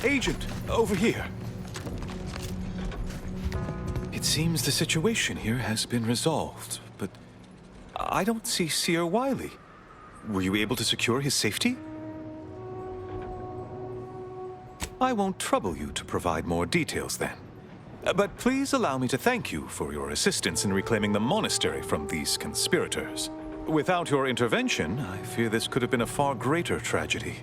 Agent, over here. It seems the situation here has been resolved, but I don't see Sir Wiley. Were you able to secure his safety? I won't trouble you to provide more details then. But please allow me to thank you for your assistance in reclaiming the monastery from these conspirators. Without your intervention, I fear this could have been a far greater tragedy.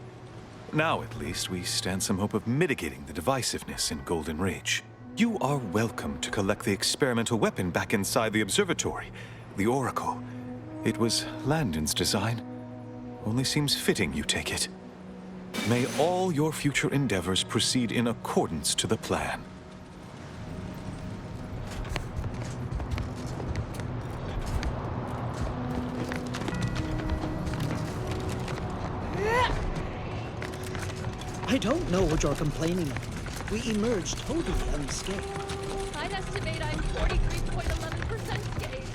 Now, at least, we stand some hope of mitigating the divisiveness in Golden Ridge. You are welcome to collect the experimental weapon back inside the observatory, the Oracle. It was Landon's design. Only seems fitting you take it. May all your future endeavors proceed in accordance to the plan. I don't know what you're complaining of. We emerged totally unscathed. I'd estimate I'm 43.11% scathed.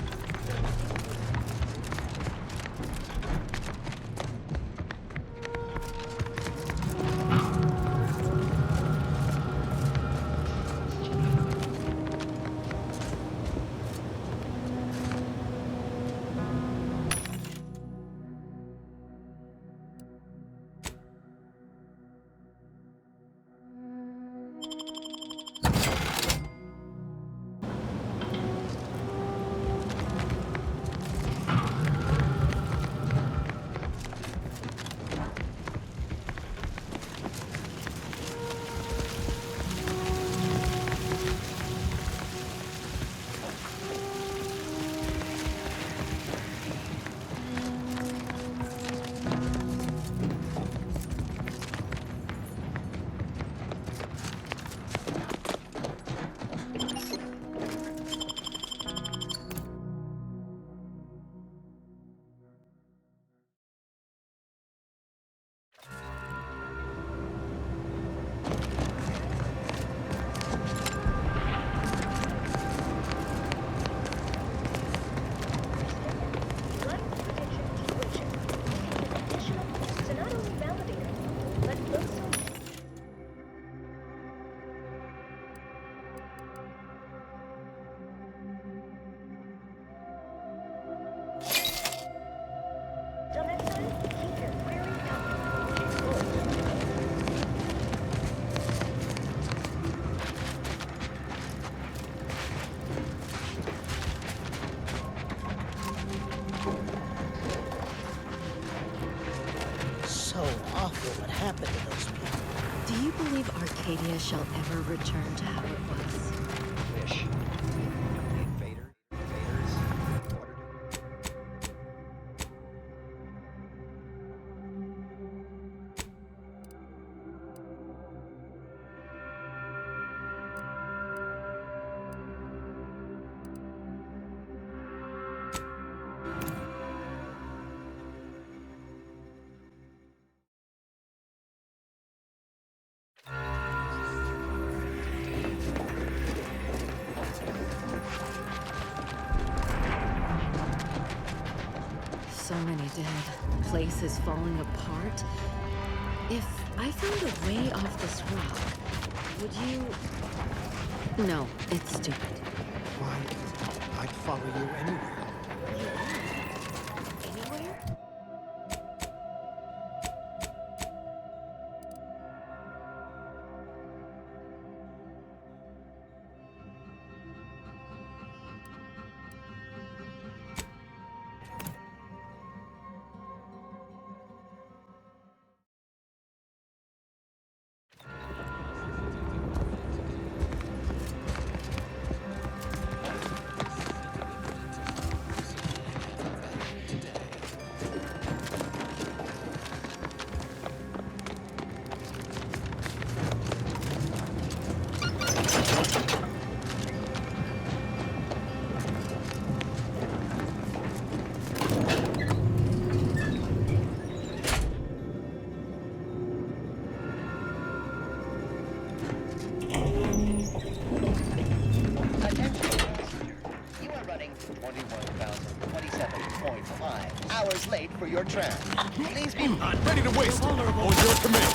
What happened to those people? Do you believe Arcadia shall ever return to how it was? Wish. Invaders. So many dead. The place is falling apart. If I found a way off this rock, would you... No, it's stupid. Why, I'd follow you anywhere. Anywhere? Late for your tram. Please be I'm ready to waste it on your command.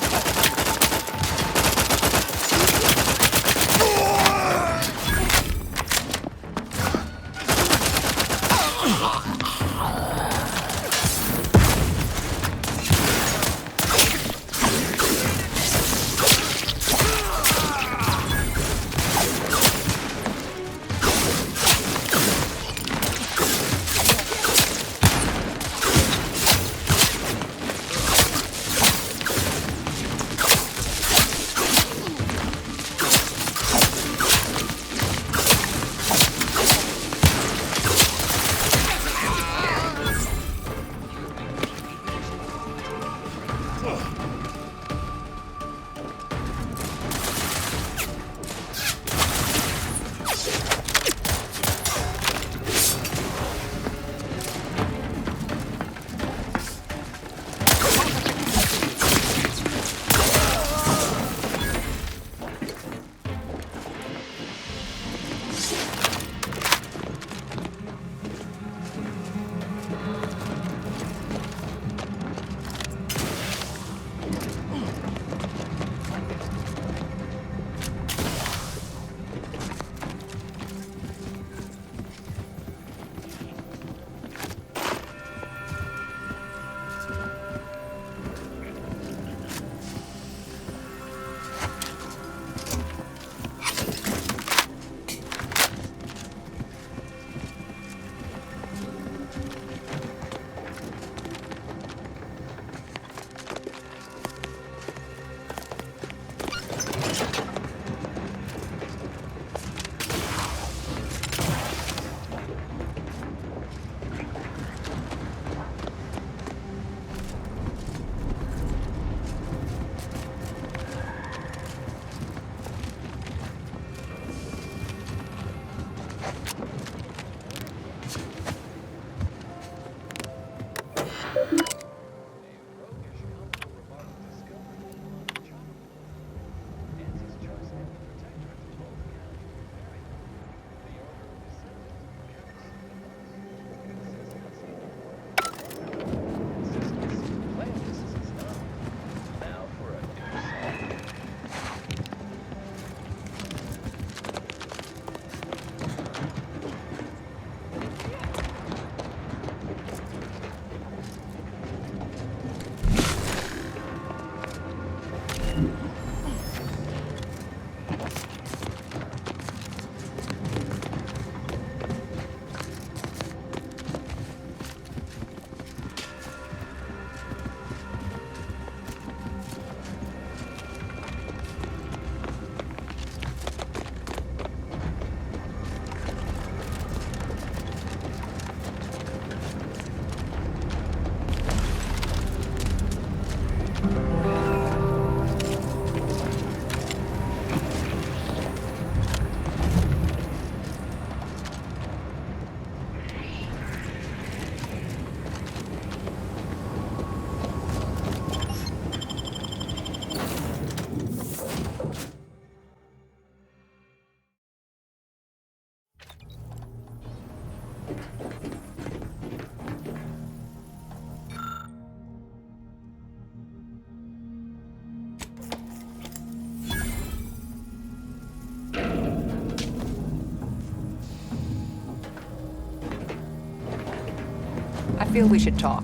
I feel we should talk.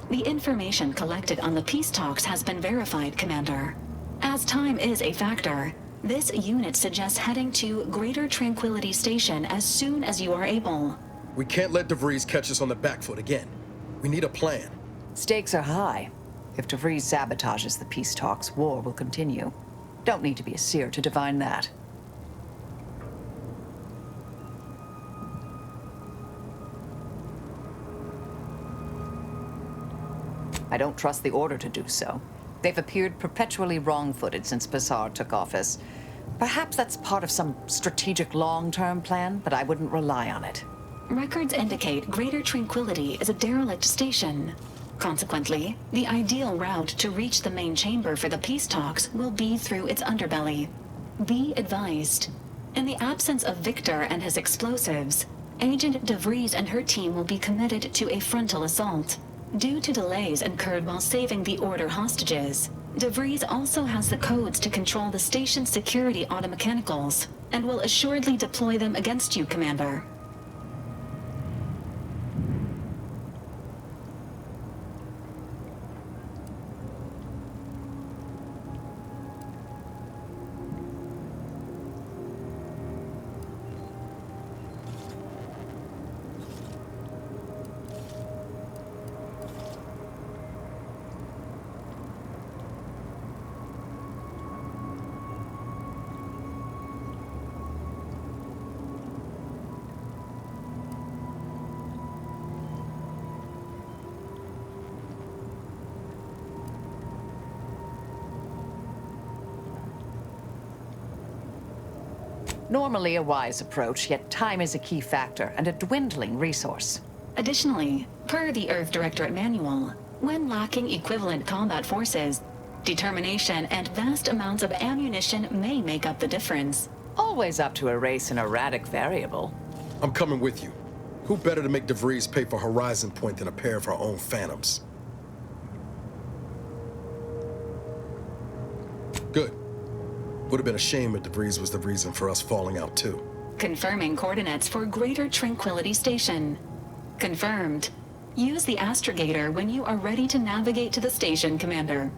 The information collected on the peace talks has been verified, Commander. As time is a factor, this unit suggests heading to Greater Tranquility Station as soon as you are able. We can't let DeVries catch us on the back foot again. We need a plan. Stakes are high. If DeVries sabotages the peace talks, war will continue. Don't need to be a seer to divine that. I don't trust the Order to do so. They've appeared perpetually wrong-footed since Bassar took office. Perhaps that's part of some strategic long-term plan, but I wouldn't rely on it. Records indicate Greater Tranquility is a derelict station. Consequently, the ideal route to reach the main chamber for the peace talks will be through its underbelly. Be advised. In the absence of Victor and his explosives, Agent DeVries and her team will be committed to a frontal assault. Due to delays incurred while saving the Order hostages, DeVries also has the codes to control the station's security automechanicals, and will assuredly deploy them against you, Commander. Normally a wise approach, yet time is a key factor and a dwindling resource. Additionally, per the Earth Directorate Manual, when lacking equivalent combat forces, determination and vast amounts of ammunition may make up the difference. Always up to erase an erratic variable. I'm coming with you. Who better to make DeVries pay for Horizon Point than a pair of our own Phantoms? Good. Would have been a shame if DeVries was the reason for us falling out too. Confirming coordinates for Greater Tranquility Station. Confirmed. Use the astrogator when you are ready to navigate to the station, Commander.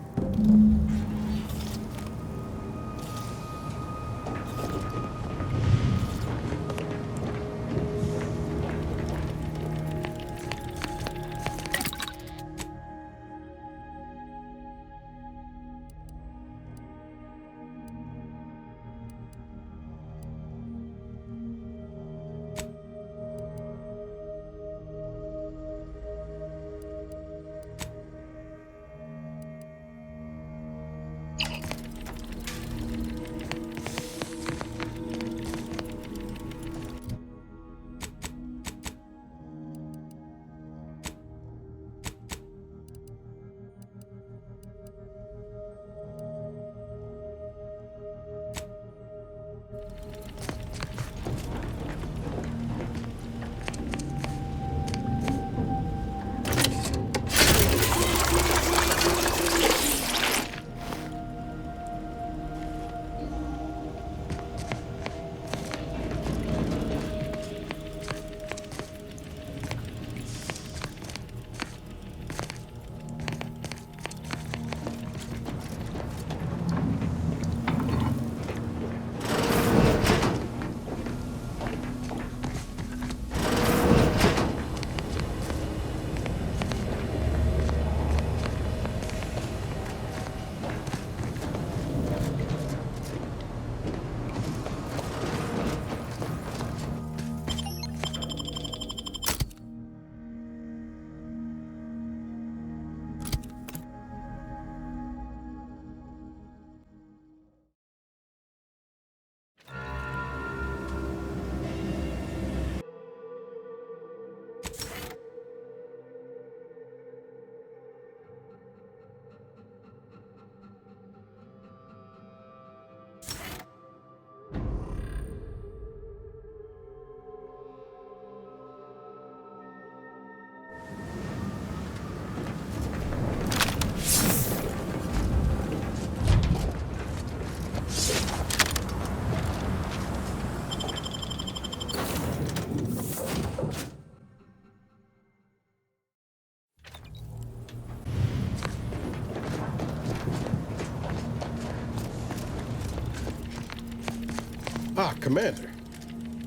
Ah, Commander.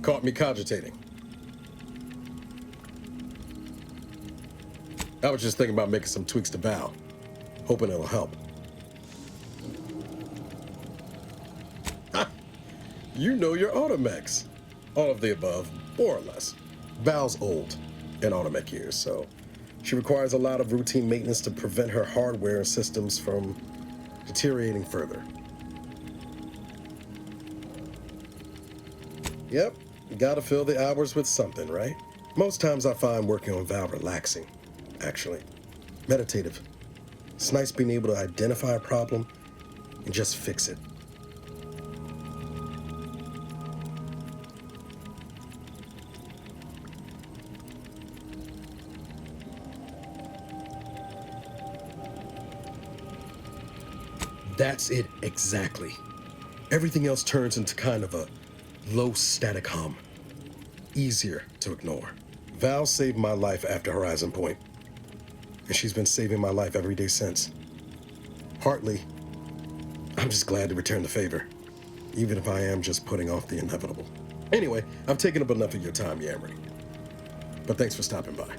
Caught me cogitating. I was just thinking about making some tweaks to Val. Hoping it'll help. Ha! You know your automechs. All of the above, more or less. Val's old in automech years, so she requires a lot of routine maintenance to prevent her hardware and systems from deteriorating further. Yep, you gotta fill the hours with something, right? Most times I find working on Val relaxing, actually. Meditative. It's nice being able to identify a problem and just fix it. That's it exactly. Everything else turns into kind of a low static hum. Easier to ignore. Val saved my life after Horizon Point, and she's been saving my life every day since. Partly, I'm just glad to return the favor, even if I am just putting off the inevitable. Anyway, I've taken up enough of your time yammering, but thanks for stopping by.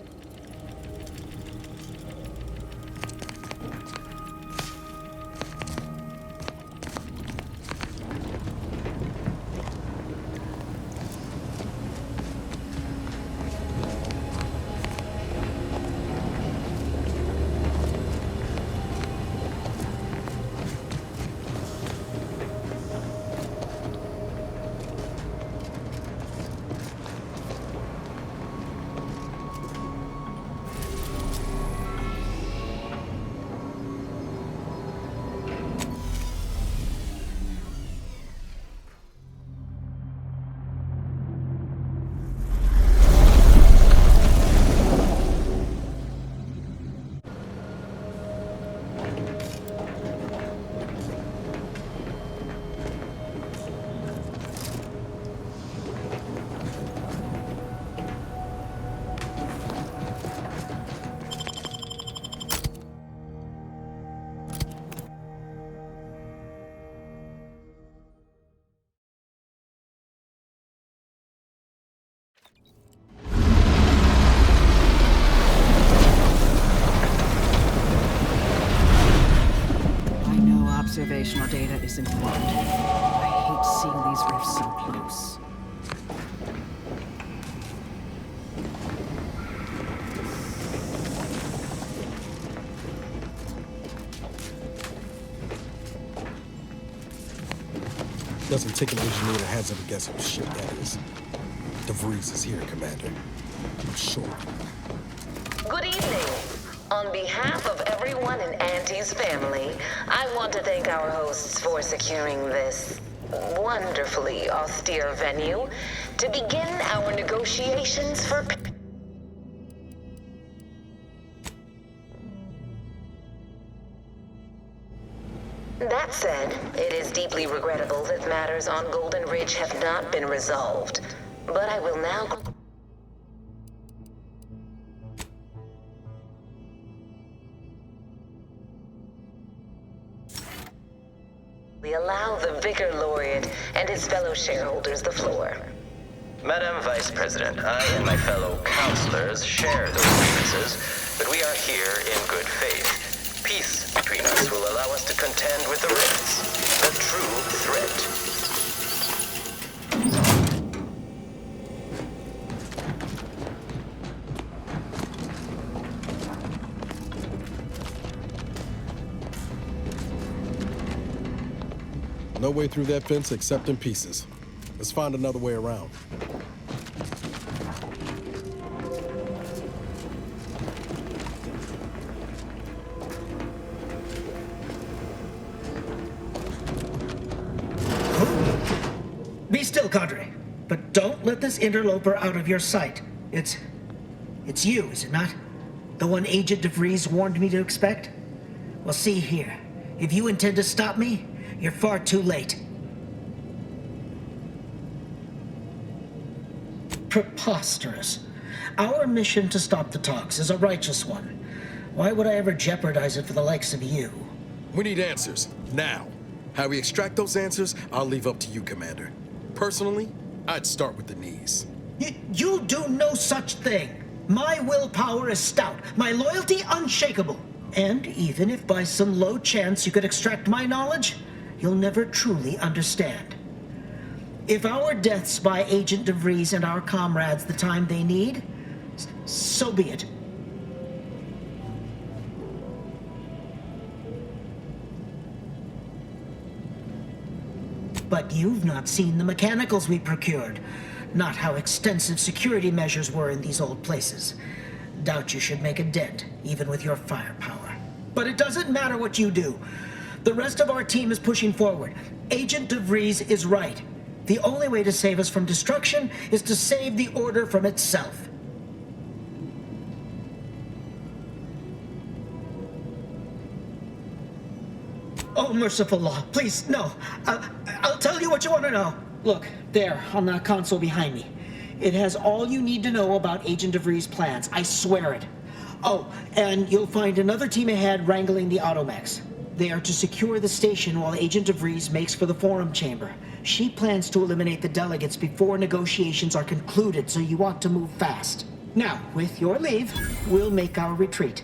navigational data isn't plugged. I hate seeing these rifts so close. Doesn't take an engineer to hazard a guess whose ship that is. DeVries is here, Commander. I'm sure. Good evening. On behalf of everyone in Auntie's family, I want to thank our hosts for securing this wonderfully austere venue to begin our negotiations for... That said, it is deeply regrettable that matters on Golden Ridge have not been resolved. But I will now... We allow the Vicar Laureate and his fellow shareholders the floor. Madam Vice President, I and my fellow counselors share those differences, but we are here in good faith. Peace between us will allow us to contend with the rifts, the true threat. No way through that fence except in pieces. Let's find another way around. Be still, Cadre. But don't let this interloper out of your sight. It's you, is it not? The one Agent DeVries warned me to expect? Well, see here. If you intend to stop me, you're far too late. Preposterous. Our mission to stop the talks is a righteous one. Why would I ever jeopardize it for the likes of you? We need answers, now. How we extract those answers, I'll leave up to you, Commander. Personally, I'd start with the knees. You'll do no such thing. My willpower is stout, my loyalty unshakable. And even if by some low chance you could extract my knowledge, you'll never truly understand. If our deaths buy Agent DeVries and our comrades the time they need, so be it. But you've not seen the mechanicals we procured, not how extensive security measures were in these old places. Doubt you should make a dent, even with your firepower. But it doesn't matter what you do. The rest of our team is pushing forward. Agent DeVries is right. The only way to save us from destruction is to save the Order from itself. Oh, merciful law, please, no. I'll tell you what you want to know. Look, there, on the console behind me. It has all you need to know about Agent DeVries' plans. I swear it. Oh, and you'll find another team ahead wrangling the automechs. They are to secure the station while Agent DeVries makes for the forum chamber. She plans to eliminate the delegates before negotiations are concluded, so you ought to move fast. Now, with your leave, we'll make our retreat.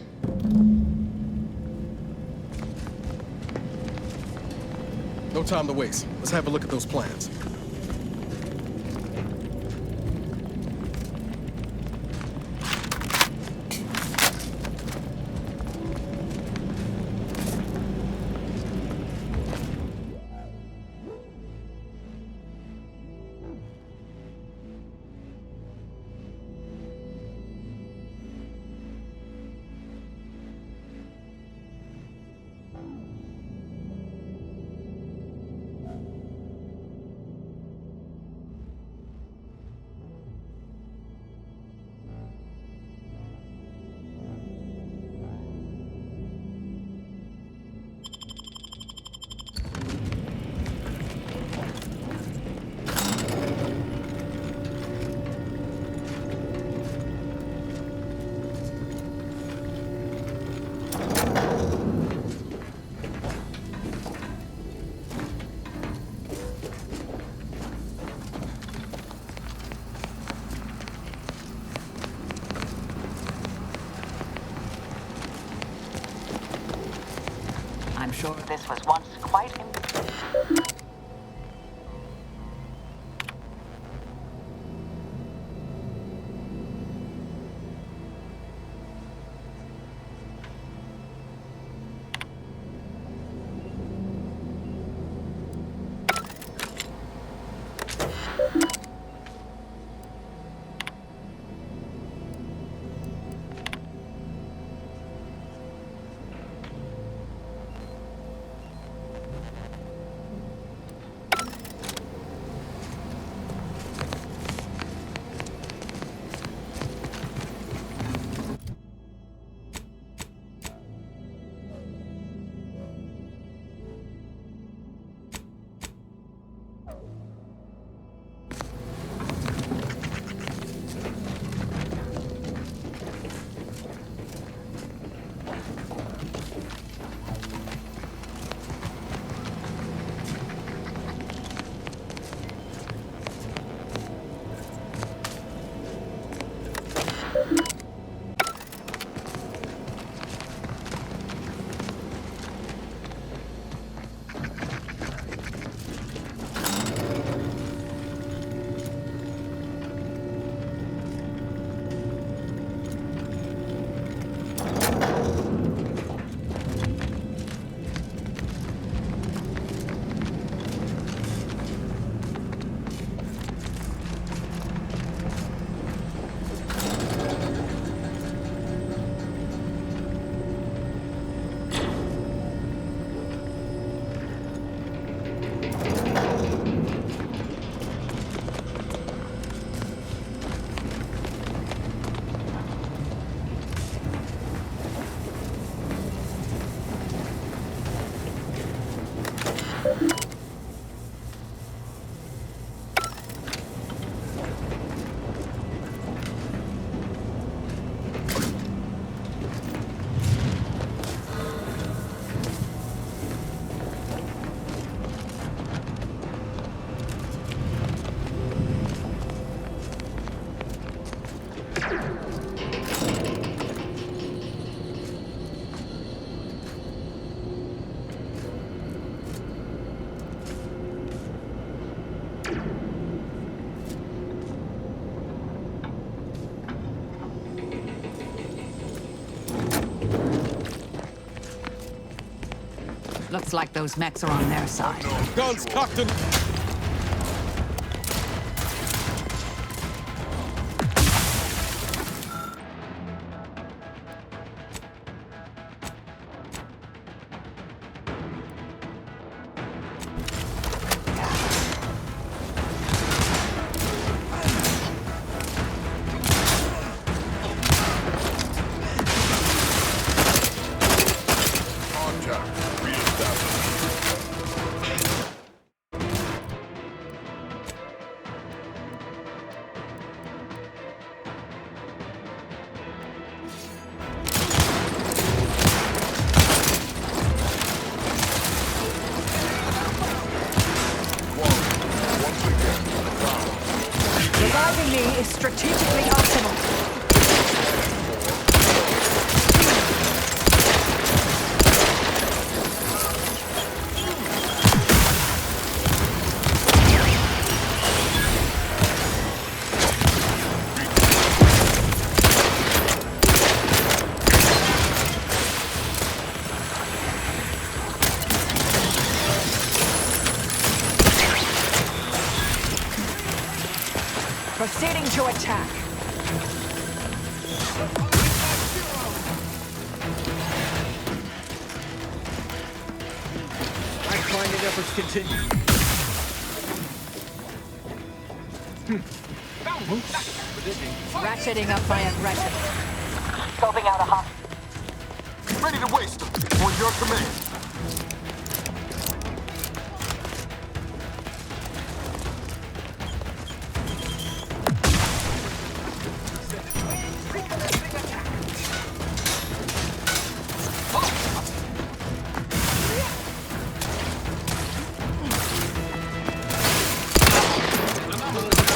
No time to waste. Let's have a look at those plans. sure this was once quite... Looks like those mechs are on their side. Guns cocked and... Reviving me is strategically optimal. Proceeding to attack. Fact-finding efforts continue. Ratcheting up my aggression. Scoping out a hop. Ready to waste them. On your command.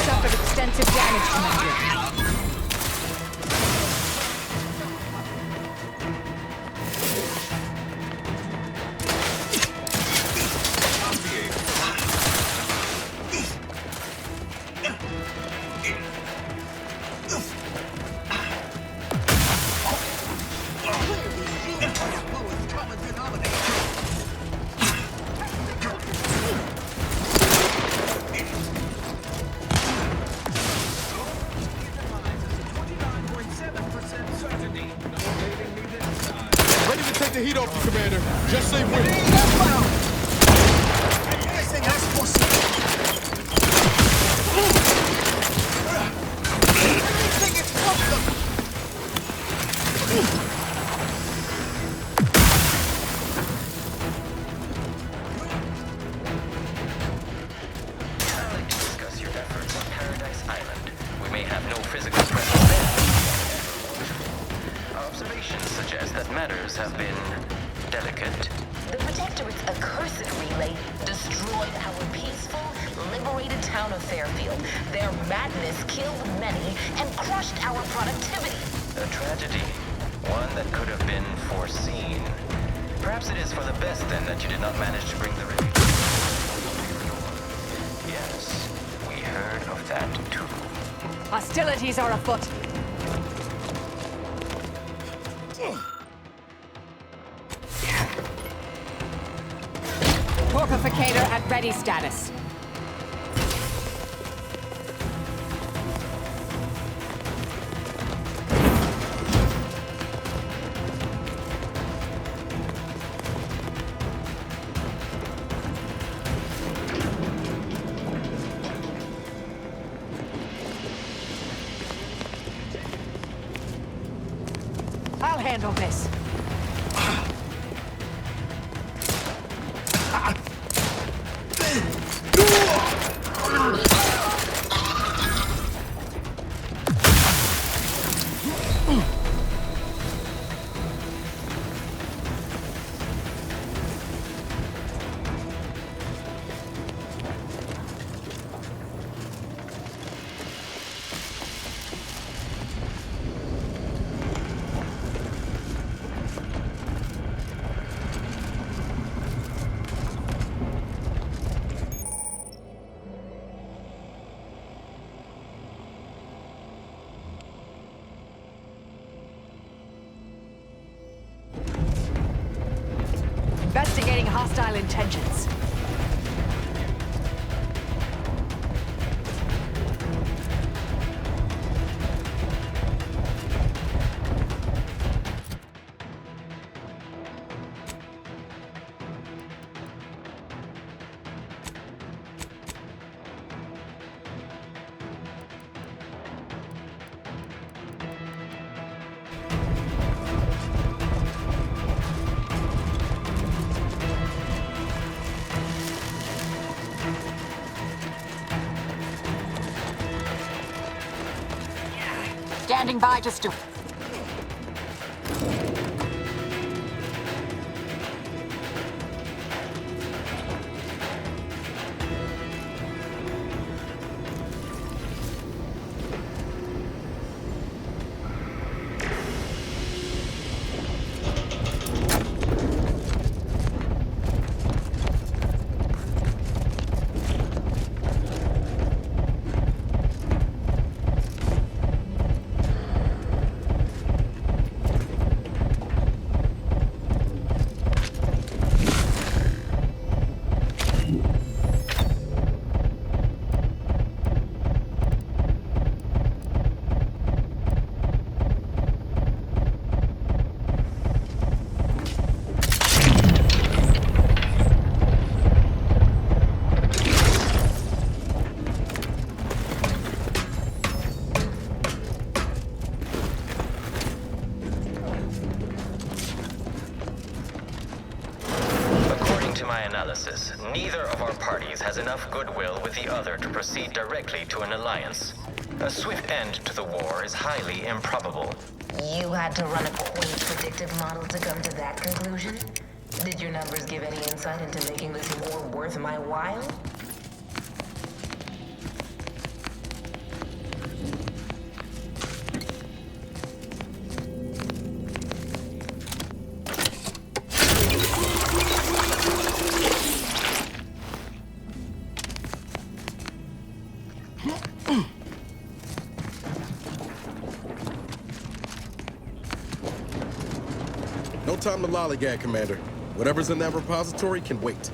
Suffered extensive damage, Commander. the heat off you, Commander. Just say when. Have been delicate. The Protectorate's accursed relay destroyed our peaceful, liberated town of Fairfield. Their madness killed many and crushed our productivity. A tragedy. One that could have been foreseen. Perhaps it is for the best then that you did not manage to bring the relief. Yes, we heard of that too. Hostilities are afoot. Torpificator at ready status. I'll handle this. Investigating hostile intentions. Standing by to stoop. Neither of our parties has enough goodwill with the other to proceed directly to an alliance. A swift end to the war is highly improbable. You had to run a quaint predictive model to come to that conclusion? Did your numbers give any insight into making this war worth my while? No time to lollygag, Commander. Whatever's in that repository can wait.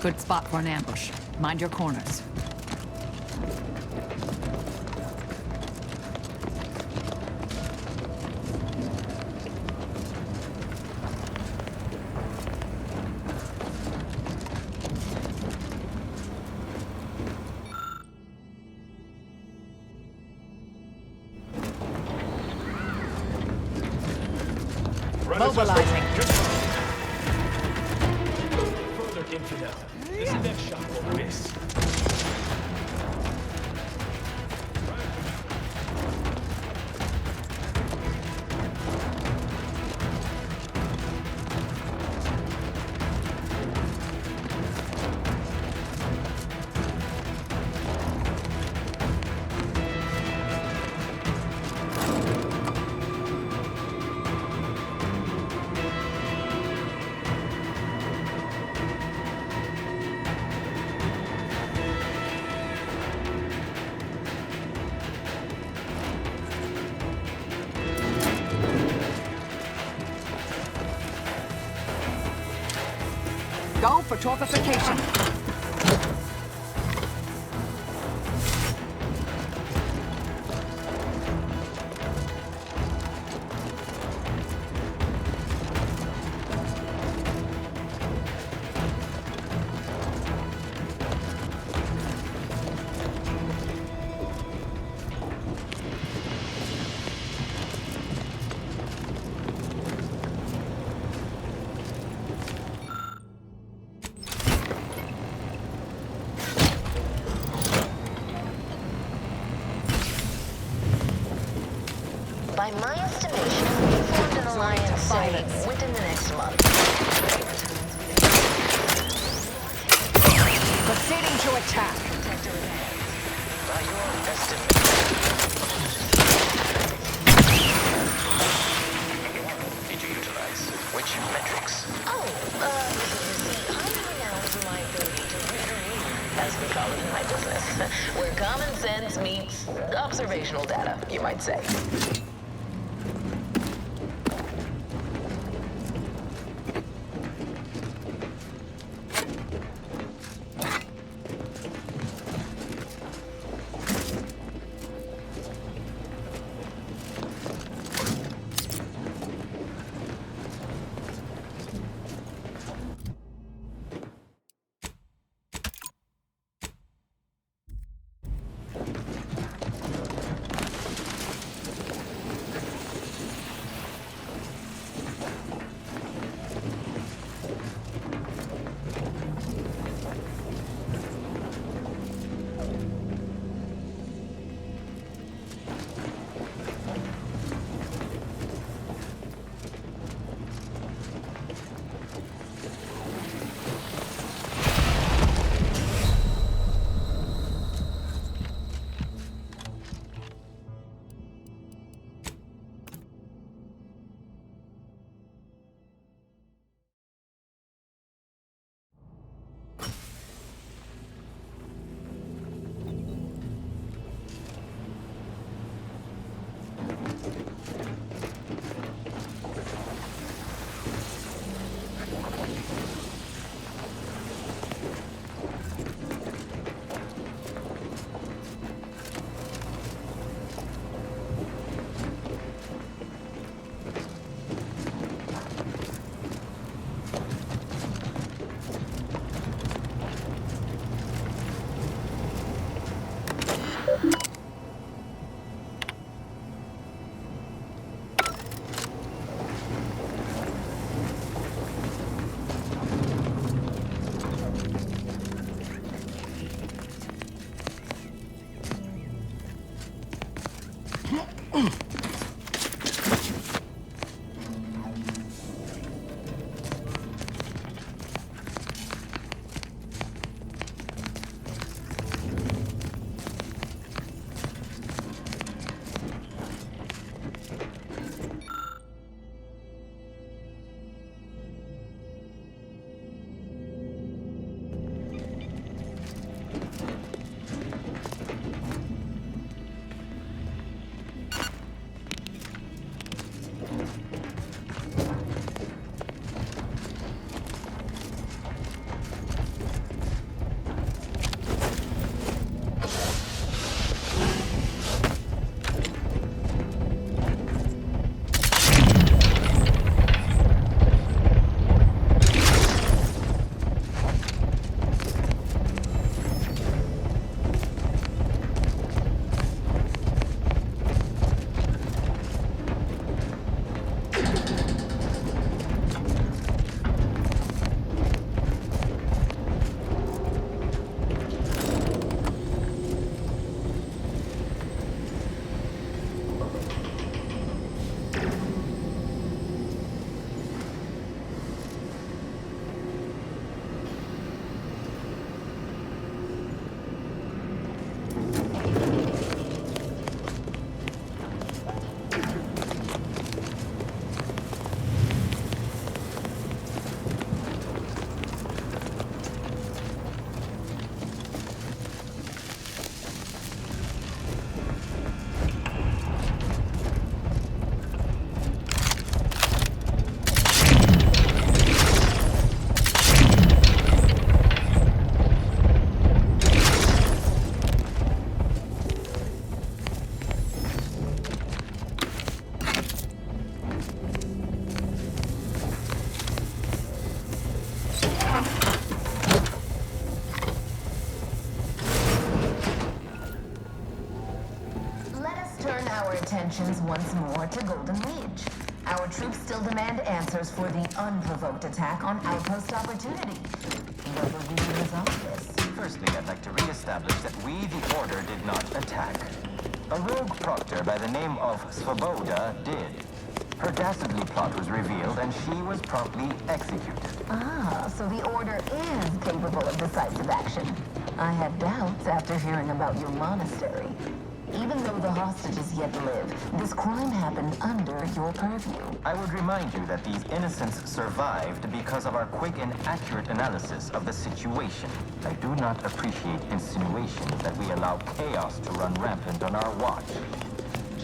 Good spot for an ambush. Mind your corners. Mobilizing. Further infidel. This next shot will miss. Go for torpification. By my estimation, we formed an alliance say, within the next month. Proceeding to attack. By your estimate, did you utilize? Which metrics? Oh, highly renowned for my ability to read, as we call it in my business, where common sense meets observational data, you might say. attentions once more to Golden Ridge. Our troops still demand answers for the unprovoked attack on Outpost Opportunity. What will be the result of this? Firstly, I'd like to re-establish that we, the Order, did not attack. A rogue proctor by the name of Svoboda did. Her dastardly plot was revealed, and she was promptly executed. Ah, so the Order is capable of decisive action. I had doubts after hearing about your monastery. Even though the hostages yet live, this crime happened under your purview. I would remind you that these innocents survived because of our quick and accurate analysis of the situation. I do not appreciate insinuations that we allow chaos to run rampant on our watch.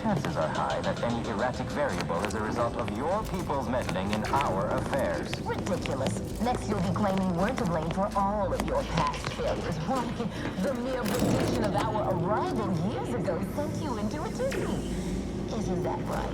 Chances are high that any erratic variable is a result of your people's meddling in our affairs. Ridiculous. Next you'll be claiming we're to blame for all of your past failures. Why, the mere prediction of our arrival years ago sent you into a tizzy. Isn't that right?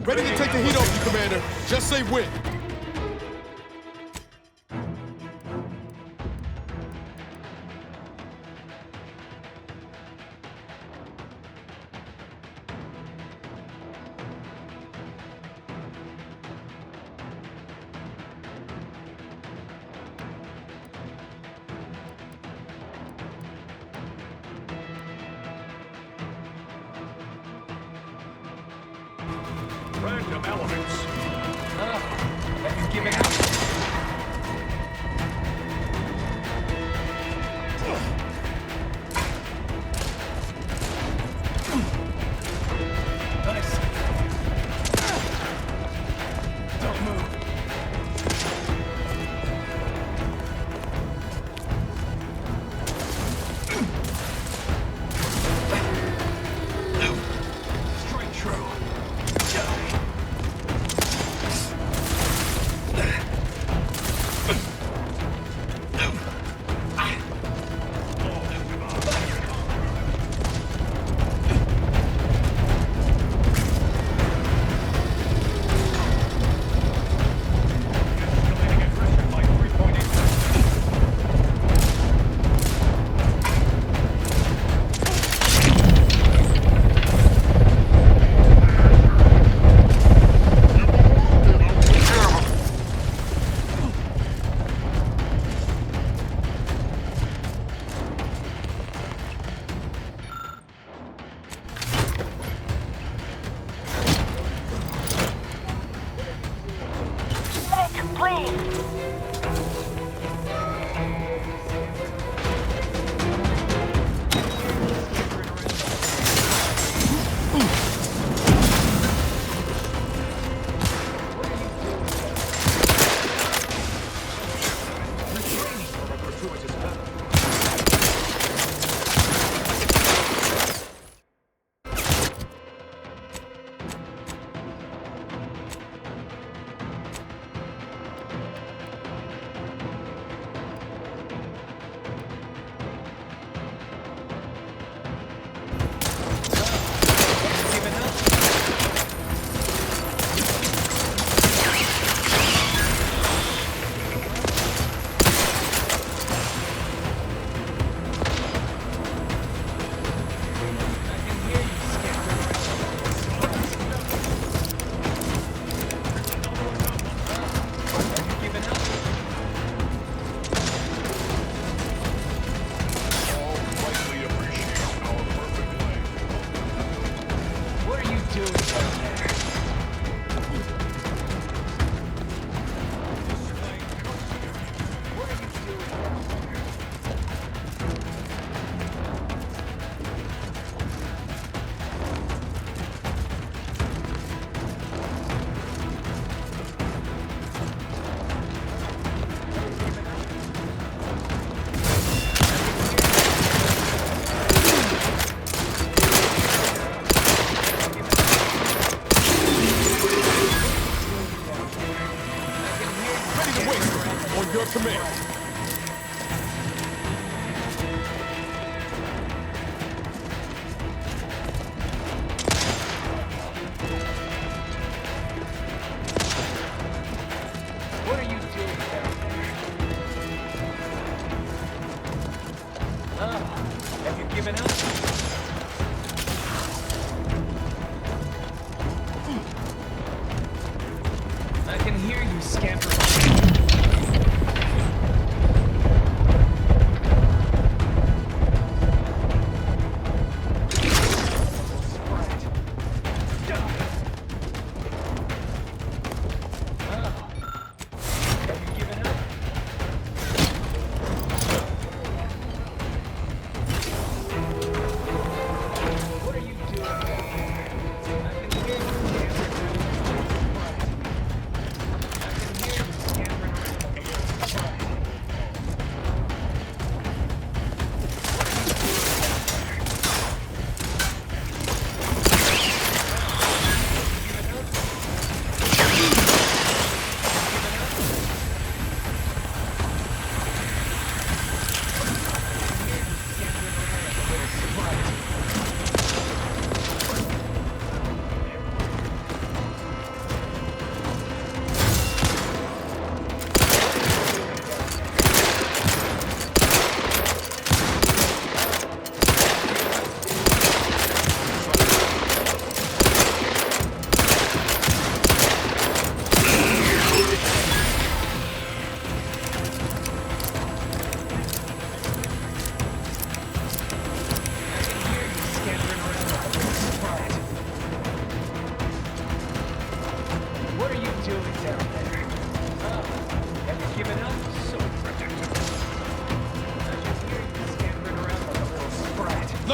Ready to take the heat off you, Commander. Just say when. random elements. Have you given up? Nice. Don't move. Straight true. Your command. What are you doing down there? Have you given up? I can hear you scamper.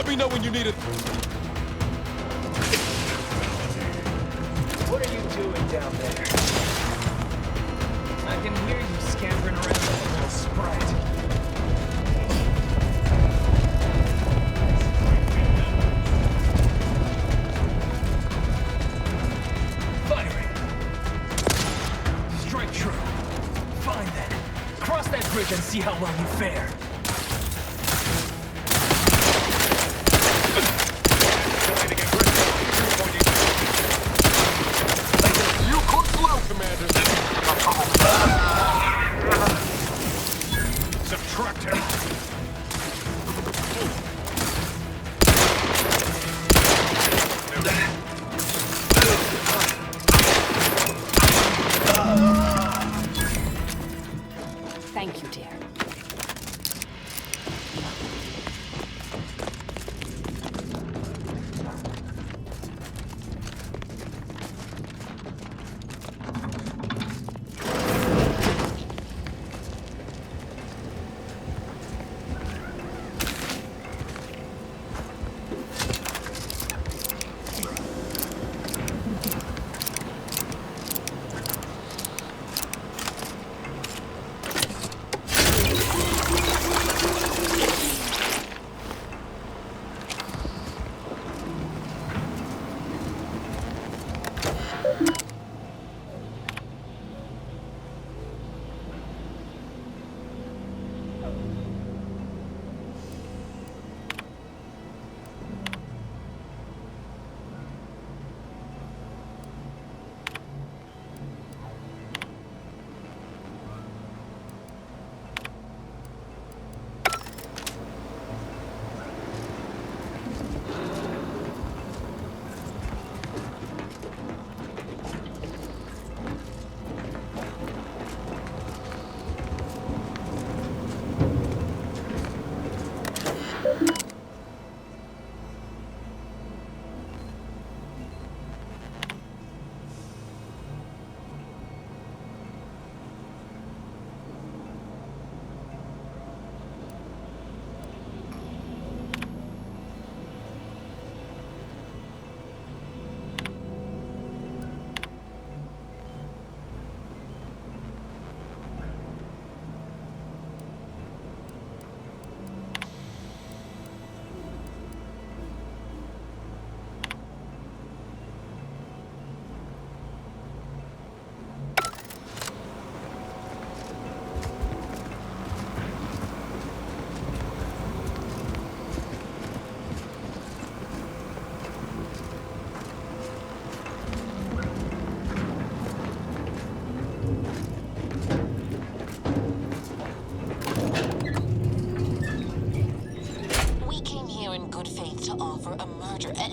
Let me know when you need it. What are you doing down there? I can hear you scampering around like a little sprite. Firing! Strike true. Fine then. Cross that bridge and see how well you fare. You could slow, Commander. Subtractor. Thank you, dear.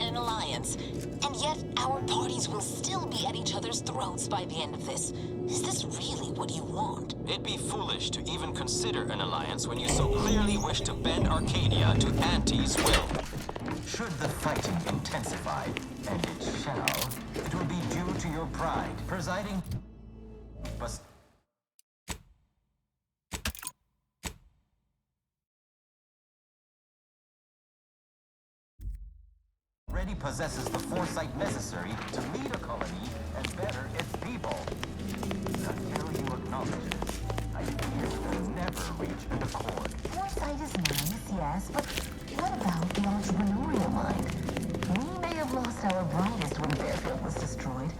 an alliance, and yet our parties will still be at each other's throats by the end of this. Is this really what you want? It'd be foolish to even consider an alliance when you so clearly wish to bend Arcadia to Auntie's will. Should the fighting intensify, and it shall, it will be due to your pride, presiding... But... already possesses the foresight necessary to lead a colony and better its people. Until you acknowledge this, I fear we will never reach an accord. Foresight is nice, yes, but what about the entrepreneurial mind? We may have lost our brightest when Fairfield was destroyed,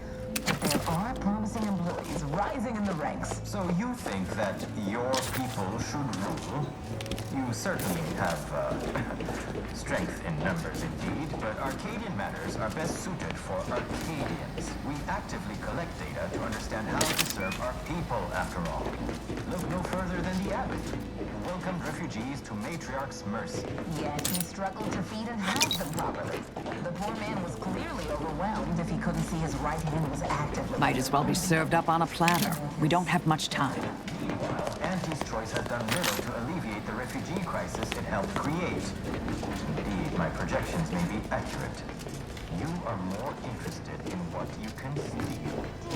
but there are promising employees rising in the ranks. So you think that your people should rule? You certainly have, strength in numbers indeed, but Arcadian matters are best suited for Arcadians. We actively collect data to understand how to serve our people, after all. Look no further than the abbot, who welcomed refugees to Matriarch's mercy. Yet he struggled to feed and house them properly. The poor man was clearly overwhelmed if he couldn't see his right hand was actively... Might as well be served up on a platter. We don't have much time. Meanwhile, Auntie's choice has done little to alleviate the refugee crisis it helped create. Indeed, my projections may be accurate. You are more interested in what you can see.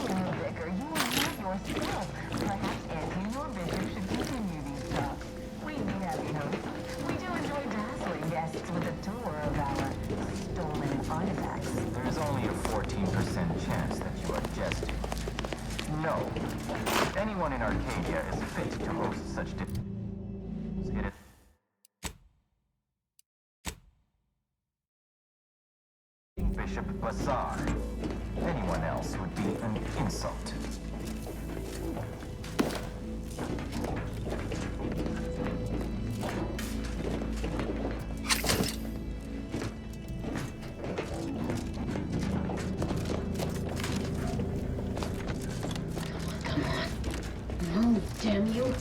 Dear Vicar, you amuse yourself. Perhaps Auntie and your bishop should continue these talks. We'd be happy hosts. We do enjoy dazzling guests with a tour of No. Anyone in Arcadia is fit to host such it is Bishop Bazaar. Anyone else would be an insult. Damn you.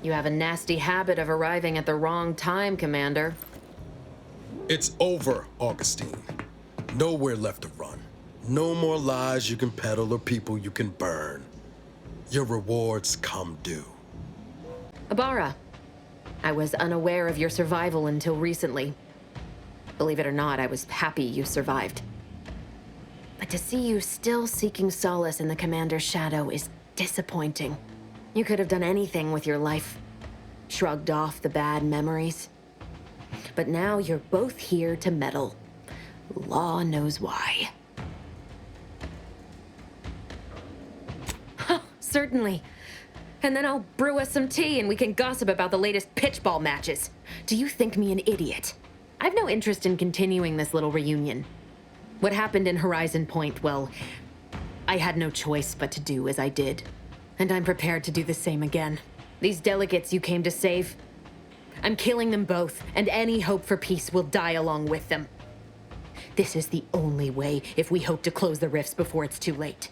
You have a nasty habit of arriving at the wrong time, Commander. It's over, Augustine. Nowhere left to run. No more lies you can peddle or people you can burn. Your rewards come due. Ibarra, I was unaware of your survival until recently. Believe it or not, I was happy you survived. But to see you still seeking solace in the Commander's shadow is disappointing. You could have done anything with your life. Shrugged off the bad memories. But now you're both here to meddle. Law knows why. Certainly. And then I'll brew us some tea and we can gossip about the latest pitchball matches. Do you think me an idiot? I've no interest in continuing this little reunion. What happened in Horizon Point, well, I had no choice but to do as I did. And I'm prepared to do the same again. These delegates you came to save, I'm killing them both, and any hope for peace will die along with them. This is the only way if we hope to close the rifts before it's too late.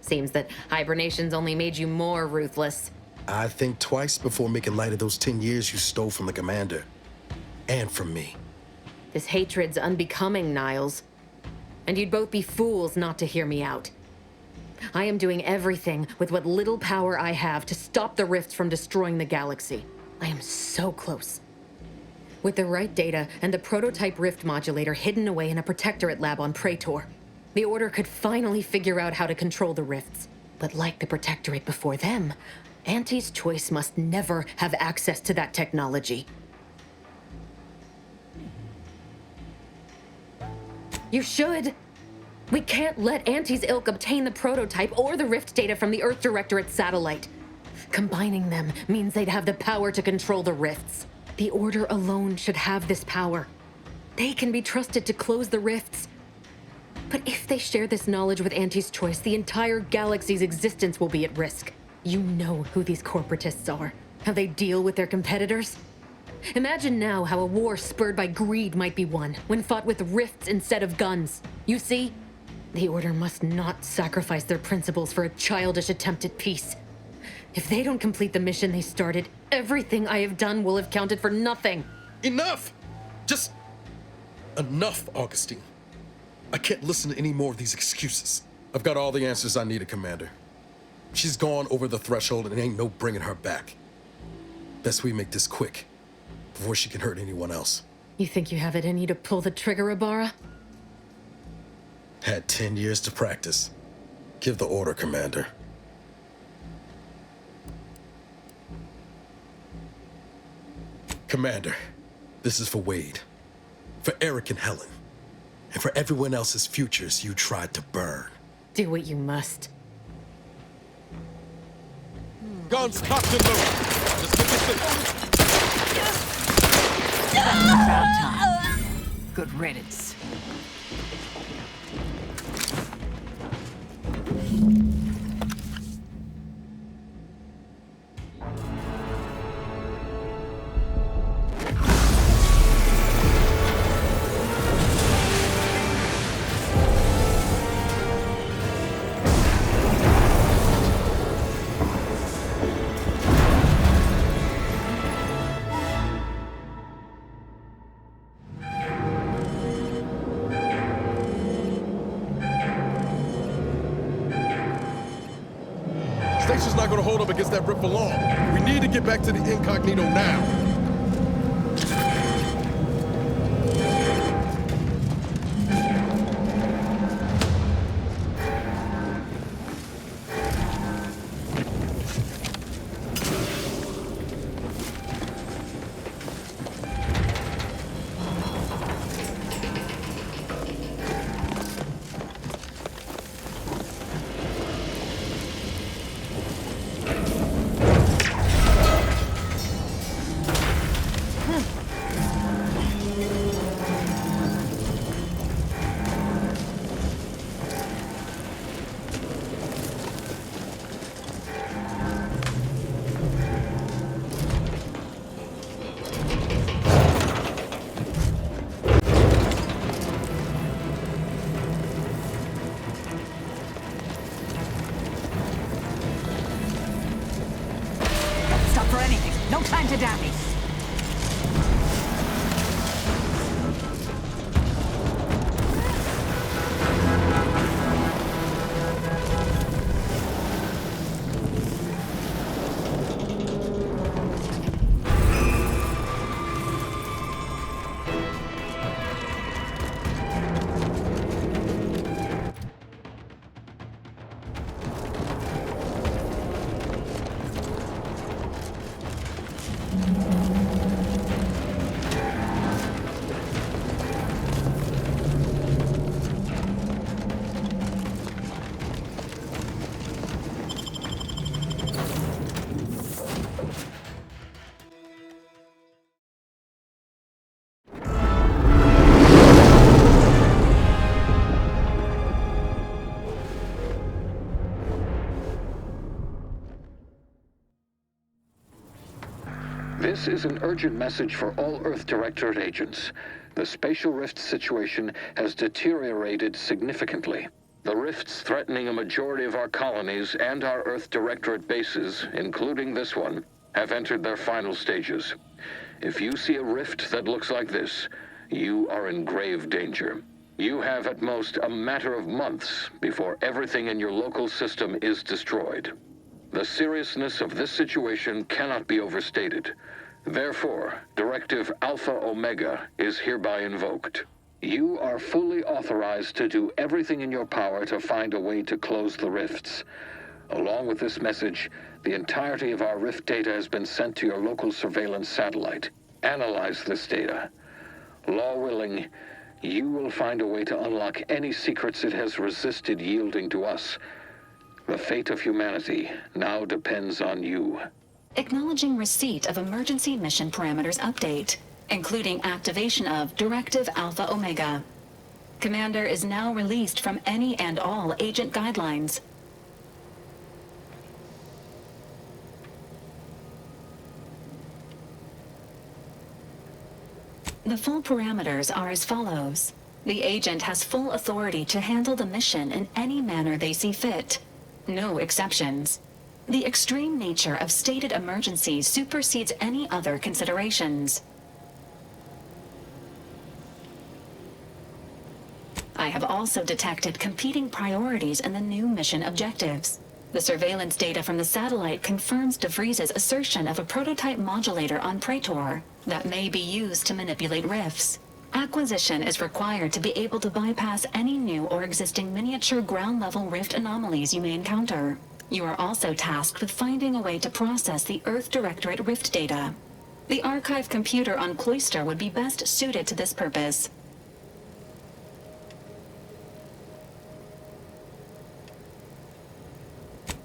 Seems that hibernation's only made you more ruthless. I think twice before making light of those 10 years you stole from the Commander. And from me. This hatred's unbecoming, Niles. And you'd both be fools not to hear me out. I am doing everything with what little power I have to stop the rifts from destroying the galaxy. I am so close. With the right data and the prototype rift modulator hidden away in a protectorate lab on Praetor, the Order could finally figure out how to control the rifts. But like the protectorate before them, Auntie's Choice must never have access to that technology. You should. We can't let Auntie's ilk obtain the prototype or the rift data from the Earth Directorate satellite. Combining them means they'd have the power to control the rifts. The Order alone should have this power. They can be trusted to close the rifts. But if they share this knowledge with Auntie's Choice, the entire galaxy's existence will be at risk. You know who these corporatists are, how they deal with their competitors. Imagine now how a war spurred by greed might be won when fought with rifts instead of guns. You see? The Order must not sacrifice their principles for a childish attempt at peace. If they don't complete the mission they started, everything I have done will have counted for nothing. Enough! Just enough, Augustine. I can't listen to any more of these excuses. I've got all the answers I needed, Commander. She's gone over the threshold and ain't no bringing her back. Best we make this quick, before she can hurt anyone else. You think you have it in you to pull the trigger, Ibarra? Had 10 years to practice. Give the order, Commander. Commander, this is for Wade, for Eric and Helen, and for everyone else's futures you tried to burn. Do what you must. Guns cocked and loaded. Let's get this thing. About time. Good riddance. Station's not gonna hold up against that rip for long. We need to get back to the incognito now. No time to dally. This is an urgent message for all Earth Directorate agents. The spatial rift situation has deteriorated significantly. The rifts threatening a majority of our colonies and our Earth Directorate bases, including this one, have entered their final stages. If you see a rift that looks like this, you are in grave danger. You have at most a matter of months before everything in your local system is destroyed. The seriousness of this situation cannot be overstated. Therefore, Directive Alpha Omega is hereby invoked. You are fully authorized to do everything in your power to find a way to close the rifts. Along with this message, the entirety of our rift data has been sent to your local surveillance satellite. Analyze this data. Law willing, you will find a way to unlock any secrets it has resisted yielding to us. The fate of humanity now depends on you. Acknowledging receipt of emergency mission parameters update, including activation of Directive Alpha Omega. Commander is now released from any and all agent guidelines. The full parameters are as follows. The agent has full authority to handle the mission in any manner they see fit. No exceptions. The extreme nature of stated emergencies supersedes any other considerations. I have also detected competing priorities in the new mission objectives. The surveillance data from the satellite confirms DeVries's assertion of a prototype modulator on Praetor that may be used to manipulate rifts. Acquisition is required to be able to bypass any new or existing miniature ground-level rift anomalies you may encounter. You are also tasked with finding a way to process the Earth Directorate rift data. The archive computer on Cloister would be best suited to this purpose.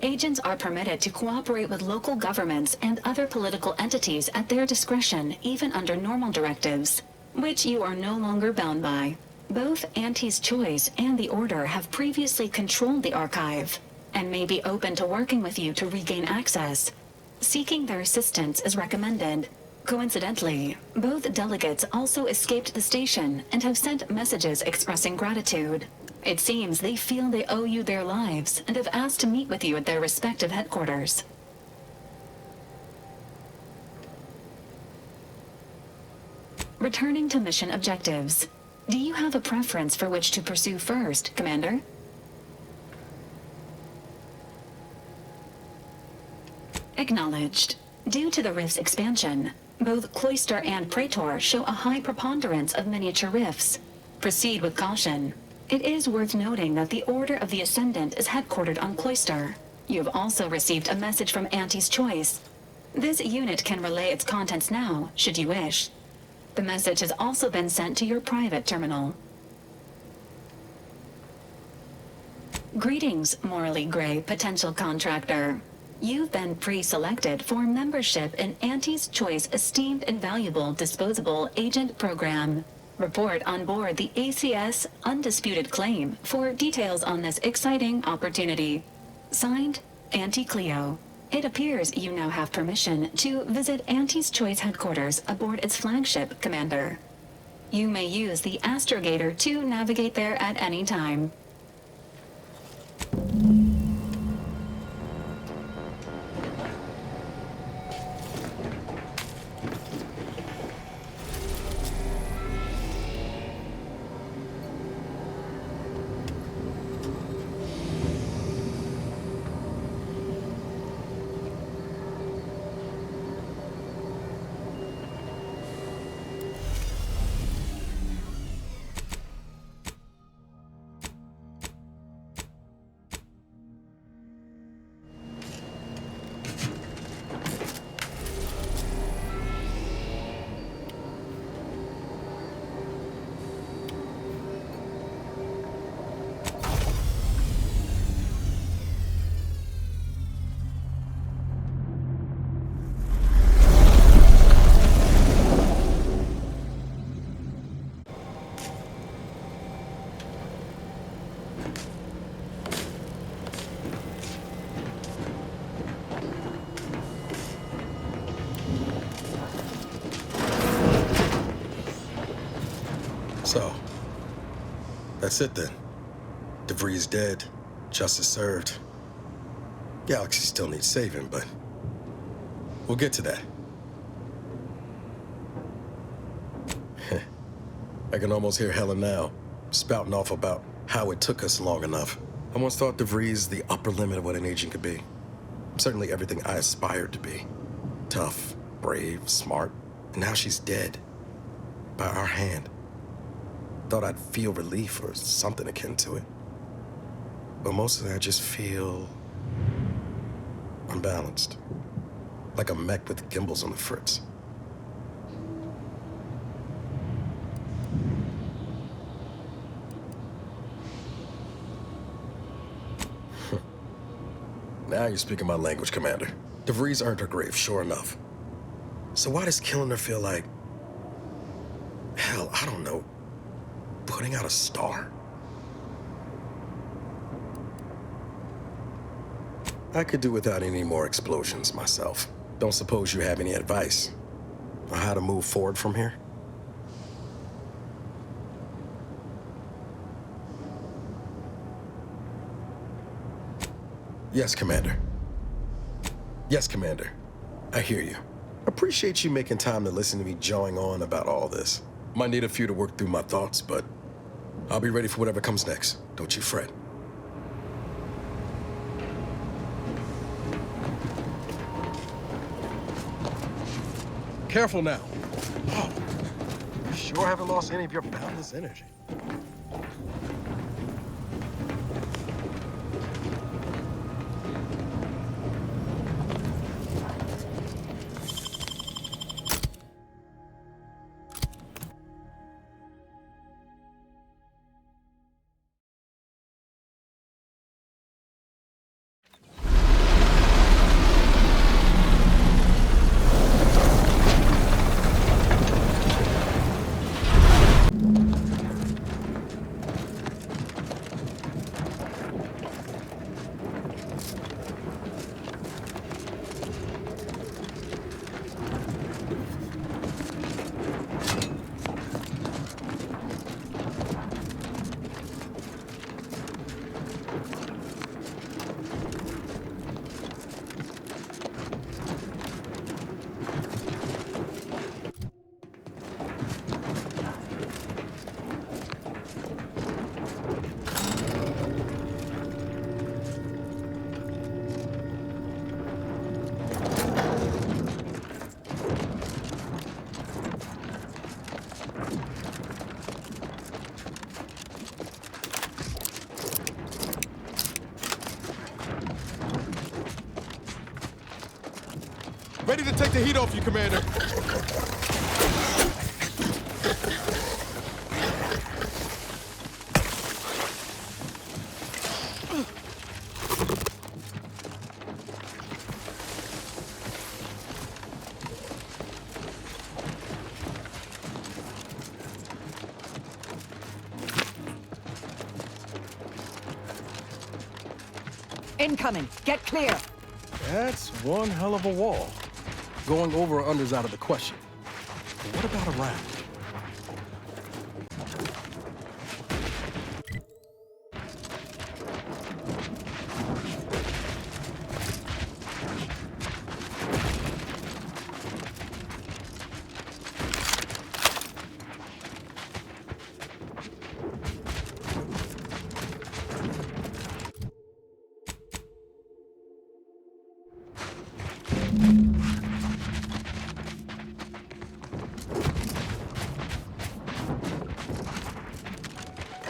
Agents are permitted to cooperate with local governments and other political entities at their discretion, even under normal directives, which you are no longer bound by. Both Auntie's Choice and the Order have previously controlled the archive, and may be open to working with you to regain access. Seeking their assistance is recommended. Coincidentally, both delegates also escaped the station and have sent messages expressing gratitude. It seems they feel they owe you their lives and have asked to meet with you at their respective headquarters. Returning to mission objectives. Do you have a preference for which to pursue first, Commander? Acknowledged. Due to the rift's expansion, both Cloister and Praetor show a high preponderance of miniature rifts. Proceed with caution. It is worth noting that the Order of the Ascendant is headquartered on Cloister. You have also received a message from Auntie's Choice. This unit can relay its contents now, should you wish. The message has also been sent to your private terminal. Greetings, morally gray potential contractor. You've been pre-selected for membership in Auntie's Choice Esteemed and Valuable Disposable Agent Program. Report on board the ACS Undisputed Claim for details on this exciting opportunity. Signed, Auntie Cleo. It appears you now have permission to visit Auntie's Choice headquarters aboard its flagship, Commander. You may use the astrogator to navigate there at any time. So, that's it then. DeVries dead, justice served. Galaxy still needs saving, but we'll get to that. I can almost hear Helen now, spouting off about how it took us long enough. I once thought DeVries the upper limit of what an agent could be. Certainly everything I aspired to be. Tough, brave, smart. And now she's dead. By our hand. Thought I'd feel relief or something akin to it. But mostly I just feel unbalanced. Like a mech with gimbals on the fritz. Now you're speaking my language, Commander. DeVries earned her grave, sure enough. So why does killing her feel like... hell, I don't know. Putting out a star? I could do without any more explosions myself. Don't suppose you have any advice on how to move forward from here? Yes, Commander. Yes, Commander. I hear you. Appreciate you making time to listen to me jawing on about all this. Might need a few to work through my thoughts, but I'll be ready for whatever comes next. Don't you fret. Careful now. Oh, you sure haven't lost any of your boundless energy. Ready to take the heat off you, Commander. Incoming. Get clear. That's one hell of a wall. Going over or under's out of the question. But what about around?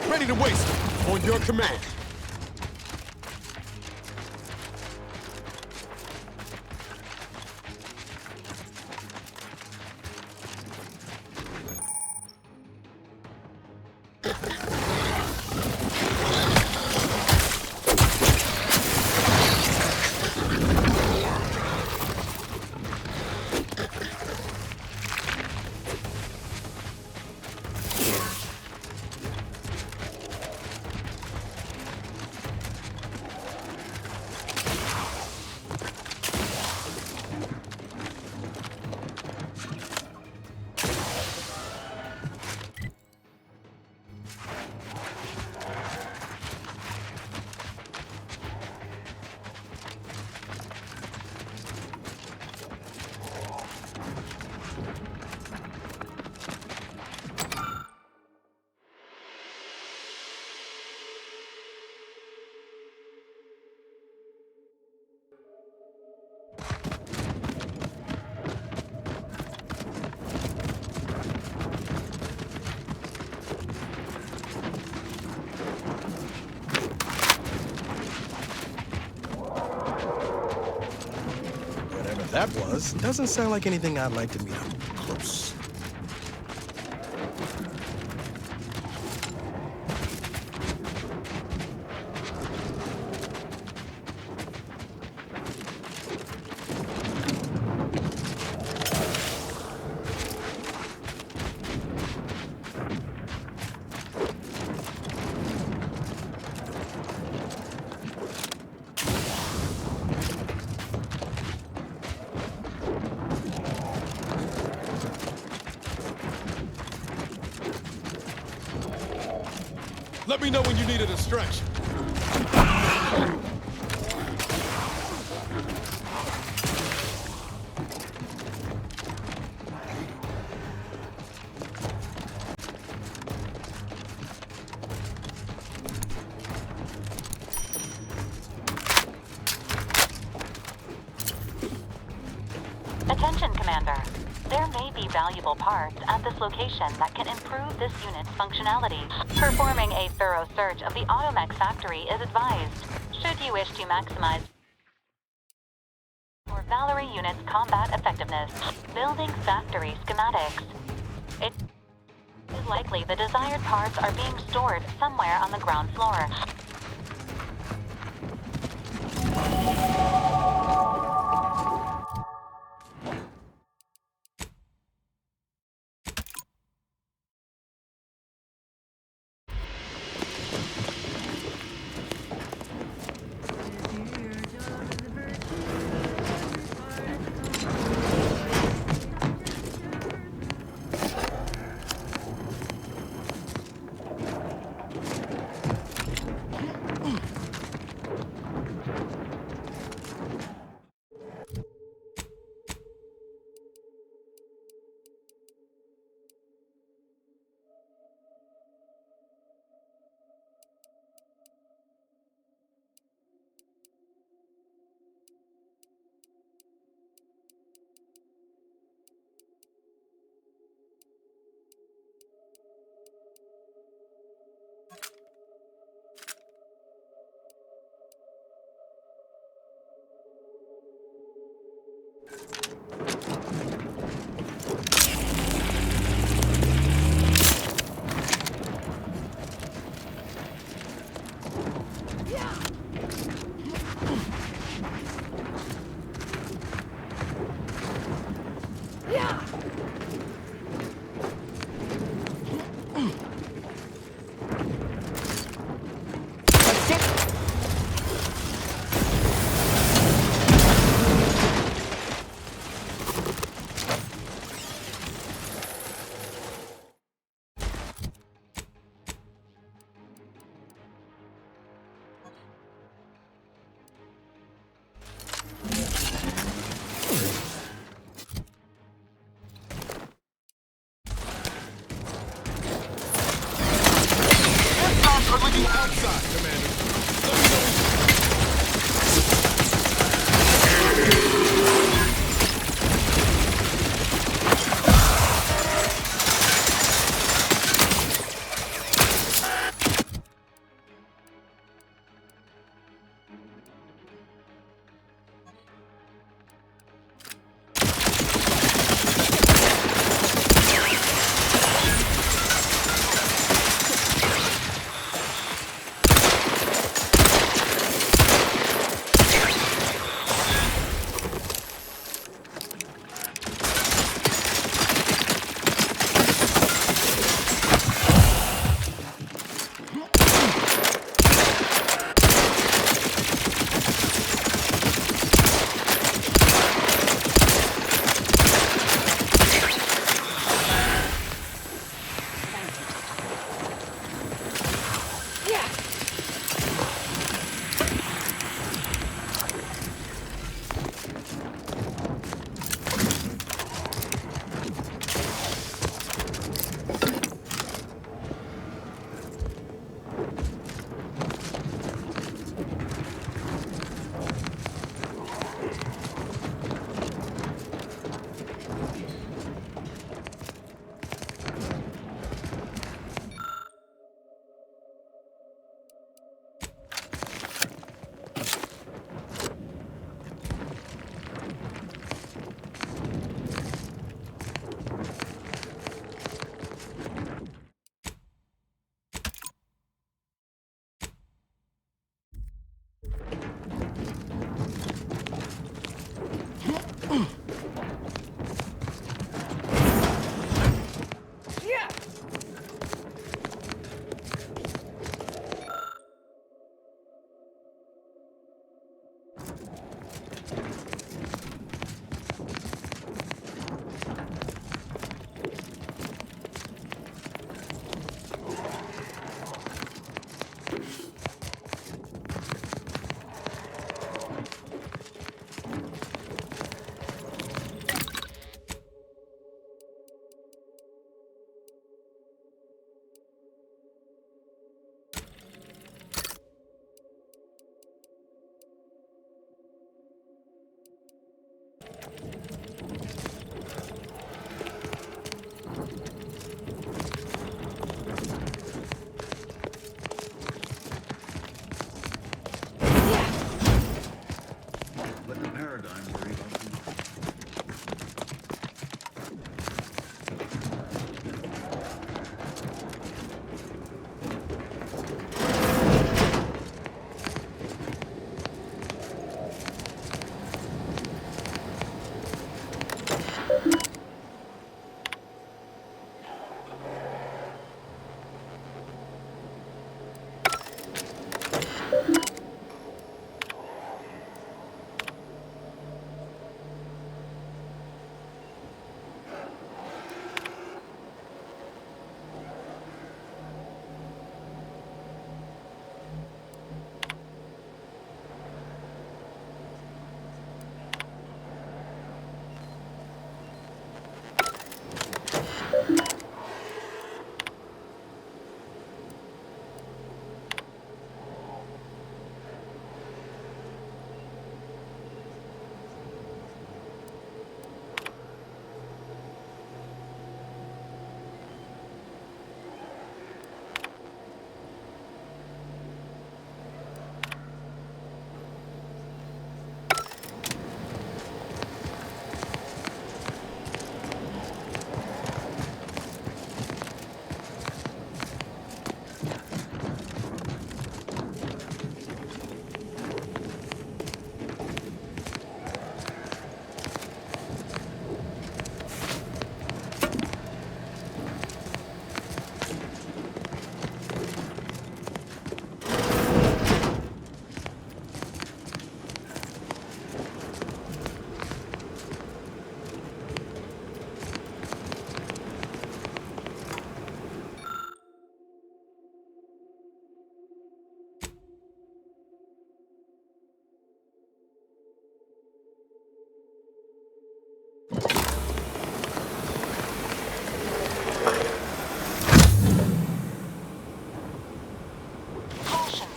Ready to waste on your command. that was doesn't sound like anything I'd like to meet up close. Let me know when you need a distraction. Attention, Commander. There may be valuable parts at this location that can improve this unit's functionality. Performing a thorough search of the Automech factory is advised, should you wish to maximize your Valerie unit's combat effectiveness. Building factory schematics. It is likely the desired parts are being stored somewhere on the ground floor.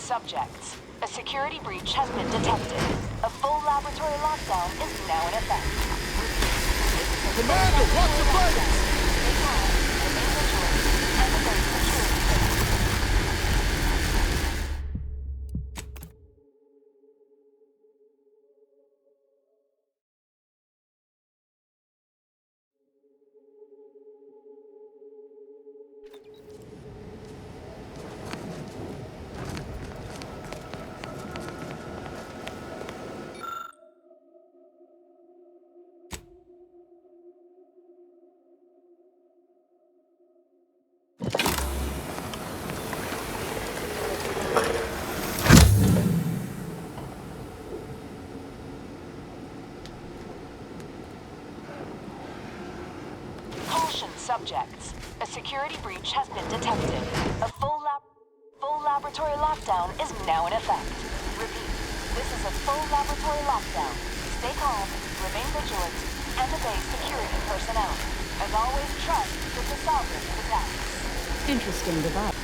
Subjects. A security breach has been detected. A full laboratory lockdown is now in effect. Commander, watch your flanks! Subjects. A security breach has been detected. A full laboratory lockdown is now in effect. Repeat, this is a full laboratory lockdown. Stay calm, remain vigilant, and obey security personnel. As always, trust that the Sovereign protects. Interesting device.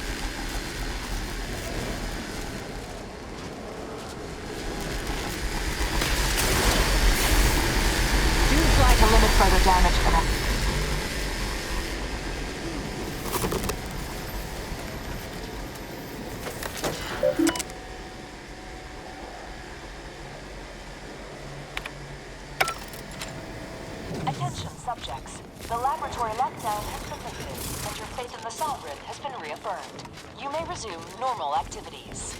Do try to limit further damage, Commander. Attention, subjects. The laboratory lockdown has been lifted, and your faith in the Sovereign has been reaffirmed. You may resume normal activities.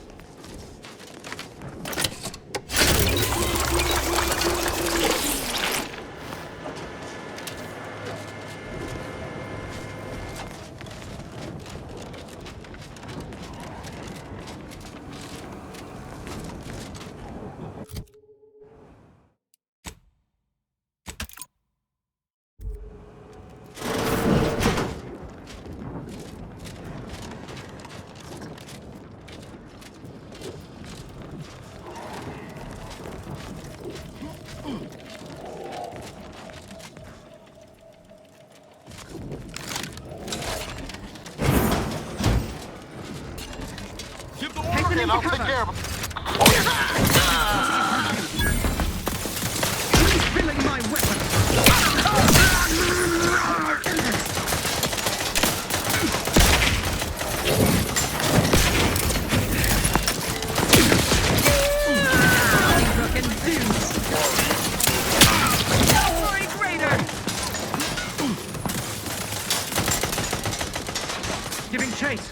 chase.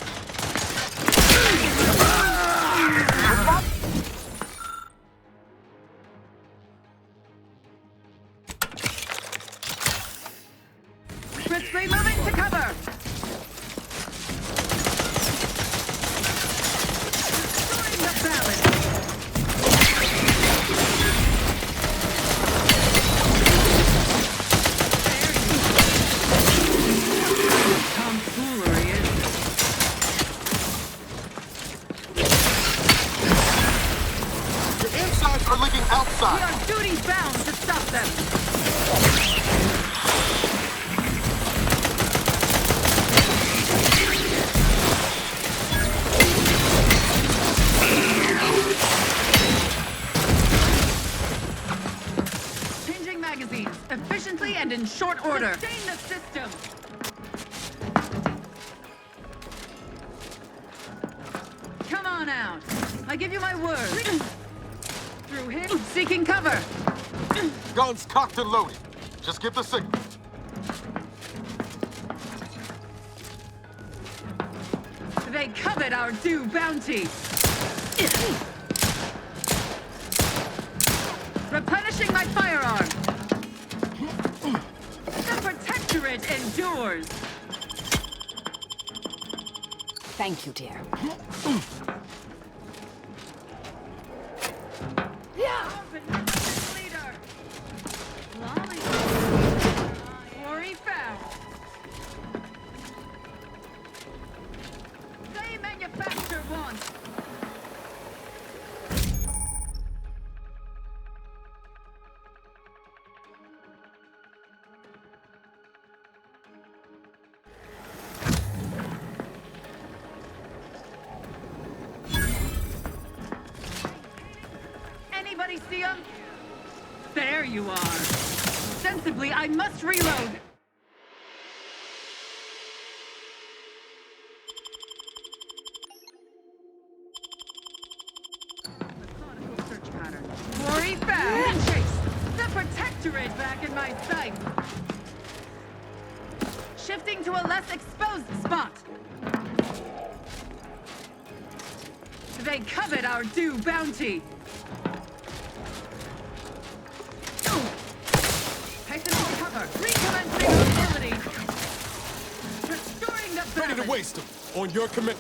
Swiftly moving to cover. Restoring the balance. Tomfoolery is. The insides are leaking outside. We are duty bound to stop them. Changing magazines efficiently and in short order. Sustain the system. Come on out. I give you my word. Through him, seeking cover. Guns cocked and loaded. Just give the signal. They covet our due bounty. Replenishing my firearm. The protectorate endures. Thank you, dear. Leader. Lolly. Quarry found. They manufacture one. Anybody see him? There you are. Sensibly, I must reload. Methodical search pattern. Quarry found and chased. The protectorate back in my sight. Shifting to a less exposed spot. They covet our due bounty. Hastening to cover. Recommencing hostility. Restoring the balance. Ready to waste them. On your commit.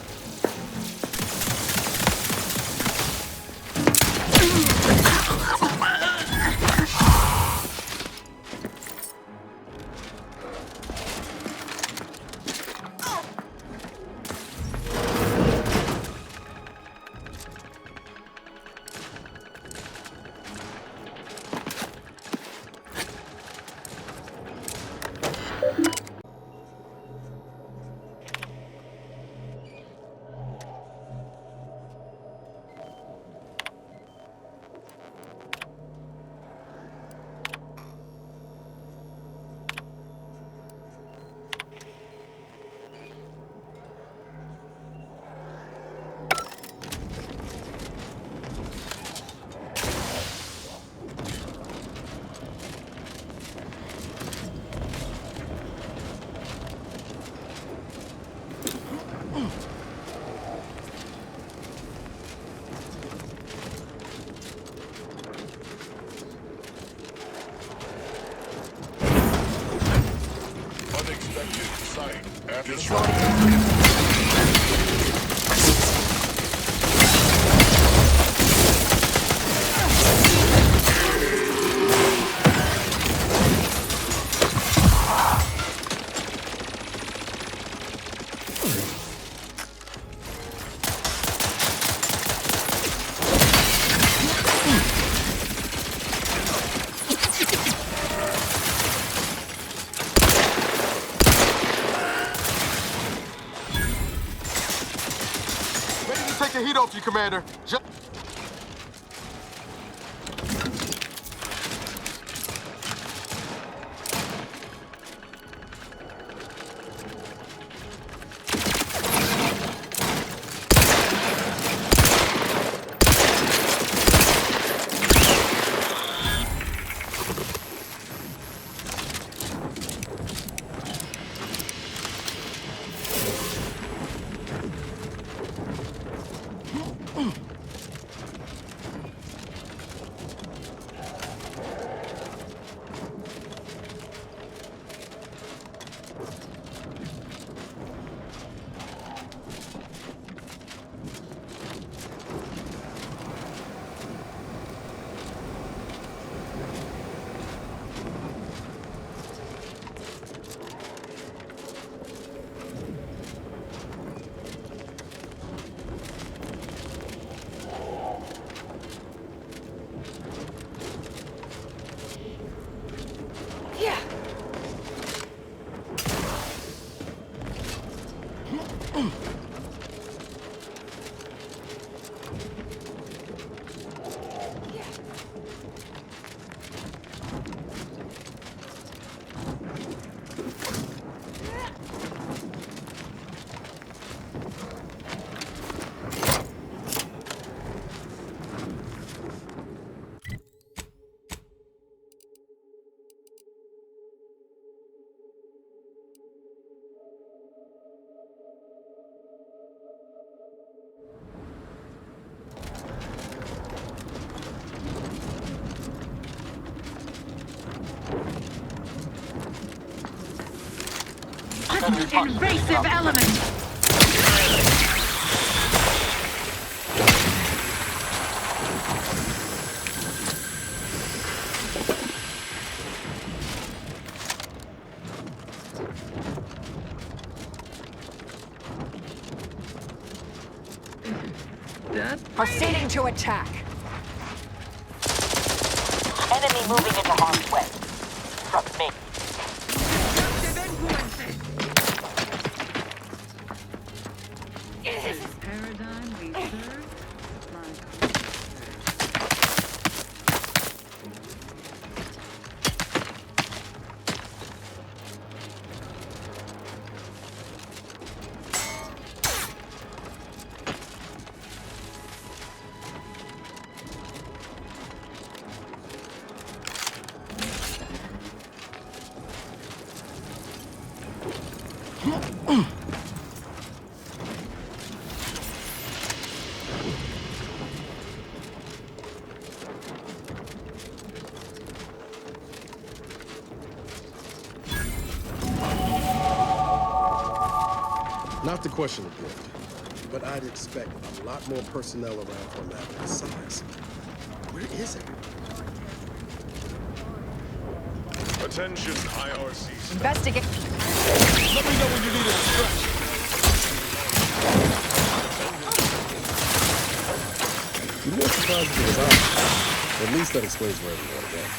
Take the heat off you, Commander. Invasive element! Proceeding to attack. Enemy moving into harm's way. From me. Paradigm we serve. Not to question the gift, but I'd expect a lot more personnel around for a lab of this size. Where is it? Attention, IRC. Investigate. Let me know when you need a distraction. You were surprised if it was out. At least that explains where everyone went.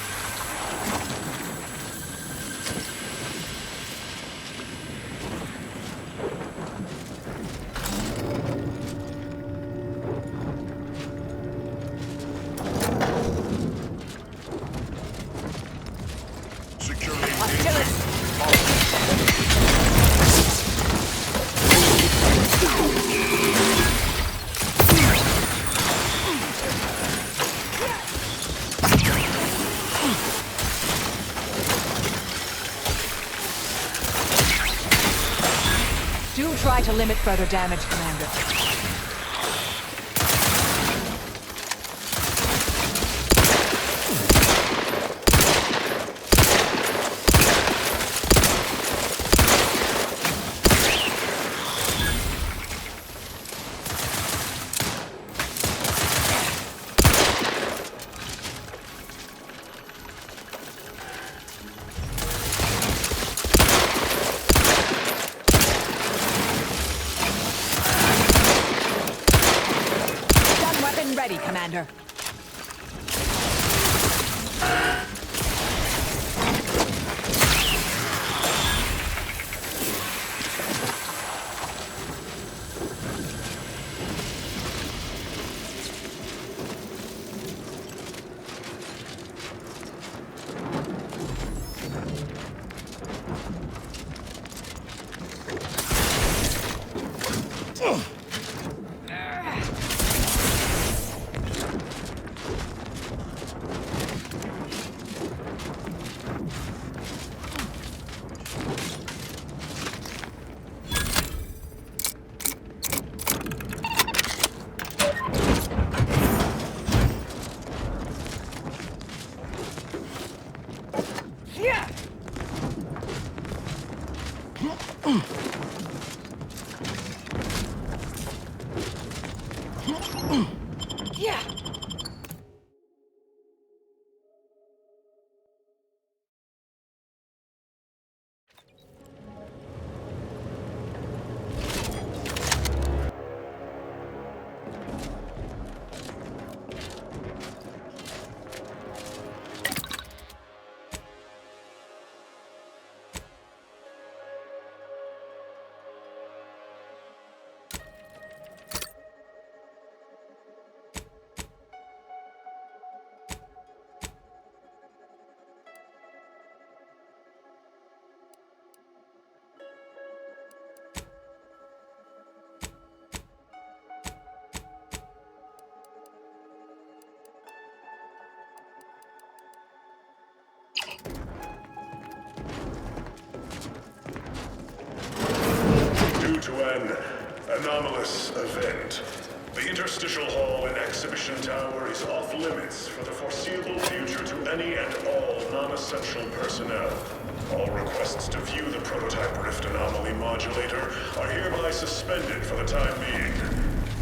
Try to limit further damage, Commander. Ready, Commander. Due to an anomalous event, The interstitial hall and exhibition tower is off limits for the foreseeable future to any and all non-essential personnel. All requests to view the prototype rift anomaly modulator are hereby suspended for the time being.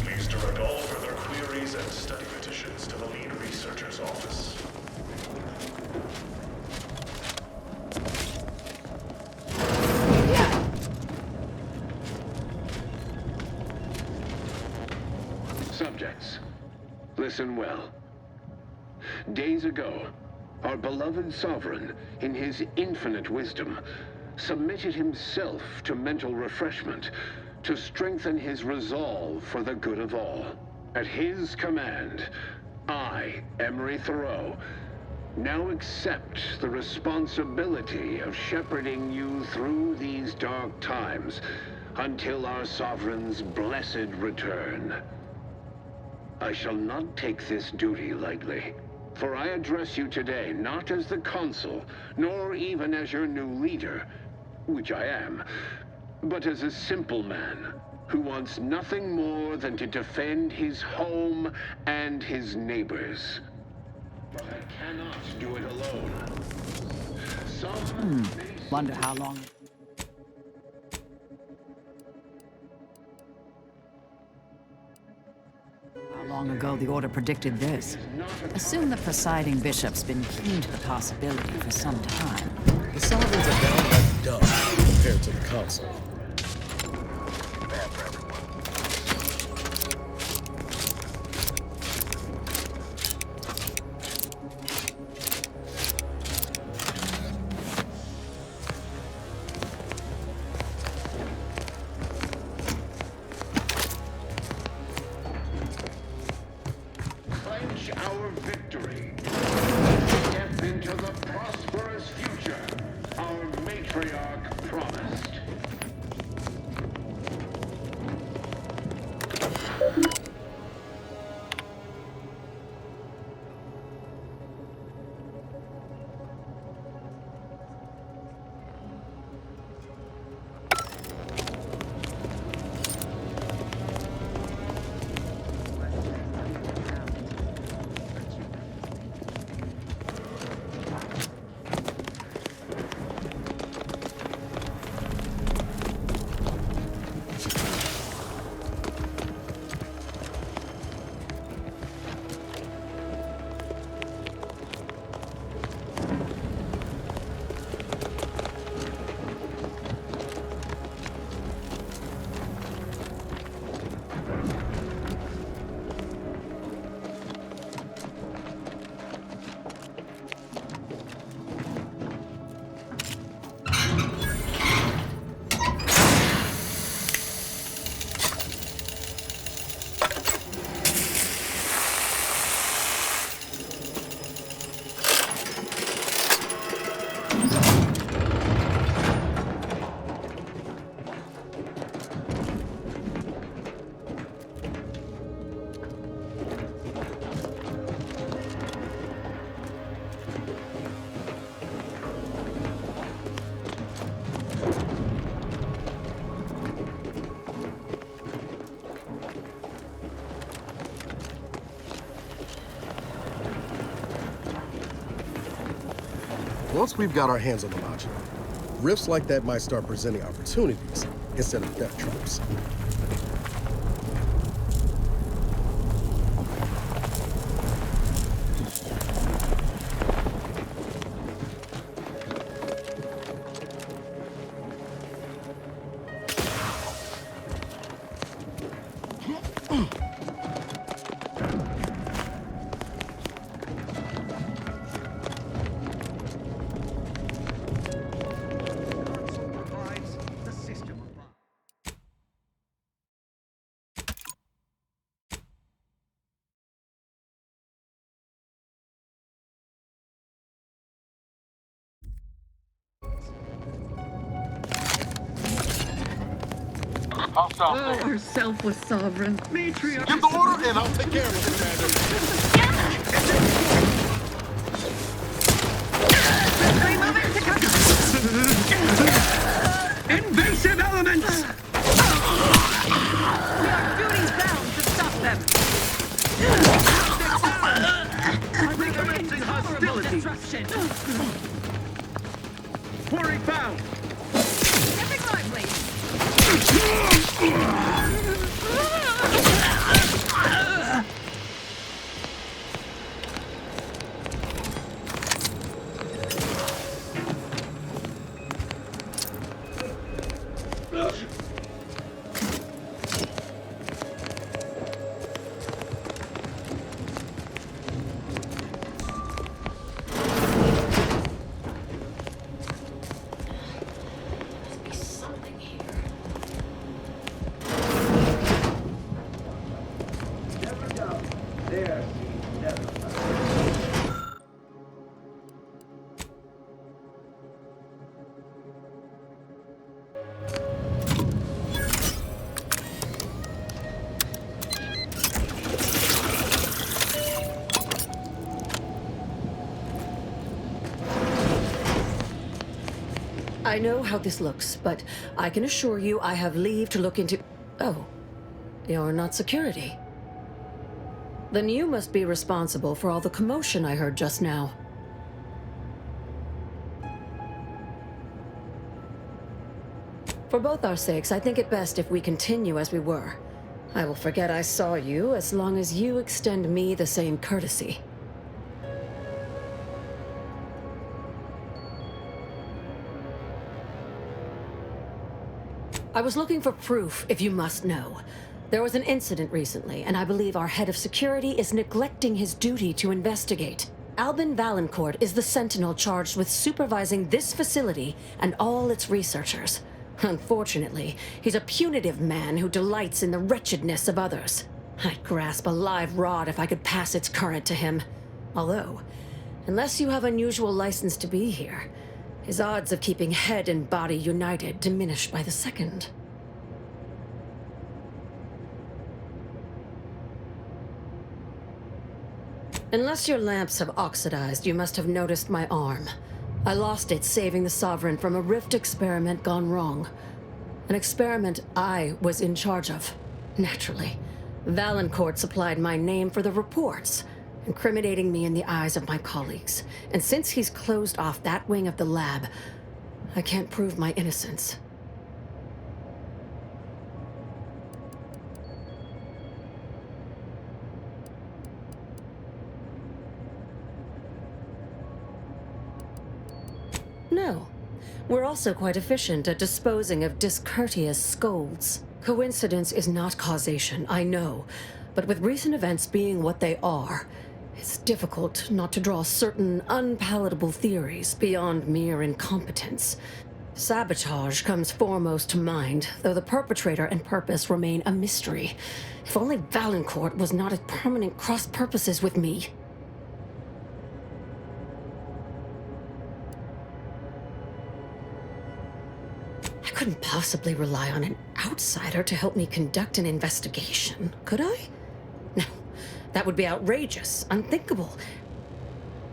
Please direct all further queries and study petitions to the lead researcher's office. Subjects, listen well. Days ago, our beloved sovereign, in his infinite wisdom, submitted himself to mental refreshment to strengthen his resolve for the good of all. At his command, I, Emery Thoreau, now accept the responsibility of shepherding you through these dark times until our sovereign's blessed return. I shall not take this duty lightly, for I address you today not as the consul, nor even as your new leader, which I am, but as a simple man who wants nothing more than to defend his home and his neighbors. But I cannot do it alone. Wonder how long... How long ago the order predicted this? Assume the presiding bishop's been keen to the possibility for some time. The sovereigns are downright dumb compared to the consul. Our victory. Step into the prosperous future our matriarch promised. Once we've got our hands on the module, rifts like that might start presenting opportunities instead of death traps. Oh, our selfless sovereign. Matriarch. Give the order and I'll take care of it, Commander. Invasive elements! We are duty bound to stop them. Pouring foul! Stepping lively! I know how this looks, but I can assure you I have leave to look into... Oh, you're not security. Then you must be responsible for all the commotion I heard just now. For both our sakes, I think it best if we continue as we were. I will forget I saw you as long as you extend me the same courtesy. I was looking for proof, if you must know. There was an incident recently, and I believe our head of security is neglecting his duty to investigate. Albin Valancourt is the sentinel charged with supervising this facility and all its researchers. Unfortunately, he's a punitive man who delights in the wretchedness of others. I'd grasp a live rod if I could pass its current to him. Although, unless you have unusual license to be here, his odds of keeping head and body united diminish by the second. Unless your lamps have oxidized, you must have noticed my arm. I lost it saving the Sovereign from a rift experiment gone wrong. An experiment I was in charge of, naturally. Valancourt supplied my name for the reports, incriminating me in the eyes of my colleagues. And since he's closed off that wing of the lab, I can't prove my innocence. No. We're also quite efficient at disposing of discourteous scolds. Coincidence is not causation, I know. But with recent events being what they are, it's difficult not to draw certain unpalatable theories beyond mere incompetence. Sabotage comes foremost to mind, though the perpetrator and purpose remain a mystery. If only Valancourt was not at permanent cross-purposes with me. I couldn't possibly rely on an outsider to help me conduct an investigation, could I? No, that would be outrageous, unthinkable.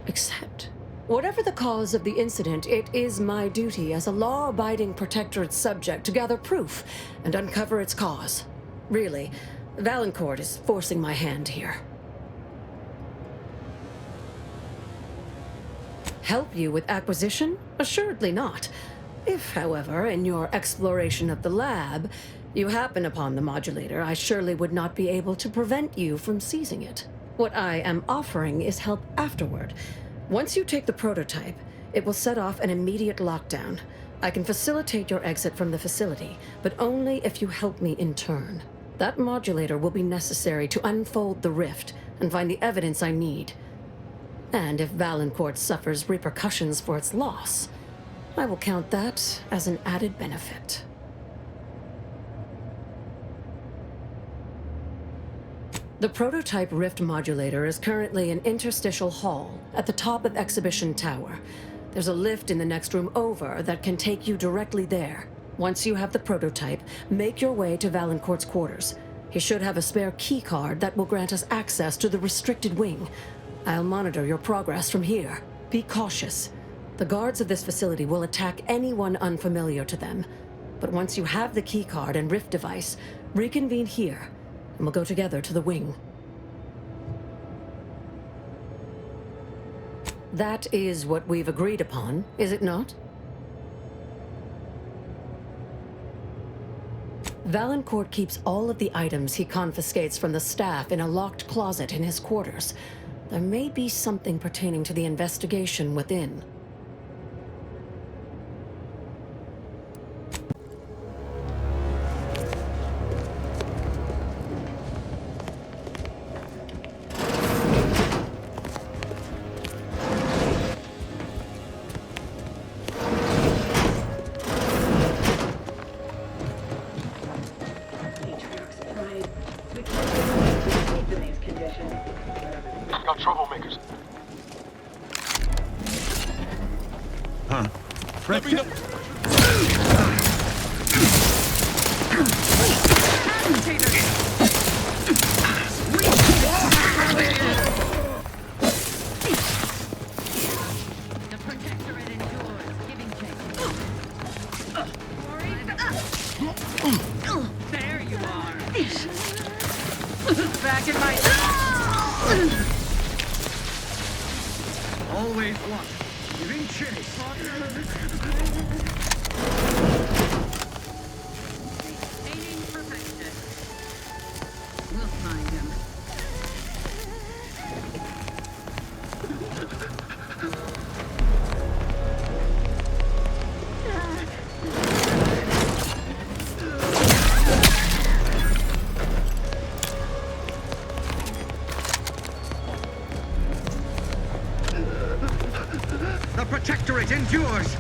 Except, whatever the cause of the incident, it is my duty as a law-abiding protectorate subject to gather proof and uncover its cause. Really, Valancourt is forcing my hand here. Help you with acquisition? Assuredly not. If, however, in your exploration of the lab, you happen upon the modulator, I surely would not be able to prevent you from seizing it. What I am offering is help afterward. Once you take the prototype, it will set off an immediate lockdown. I can facilitate your exit from the facility, but only if you help me in turn. That modulator will be necessary to unfold the rift and find the evidence I need. And if Valancourt suffers repercussions for its loss, I will count that as an added benefit. The prototype rift modulator is currently in Interstitial Hall at the top of Exhibition Tower. There's a lift in the next room over that can take you directly there. Once you have the prototype, make your way to Valancourt's quarters. He should have a spare key card that will grant us access to the restricted wing. I'll monitor your progress from here. Be cautious. The guards of this facility will attack anyone unfamiliar to them. But once you have the key card and rift device, reconvene here, and we'll go together to the wing. That is what we've agreed upon, is it not? Valancourt keeps all of the items he confiscates from the staff in a locked closet in his quarters. There may be something pertaining to the investigation within. Got troublemakers. Huh? Let me know. The protectorate endures, giving There you are. Back in my... Always one. Giving chase. Aiming perfected. We'll find him. The protectorate endures.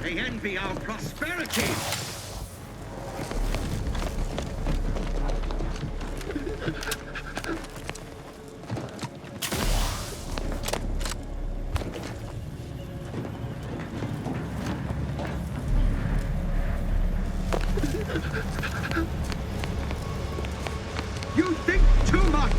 They envy our prosperity. You think too much!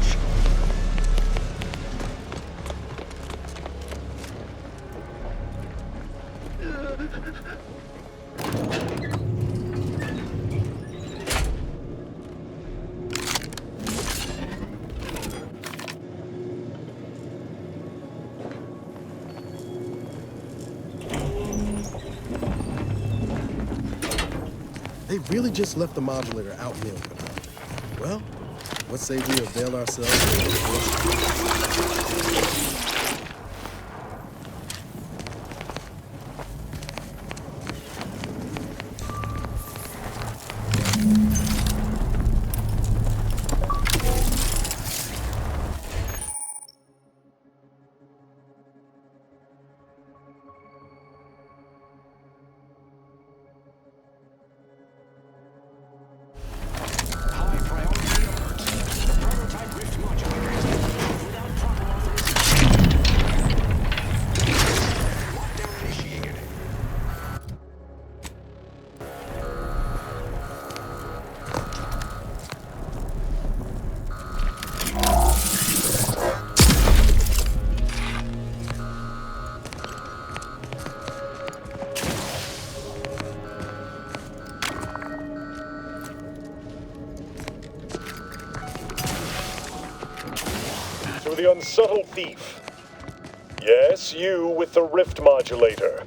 They really just left the modulator out in the open. Well, what say we avail ourselves To the unsubtle thief. Yes, you with the rift modulator.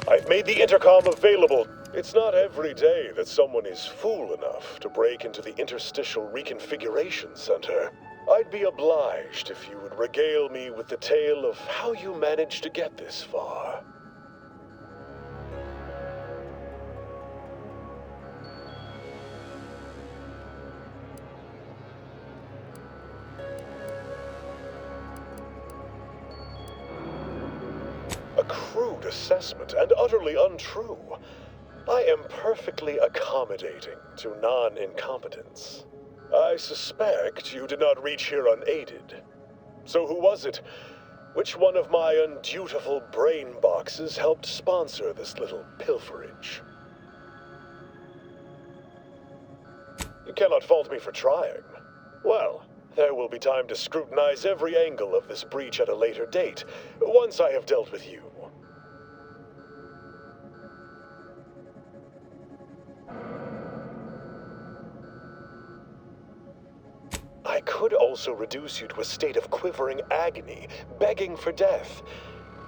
I've made the intercom available. It's not every day that someone is fool enough to break into the interstitial reconfiguration center. I'd be obliged if you would regale me with the tale of how you managed to get this far. A crude assessment and utterly untrue. I am perfectly accommodating to non-incompetence. I suspect you did not reach here unaided. So who was it? Which one of my undutiful brain boxes helped sponsor this little pilferage? You cannot fault me for trying. Well, there will be time to scrutinize every angle of this breach at a later date, once I have dealt with you. also reduce you to a state of quivering agony, begging for death.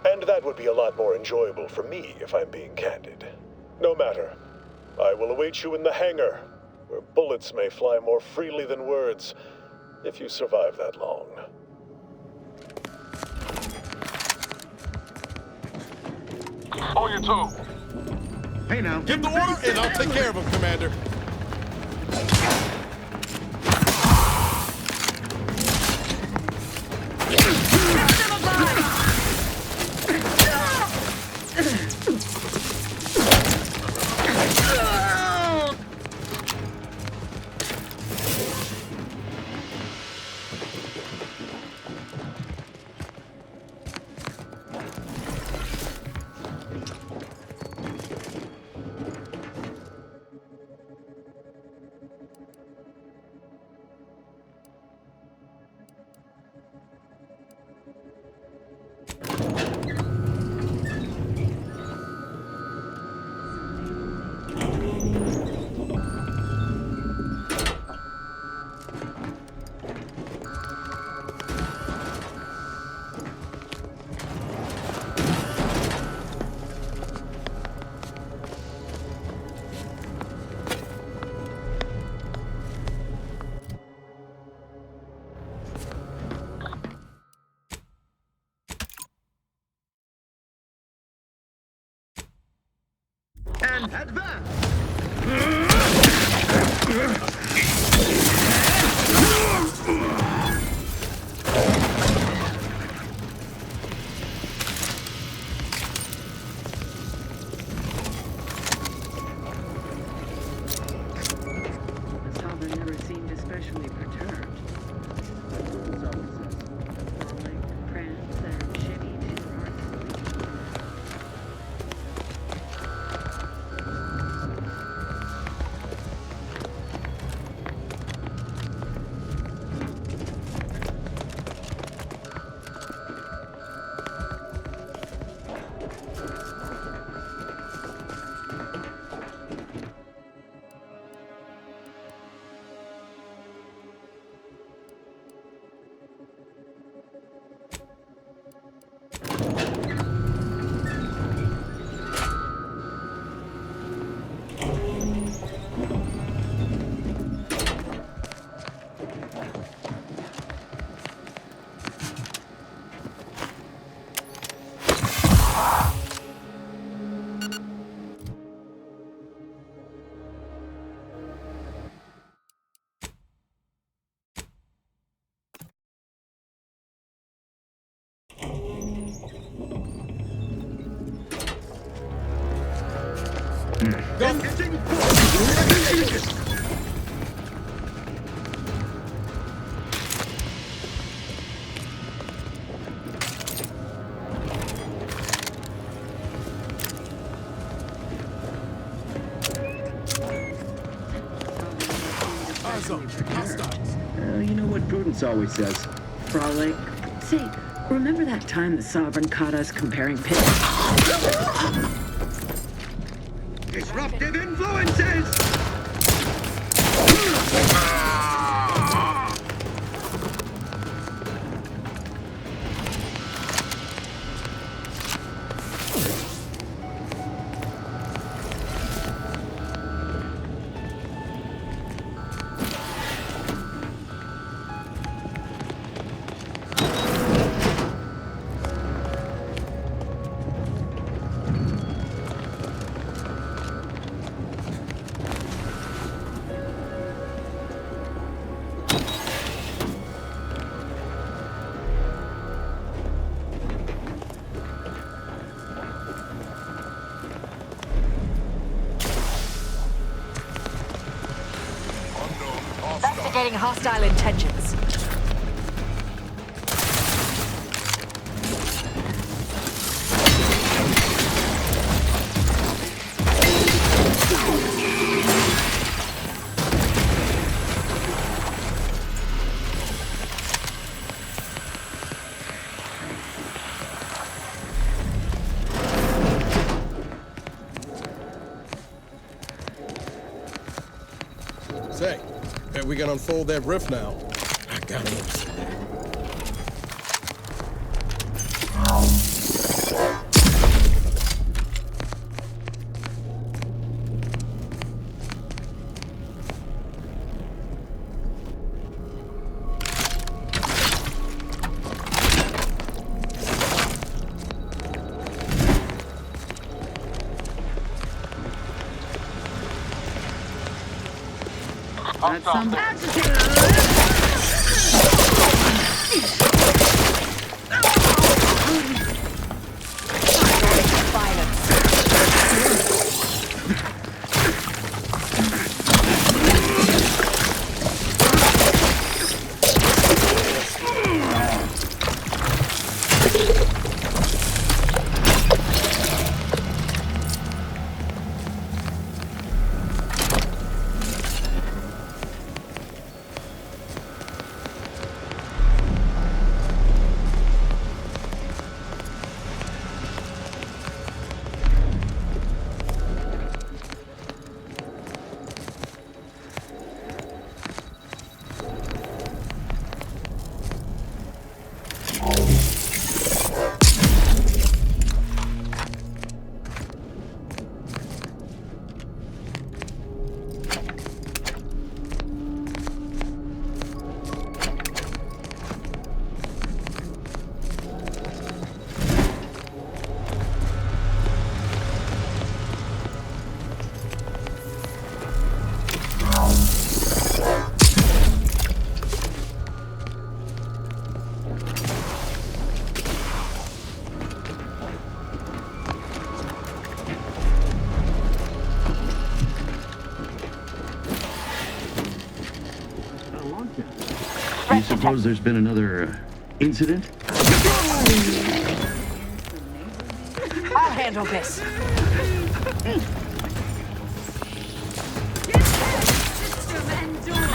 And that would be a lot more enjoyable for me, if I'm being candid. No matter. I will await you in the hangar, where bullets may fly more freely than words, if you survive that long. On your toe. Hey now. Give the order and I'll take care of him, Commander. And advance! The sovereign never seemed especially perturbed. Frolic, prance, and shimmy to her heart's content. You know what Prudence always says. Frolic. Say, remember that time the Sovereign caught us comparing pits? Disruptive influences! Investigating hostile intentions. Say, bet we can unfold that rift now. I Got him. That's somebody. Do you suppose there's been another incident? I'll handle this.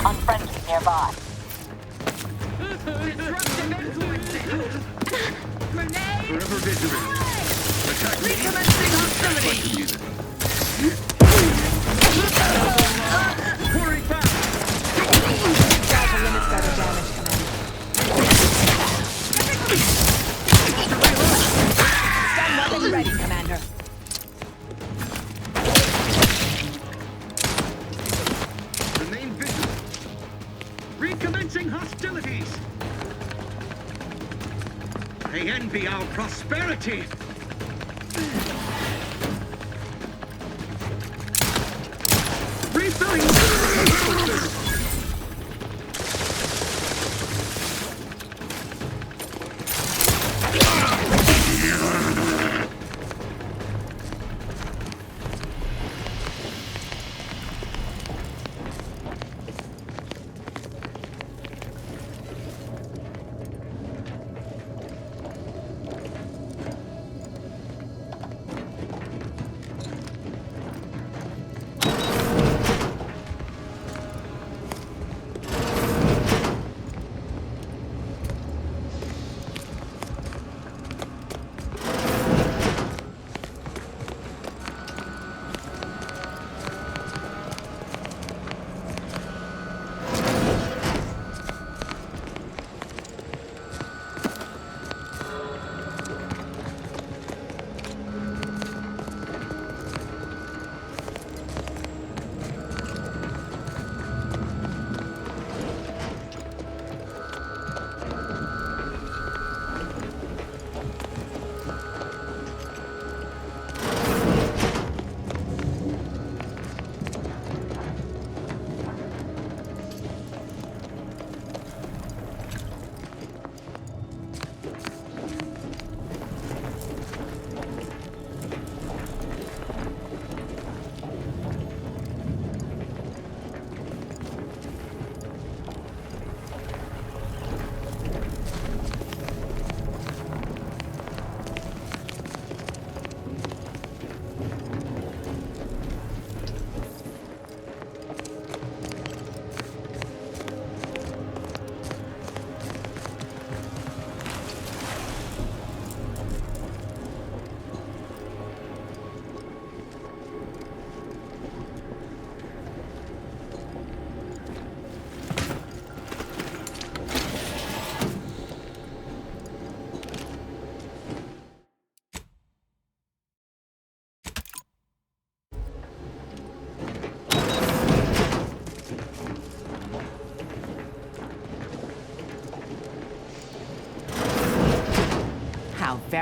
Unfriendly nearby. Forever vigilant. Attack recommencing hostility. Quarry found. Limits better damage, Commander. Stand weapons ready, Commander. Remain vigilant. Recommencing hostilities. They envy our prosperity. Refilling.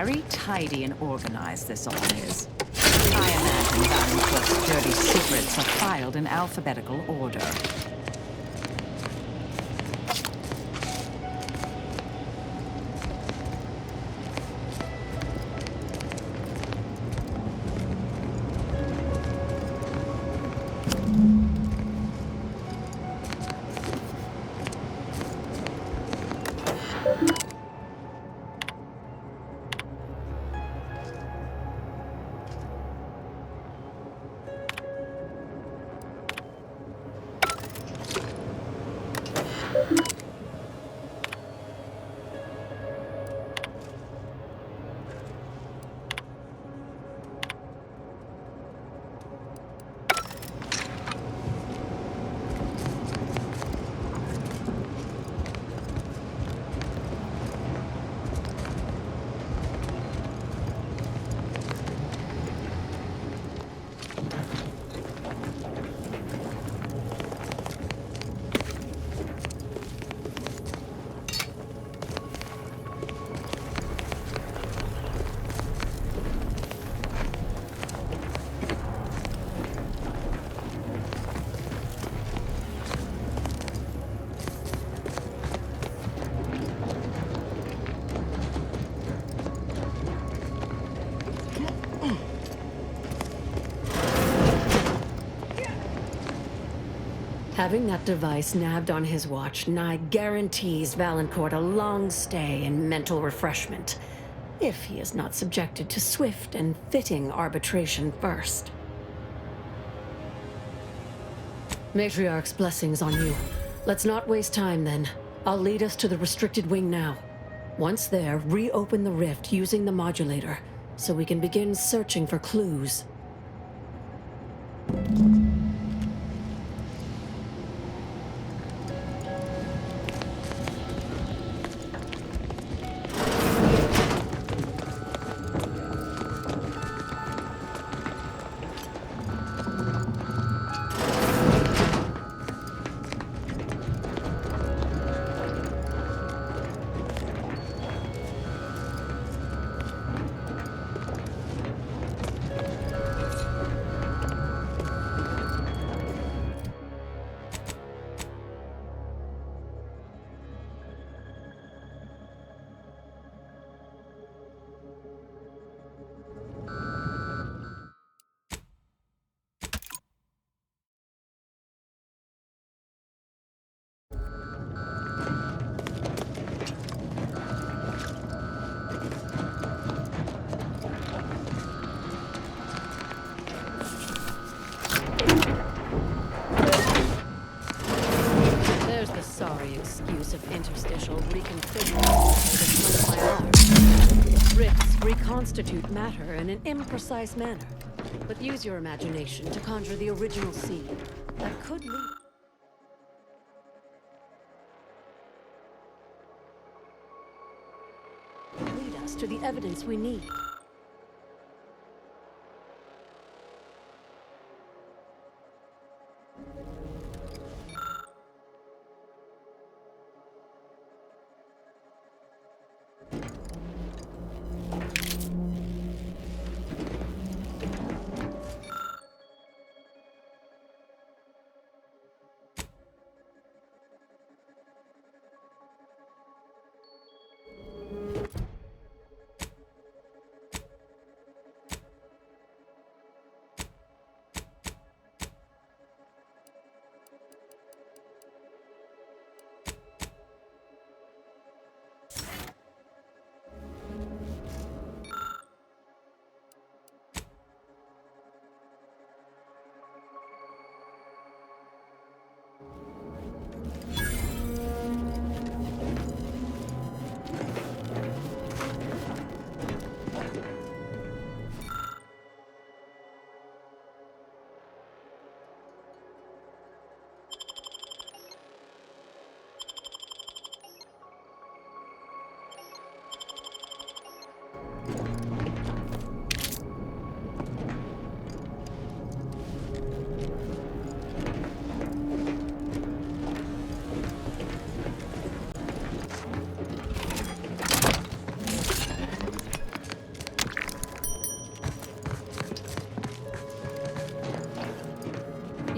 Very tidy and organized, this all is. I imagine Valencourt's dirty secrets are filed in alphabetical order. Having that device nabbed on his watch nigh guarantees Valancourt a long stay and mental refreshment, if he is not subjected to swift and fitting arbitration first. Matriarch's blessings on you. Let's not waste time then. I'll lead us to the restricted wing now. Once there, reopen the rift using the modulator, so we can begin searching for clues. Interstitial reconfiguration. Rifts reconstitute matter in an imprecise manner, but use your imagination to conjure the original scene that could lead us to the evidence we need.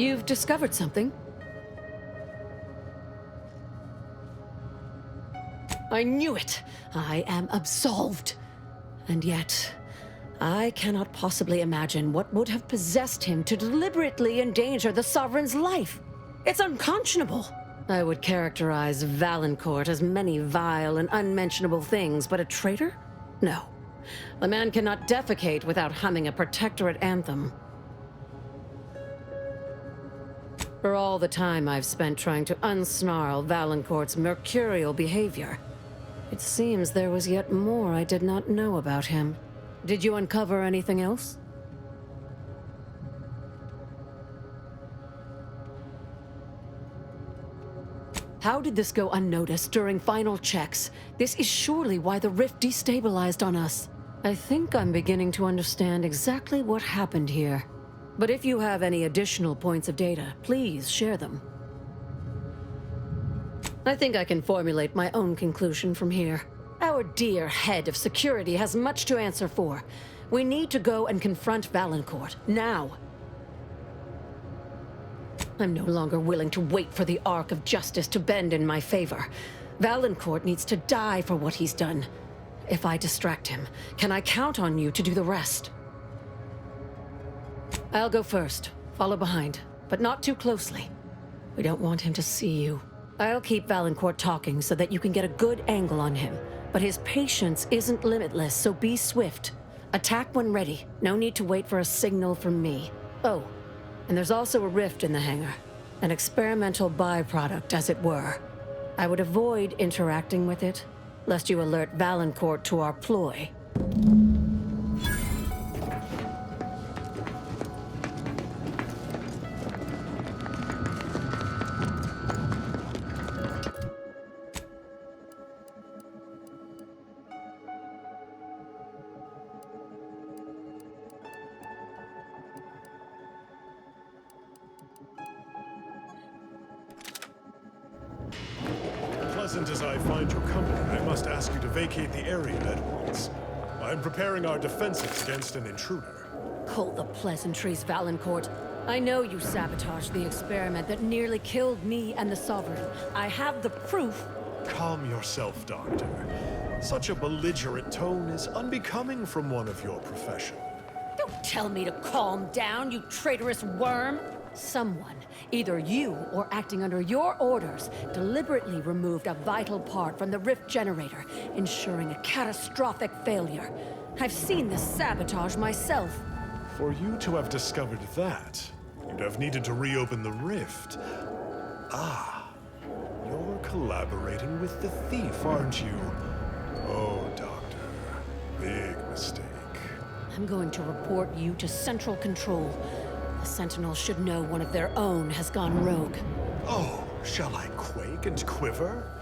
You've discovered something? I knew it! I am absolved. And yet, I cannot possibly imagine what would have possessed him to deliberately endanger the Sovereign's life. It's unconscionable. I would characterize Valancourt as many vile and unmentionable things, but a traitor? No. The man cannot defecate without humming a protectorate anthem. For all the time I've spent trying to unsnarl Valancourt's mercurial behavior, it seems there was yet more I did not know about him. Did you uncover anything else? How did this go unnoticed during final checks? This is surely why the rift destabilized on us. I think I'm beginning to understand exactly what happened here. But if you have any additional points of data, please share them. I think I can formulate my own conclusion from here. Our dear head of security has much to answer for. We need to go and confront Valancourt, now. I'm no longer willing to wait for the arc of justice to bend in my favor. Valancourt needs to die for what he's done. If I distract him, can I count on you to do the rest? I'll go first, follow behind, but not too closely. We don't want him to see you. I'll keep Valancourt talking so that you can get a good angle on him. But his patience isn't limitless, so be swift. Attack when ready. No need to wait for a signal from me. Oh, and there's also a rift in the hangar. An experimental byproduct, as it were. I would avoid interacting with it, lest you alert Valancourt to our ploy. Pleasant as I find your company, I must ask you to vacate the area at once. I'm preparing our defenses against an intruder. Hold the pleasantries, Valancourt. I know you sabotaged the experiment that nearly killed me and the Sovereign. I have the proof. Calm yourself, Doctor. Such a belligerent tone is unbecoming from one of your profession. Don't tell me to calm down, you traitorous worm! Someone, either you or acting under your orders, deliberately removed a vital part from the rift generator, ensuring a catastrophic failure. I've seen this sabotage myself. For you to have discovered that, you'd have needed to reopen the rift. Ah, you're collaborating with the thief, aren't you? Oh, Doctor, big mistake. I'm going to report you to Central Control. The Sentinels should know one of their own has gone rogue. Oh, shall I quake and quiver?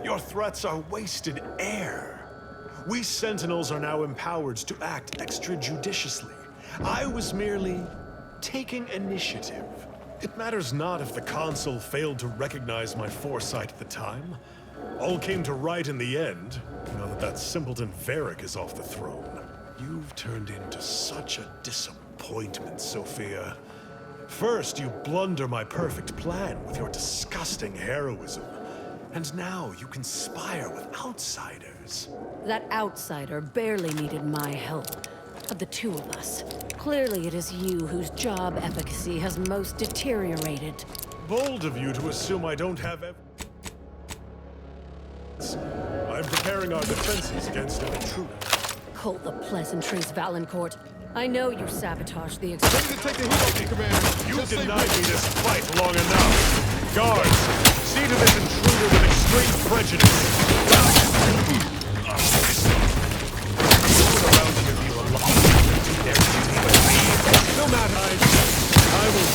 Your threats are wasted air. We Sentinels are now empowered to act extrajudiciously. I was merely taking initiative. It matters not if the Consul failed to recognize my foresight at the time. All came to right in the end, now that that simpleton Varric is off the throne. You've turned into such a disappointment, Sophia. First, you blunder my perfect plan with your disgusting heroism. And now you conspire with outsiders. That outsider barely needed my help. Of the two of us, clearly it is you whose job efficacy has most deteriorated. Bold of you to assume I don't have I'm preparing our defenses against an intruder. Hold the pleasantries, Valancourt. I know you sabotaged the experiment. Ready to take the heat off me, Commander. You've denied me this fight long enough. Guards, see to this intruder with extreme prejudice. Around here, you no matter, I will.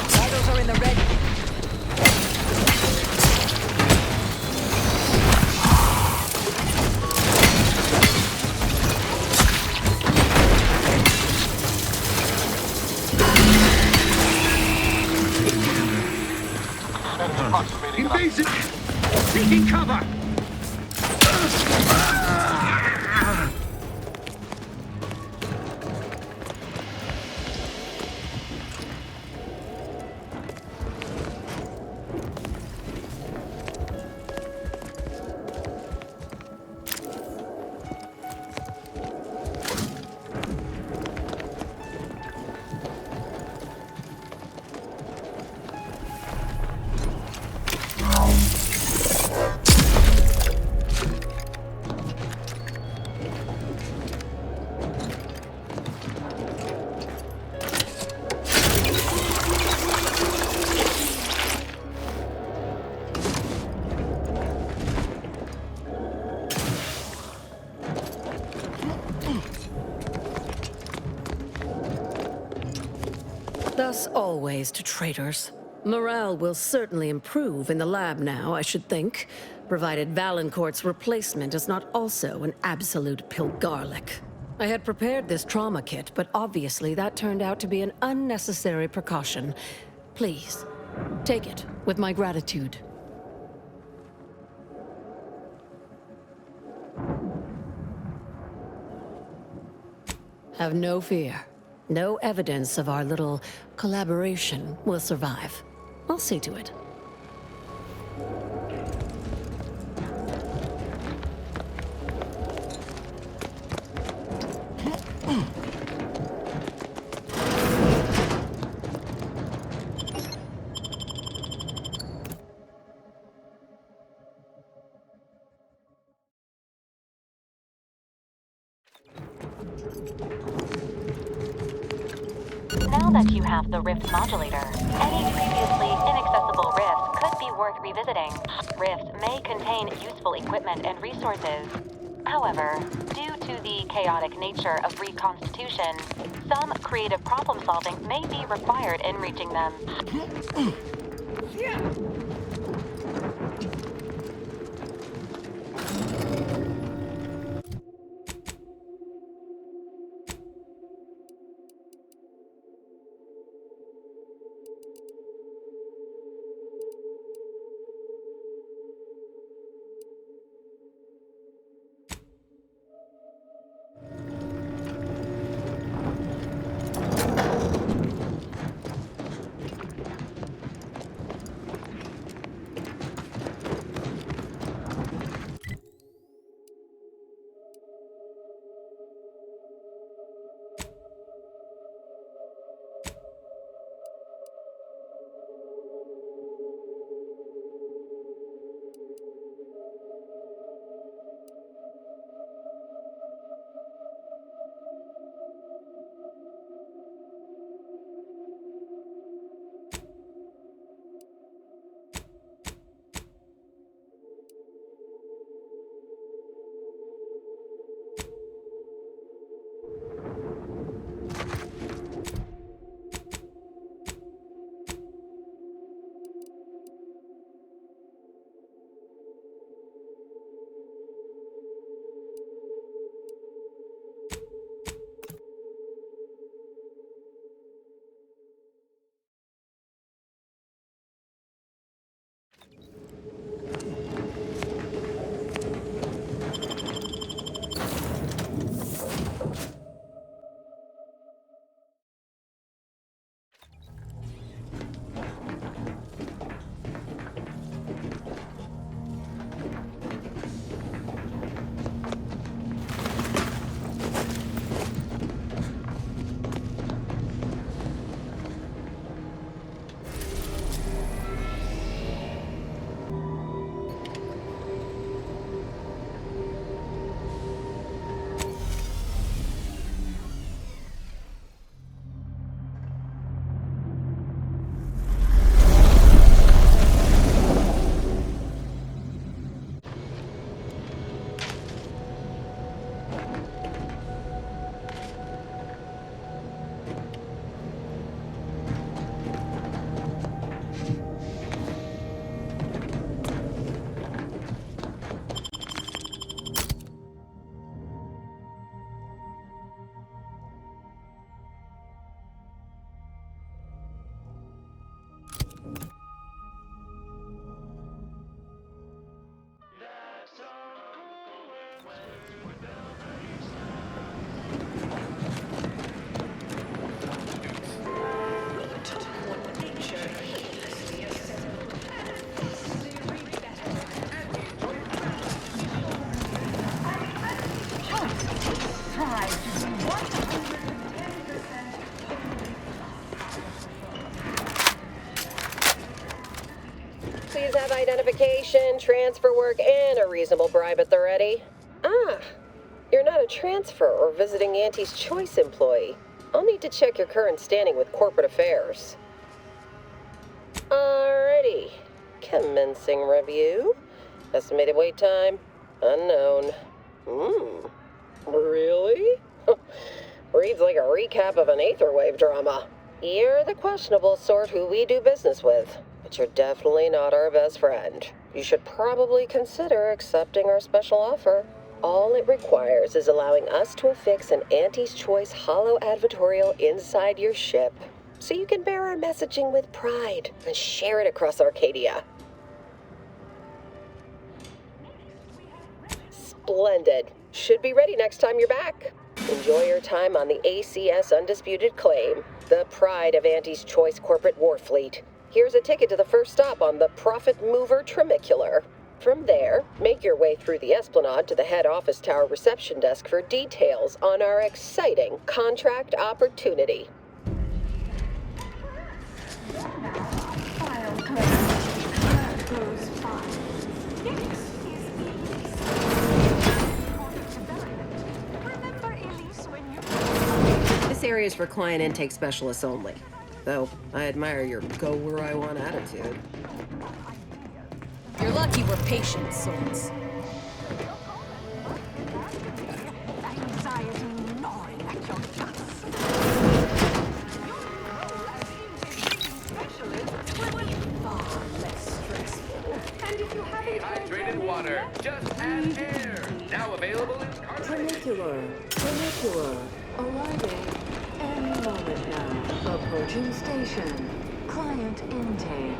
Vitals are in the red. Invasive! Seeking cover! Thus always to traitors. Morale will certainly improve in the lab now, I should think, provided Valancourt's replacement is not also an absolute pilgarlic. I had prepared this trauma kit, but obviously that turned out to be an unnecessary precaution. Please, take it with my gratitude. Have no fear. No evidence of our little collaboration will survive. I'll see to it. Now that you have the rift modulator, any previously inaccessible rifts could be worth revisiting. Rifts may contain useful equipment and resources. However, due to the chaotic nature of reconstitution, some creative problem-solving may be required in reaching them. Please have identification, transfer work, and a reasonable bribe at the ready. Ah, you're not a transfer or visiting Auntie's Choice employee. I'll need to check your current standing with corporate affairs. Alrighty. Commencing review. Estimated wait time, unknown. Really? Reads like a recap of an Aetherwave drama. You're the questionable sort who we do business with, but you're definitely not our best friend. You should probably consider accepting our special offer. All it requires is allowing us to affix an Auntie's Choice holo advertorial inside your ship, so you can bear our messaging with pride and share it across Arcadia. Splendid. Should be ready next time you're back. Enjoy your time on the ACS Undisputed Claim, the pride of Auntie's Choice corporate war fleet. Here's a ticket to the first stop on the Profit Mover Trimicular. From there, make your way through the Esplanade to the head office tower reception desk for details on our exciting contract opportunity. This area is for client intake specialists only. Though, I admire your go-where-I-want attitude. You're lucky we're patient souls. Dehydrated water, just add air. Now available in Trimicular, arriving any moment now. Approaching station. Client intake.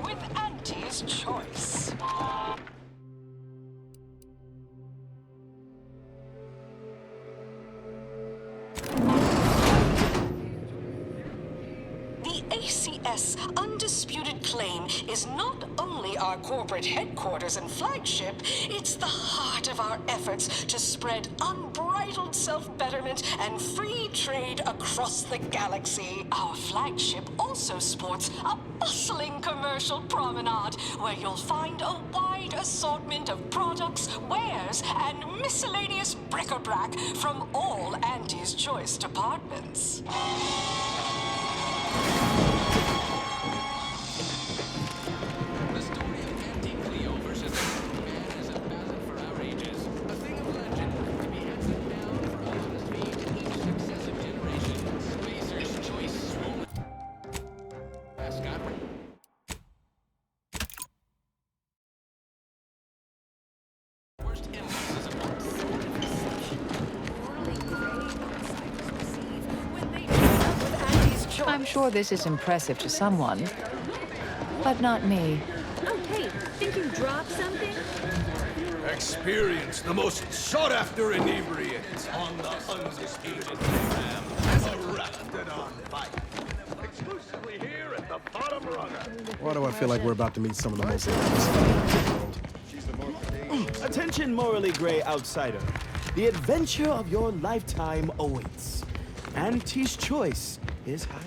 With Auntie's Choice. The ACS Undisputed Claim is not only our corporate headquarters and flagship, it's the heart of our efforts to spread unbridled self-betterment and free trade across the galaxy. Our flagship also sports a bustling commercial promenade where you'll find a wide assortment of products, wares, and miscellaneous bric-a-brac from all Auntie's Choice departments. I'm sure this is impressive to someone, but not me. Oh, hey, think you dropped something? Experience the most sought-after inebriates on the undisputed program as arrested on bike. Exclusively here at the bottom runner. Why do I feel like we're about to meet some of the most famous in the world? Attention, morally gray outsider. The adventure of your lifetime awaits. Auntie's Choice is hiring.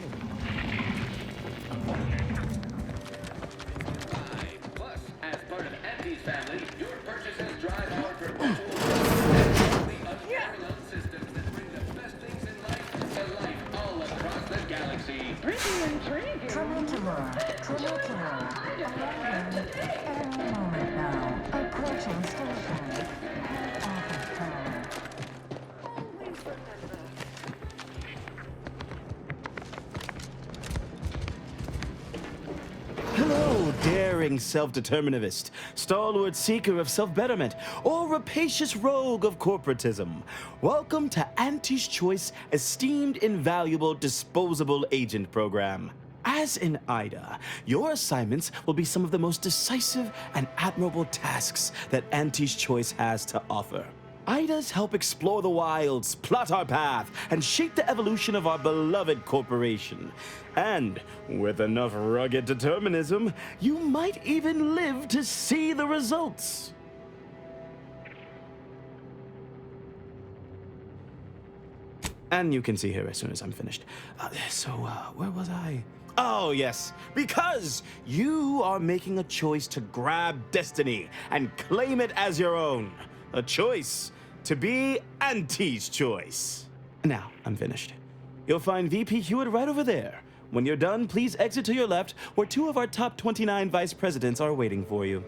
Plus, as part of Auntie's family, your purchases drive our perpetual unparalleled systems that bring the best things in life to life all across the galaxy. Pretty intriguing. Trimicular. Arriving any moment now. Approaching station. Office tower. Hello, daring self-determinist, stalwart seeker of self-betterment, or rapacious rogue of corporatism. Welcome to Auntie's Choice Esteemed Invaluable Disposable Agent Program. As in Ida, your assignments will be some of the most decisive and admirable tasks that Auntie's Choice has to offer. Idas help explore the wilds, plot our path, and shape the evolution of our beloved corporation. And with enough rugged determinism, you might even live to see the results. And you can see her as soon as I'm finished. Where was I? Oh, yes, because you are making a choice to grab destiny and claim it as your own. A choice to be Auntie's Choice. Now, I'm finished. You'll find VP Hewitt right over there, When you're done, please exit to your left, where 2 of our top 29 vice presidents are waiting for you.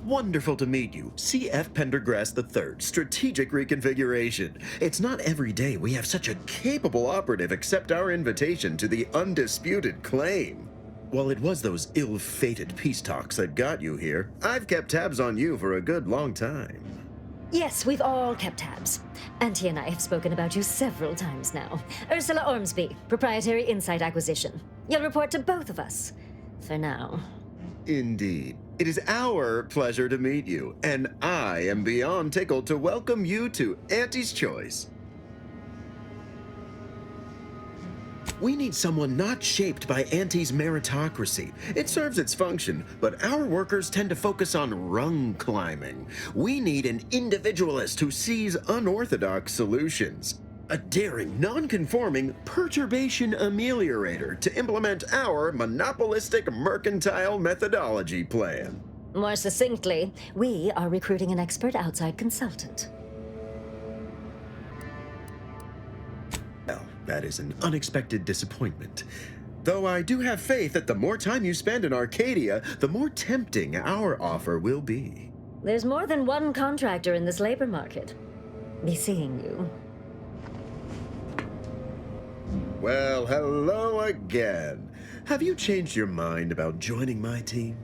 Wonderful to meet you. C.F. Pendergrass III, Strategic Reconfiguration. It's not every day we have such a capable operative accept our invitation to the undisputed claim. While it was those ill-fated peace talks that got you here, I've kept tabs on you for a good long time. Yes, we've all kept tabs. Auntie and I have spoken about you several times now. Ursula Ormsby, Proprietary Insight Acquisition. You'll report to both of us. For now. Indeed. It is our pleasure to meet you, and I am beyond tickled to welcome you to Auntie's Choice. We need someone not shaped by Auntie's meritocracy. It serves its function, but our workers tend to focus on rung climbing. We need an individualist who sees unorthodox solutions. A daring, non-conforming perturbation ameliorator to implement our monopolistic mercantile methodology plan. More succinctly, we are recruiting an expert outside consultant. Well, that is an unexpected disappointment. Though I do have faith that the more time you spend in Arcadia, the more tempting our offer will be. There's more than one contractor in this labor market. Be seeing you. Well, hello again. Have you changed your mind about joining my team?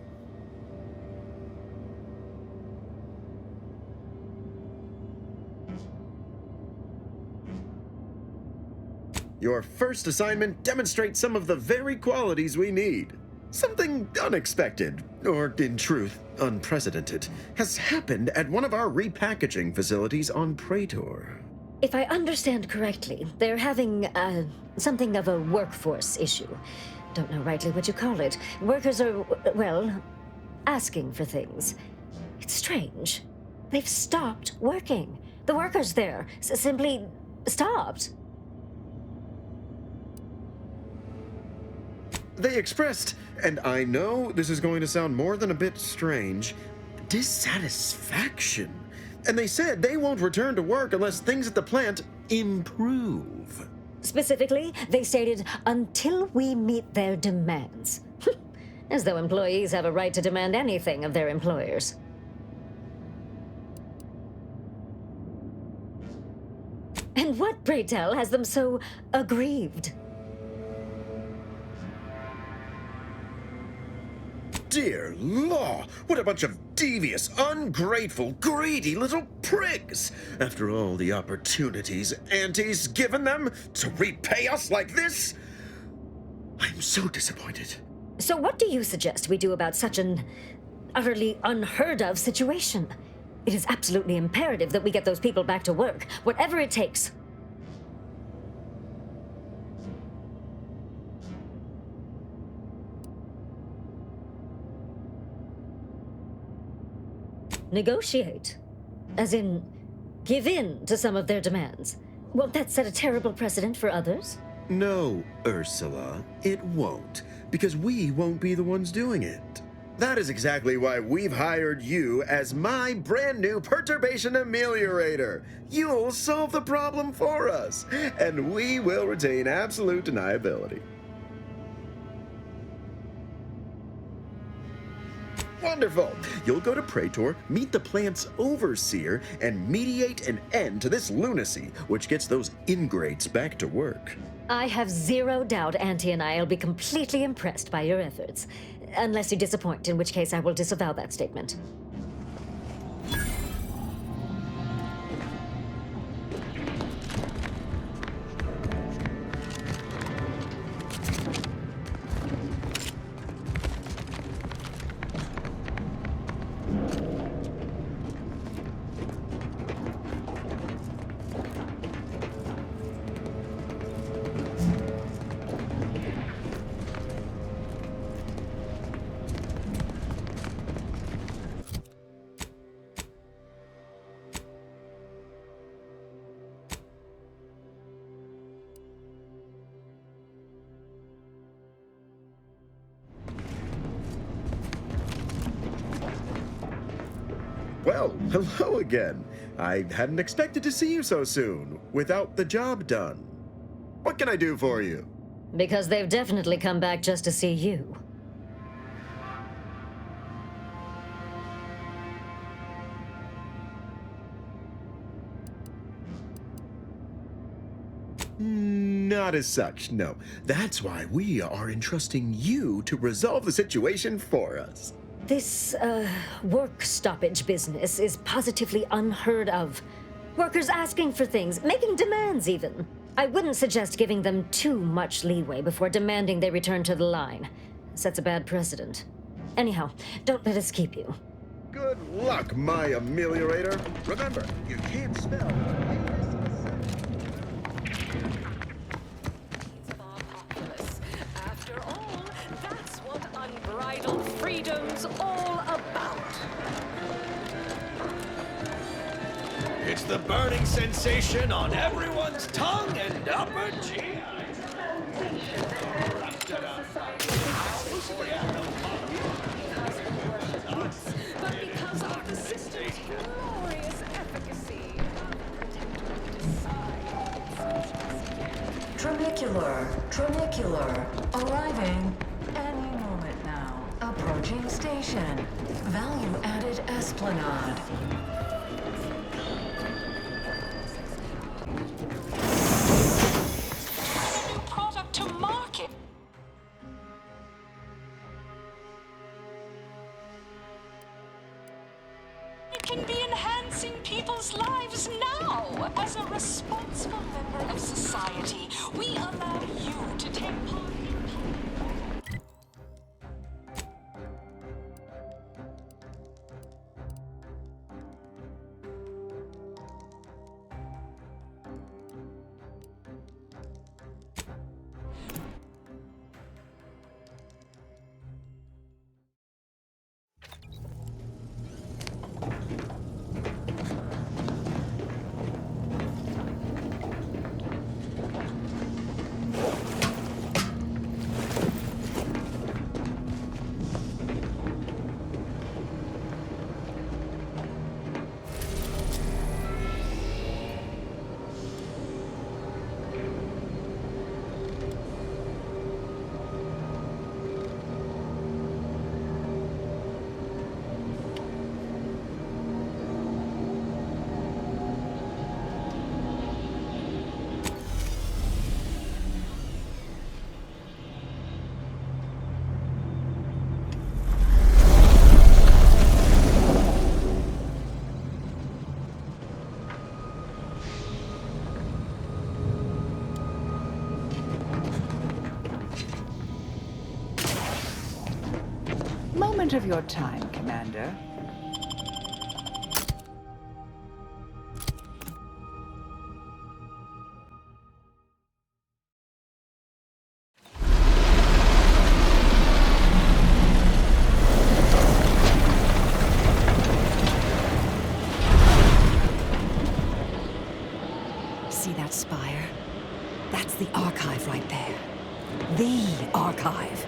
Your first assignment demonstrates some of the very qualities we need. Something unexpected, or in truth, unprecedented, has happened at one of our repackaging facilities on Praetor. If I understand correctly, they're having, something of a workforce issue. Don't know rightly what you call it. Workers are, well, asking for things. It's strange. They've stopped working. The workers there simply stopped. They expressed, and I know this is going to sound more than a bit strange, dissatisfaction. And they said they won't return to work unless things at the plant improve. Specifically, they stated, until we meet their demands. As though employees have a right to demand anything of their employers. And what, pray tell, has them so aggrieved? Dear law, what a bunch of devious, ungrateful, greedy little prigs! After all the opportunities Auntie's given them to repay us like this, I'm so disappointed. So what do you suggest we do about such an utterly unheard of situation? It is absolutely imperative that we get those people back to work, whatever it takes. Negotiate. As in, give in to some of their demands. Won't that set a terrible precedent for others? No, Ursula, it won't, because we won't be the ones doing it. That is exactly why we've hired you as my brand new perturbation ameliorator. You'll solve the problem for us, and we will retain absolute deniability. Wonderful! You'll go to Praetor, meet the plant's overseer, and mediate an end to this lunacy, which gets those ingrates back to work. I have zero doubt Auntie and I will be completely impressed by your efforts. Unless you disappoint, in which case I will disavow that statement. Well, hello again. I hadn't expected to see you so soon, without the job done. What can I do for you? Because they've definitely come back just to see you. Not as such, no. That's why we are entrusting you to resolve the situation for us. This, work stoppage business is positively unheard of. Workers asking for things, making demands even. I wouldn't suggest giving them too much leeway before demanding they return to the line. Sets a bad precedent. Anyhow, don't let us keep you. Good luck, my ameliorator. Remember, you can't spell. After all, that's what unbridled freedom's all about. It's the burning sensation on everyone's tongue and upper cheek. But because of the system's glorious efficacy, Trunicular, arriving any moment now. Approaching station. Value added Esplanade. New product to market. It can be enhancing people's lives now. As a responsible member of society, we allow you to take part in. Moment of your time, Commander. See that spire? That's the archive right there. The archive.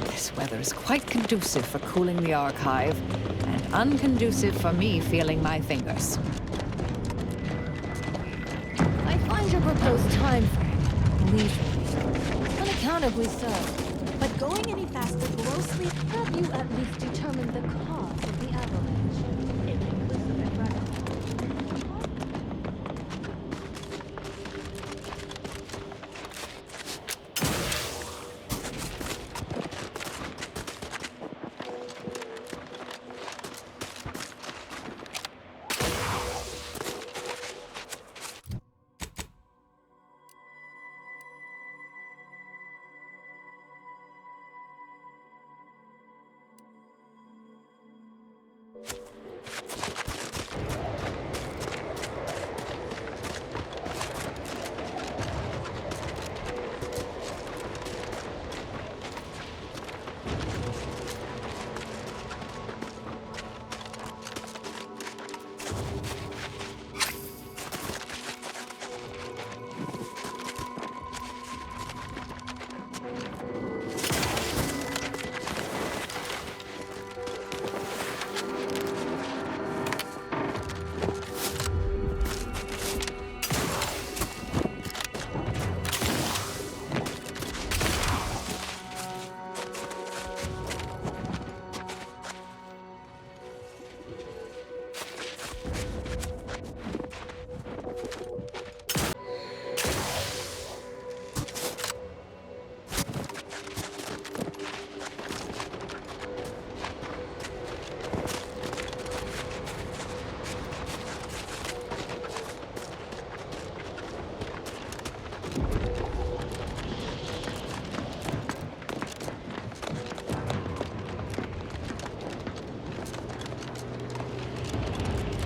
This weather is quite conducive for cooling the archive, and unconducive for me feeling my fingers. I find your proposed time frame leisurely, unaccountably so. But going any faster grossly, have you at least determined the cause of the avalanche? Inclusive and radical.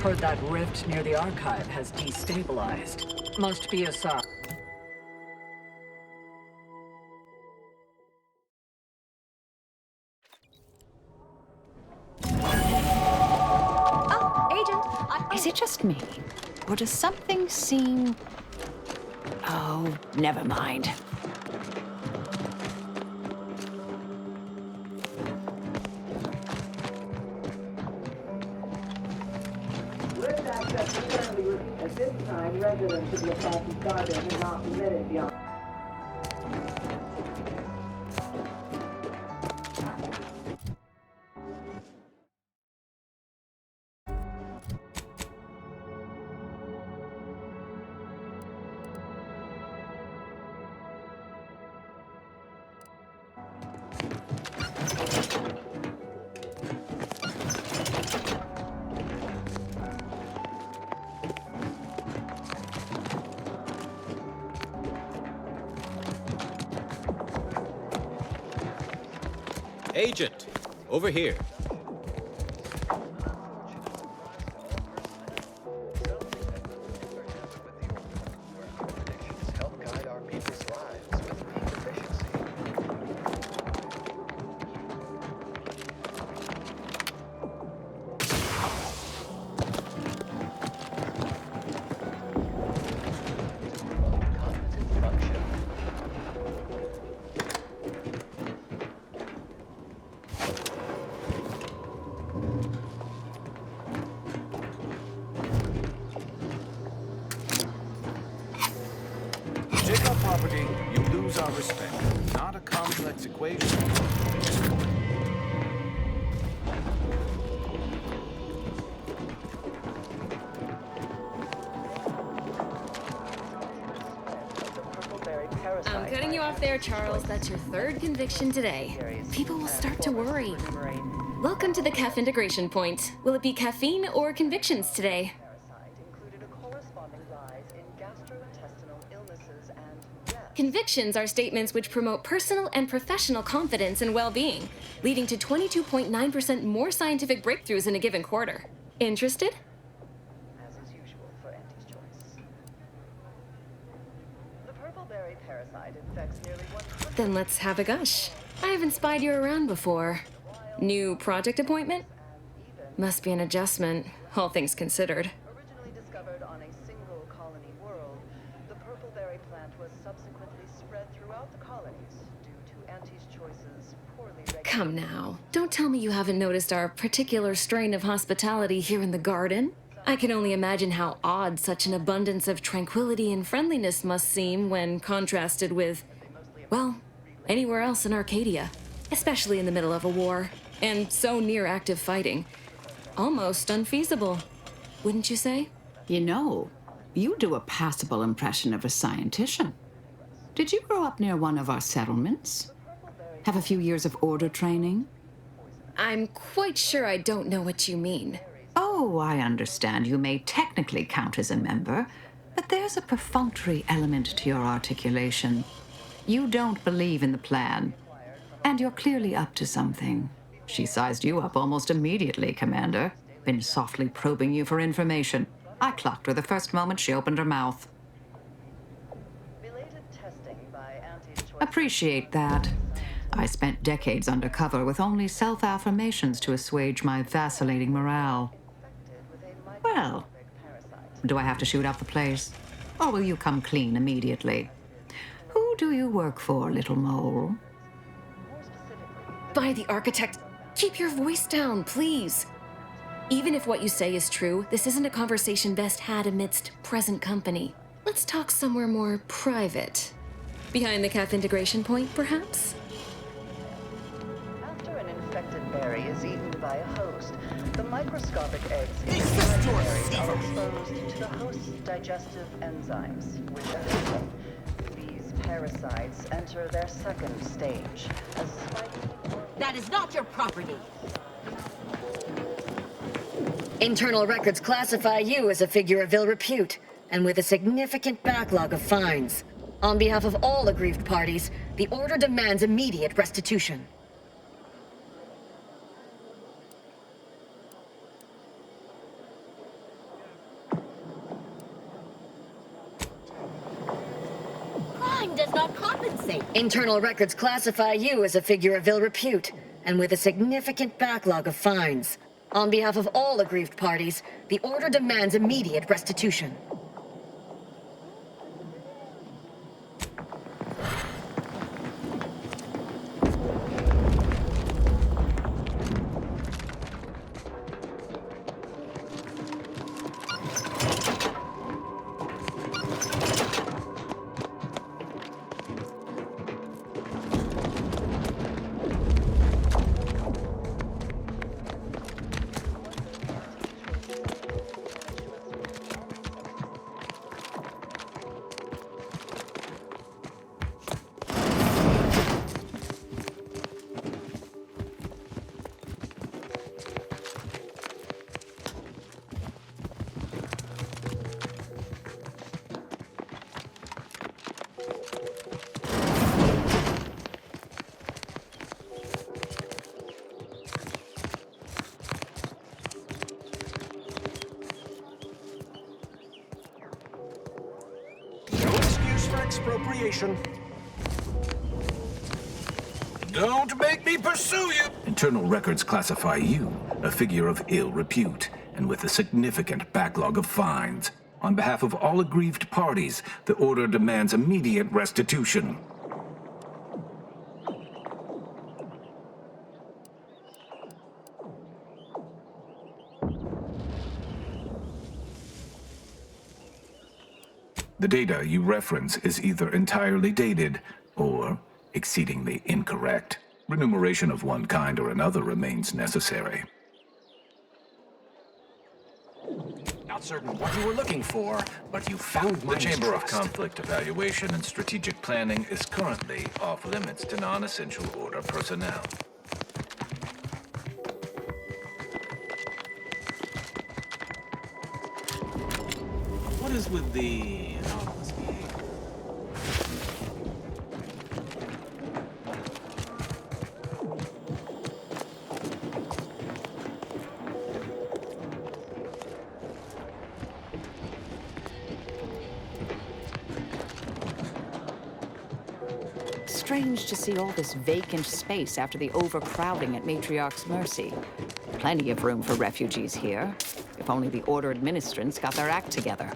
Heard that rift near the archive has destabilized. Must be a sign. Oh, Agent, is it just me? Or does something seem... Oh, never mind. At this time, residents of the apartment garden are not permitted beyond. Agent, over here. Take our property, you lose our respect. Not a complex equation. Just one. I'm cutting you off there, Charles. That's your third conviction today. People will start to worry. Welcome to the CAF integration point. Will it be caffeine or convictions today? Convictions are statements which promote personal and professional confidence and well-being, leading to 22.9% more scientific breakthroughs in a given quarter. Interested? As is usual for Auntie's choice. The purple-berry parasite infects nearly 100... Then let's have a gush. I haven't spied you around before. New project appointment? Must be an adjustment, all things considered. Originally discovered on a single colony world, the purple-berry plant was subsequently spread throughout the colonies due to Auntie's choice's poorly regulated... Come now, don't tell me you haven't noticed our particular strain of hospitality here in the garden. I can only imagine how odd such an abundance of tranquility and friendliness must seem when contrasted with, well, anywhere else in Arcadia, especially in the middle of a war, and so near active fighting. Almost unfeasible, wouldn't you say? You know, you do a passable impression of a scientician. Did you grow up near one of our settlements? Have a few years of order training? I'm quite sure I don't know what you mean. Oh, I understand you may technically count as a member, but there's a perfunctory element to your articulation. You don't believe in the plan, and you're clearly up to something. She sized you up almost immediately, Commander. Been softly probing you for information. I clocked her the first moment she opened her mouth. Appreciate that. I spent decades undercover with only self-affirmations to assuage my vacillating morale. Well, do I have to shoot up the place? Or will you come clean immediately? Who do you work for, little mole? By the architect, keep your voice down, please. Even if what you say is true, this isn't a conversation best had amidst present company. Let's talk somewhere more private. Behind the CAF integration point, perhaps? After an infected berry is eaten by a host, the microscopic eggs inside the berry are exposed to the host's digestive enzymes, which these parasites enter their second stage, a spiky... That is not your property! Internal records classify you as a figure of ill repute, and with a significant backlog of fines. On behalf of all aggrieved parties, the Order demands immediate restitution. crime does not compensate. Internal records classify you as a figure of ill repute, and with a significant backlog of fines. On behalf of all aggrieved parties, the order demands immediate restitution. Expropriation. Don't make me pursue you! Internal records classify you, a figure of ill repute, and with a significant backlog of fines. On behalf of all aggrieved parties, the order demands immediate restitution. The data you reference is either entirely dated or exceedingly incorrect. Remuneration of one kind or another remains necessary. Not certain what you were looking for, but you found my The Chamber of trust. Conflict Evaluation and Strategic Planning is currently off limits to non-essential order personnel. What is with the anomalous behavior? Strange to see all this vacant space after the overcrowding at Matriarch's Mercy. Plenty of room for refugees here. If only the Order administrants got their act together.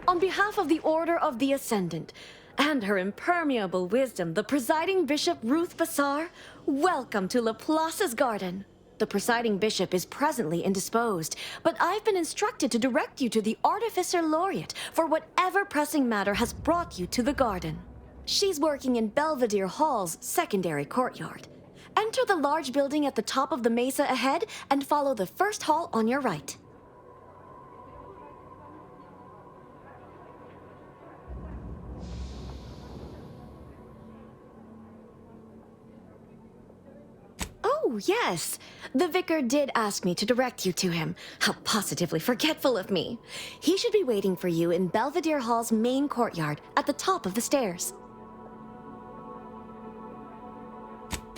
On behalf of the Order of the Ascendant and her impermeable wisdom, the presiding bishop Ruth Bassar, welcome to Laplace's garden. The presiding bishop is presently indisposed, but I've been instructed to direct you to the Artificer Laureate for whatever pressing matter has brought you to the garden. She's working in Belvedere Hall's secondary courtyard. Enter the large building at the top of the mesa ahead and follow the first hall on your right. Oh, yes. The vicar did ask me to direct you to him. How positively forgetful of me. He should be waiting for you in Belvedere Hall's main courtyard at the top of the stairs.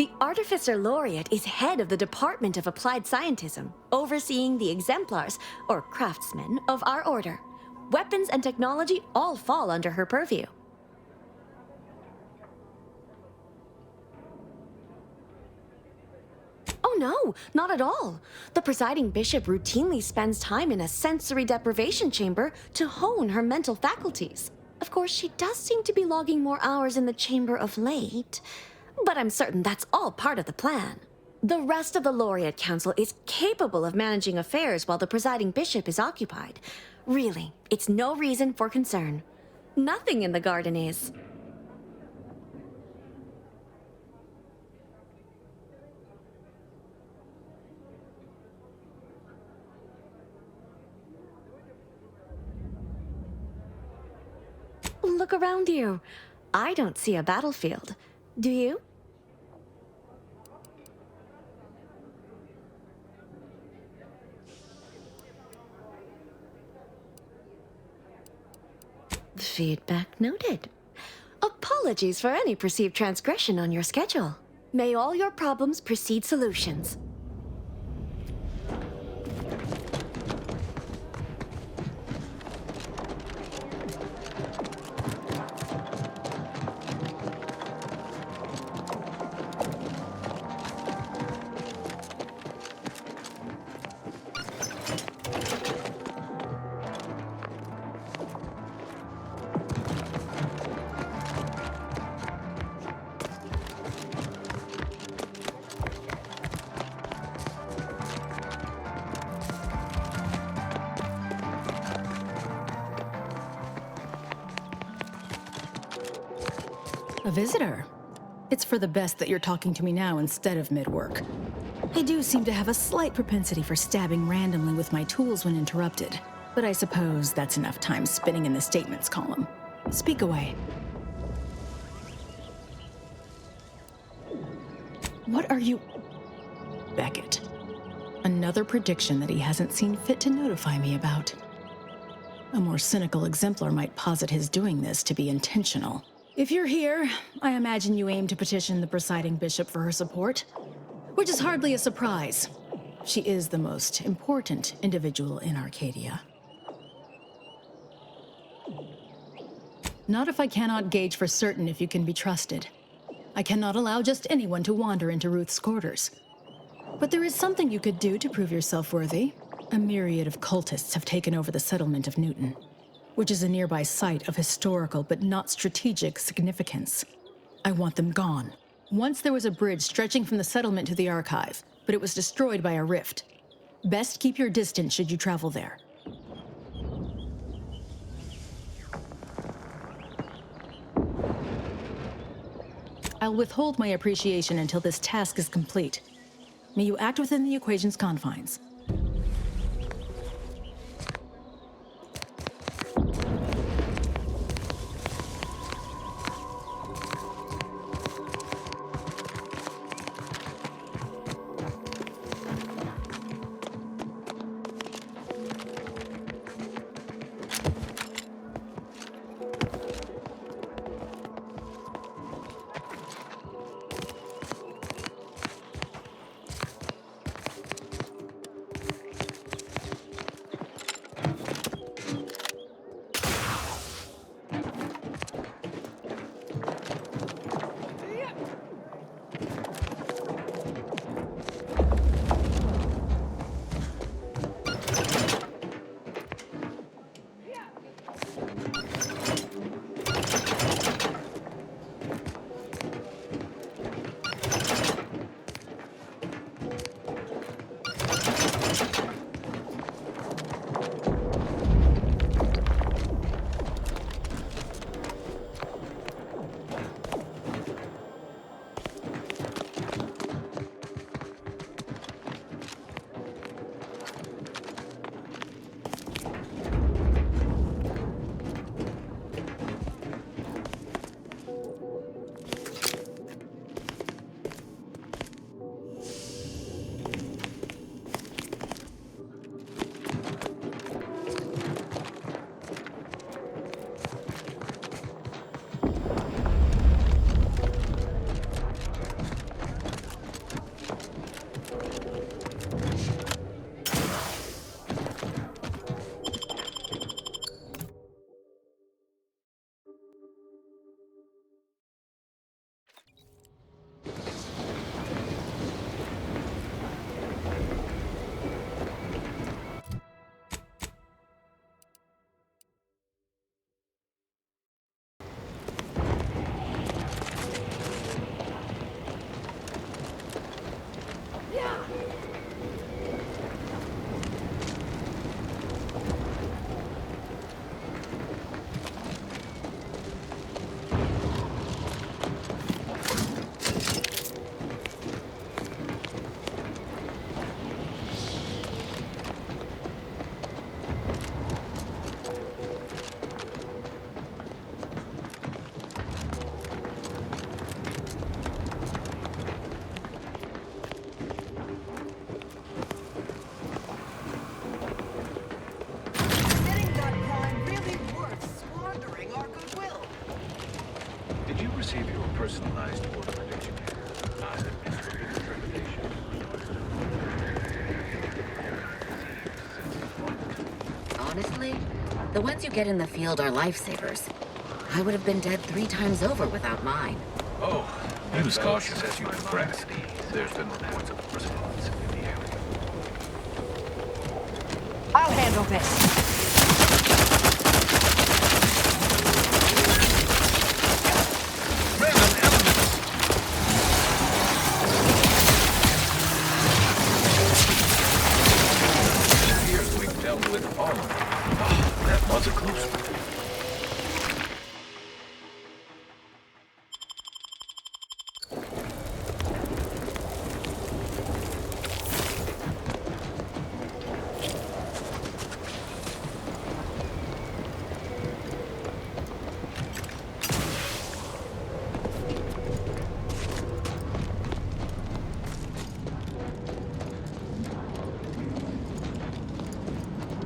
The Artificer Laureate is head of the Department of Applied Scientism, overseeing the exemplars, or craftsmen, of our order. Weapons and technology all fall under her purview. Oh no, not at all. The presiding bishop routinely spends time in a sensory deprivation chamber to hone her mental faculties. Of course, she does seem to be logging more hours in the chamber of late, but I'm certain that's all part of the plan. The rest of the Laureate Council is capable of managing affairs while the presiding bishop is occupied. Really, it's no reason for concern. Nothing in the garden is. Look around you. I don't see a battlefield. Do you? Feedback noted. Apologies for any perceived transgression on your schedule. May all your problems precede solutions. A visitor? It's for the best that you're talking to me now instead of mid-work. I do seem to have a slight propensity for stabbing randomly with my tools when interrupted, but I suppose that's enough time spinning in the statements column. Speak away. What are you... Beckett. Another prediction that he hasn't seen fit to notify me about. A more cynical exemplar might posit his doing this to be intentional. If you're here, I imagine you aim to petition the presiding bishop for her support, which is hardly a surprise. She is the most important individual in Arcadia. Not if I cannot gauge for certain if you can be trusted. I cannot allow just anyone to wander into Ruth's quarters. But there is something you could do to prove yourself worthy. A myriad of cultists have taken over the settlement of Newton, which is a nearby site of historical but not strategic significance. I want them gone. Once there was a bridge stretching from the settlement to the archive, but it was destroyed by a rift. Best keep your distance should you travel there. I'll withhold my appreciation until this task is complete. May you act within the equation's confines. personalized order prediction. Honestly, the ones you get in the field are lifesavers. I would have been dead 3 times over without mine. Oh, use caution as you progress. There's been reports of response in the area. I'll handle this. That was a close one.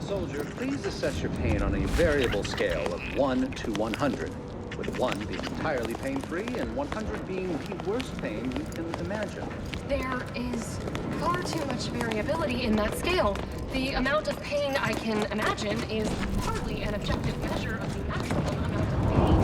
Soldier, please assess your pain on a variable scale of 1 to 100, with 1 being entirely pain-free and 100 being the worst pain you can imagine. There is far too much variability in that scale. The amount of pain I can imagine is hardly an objective measure of the actual amount of pain.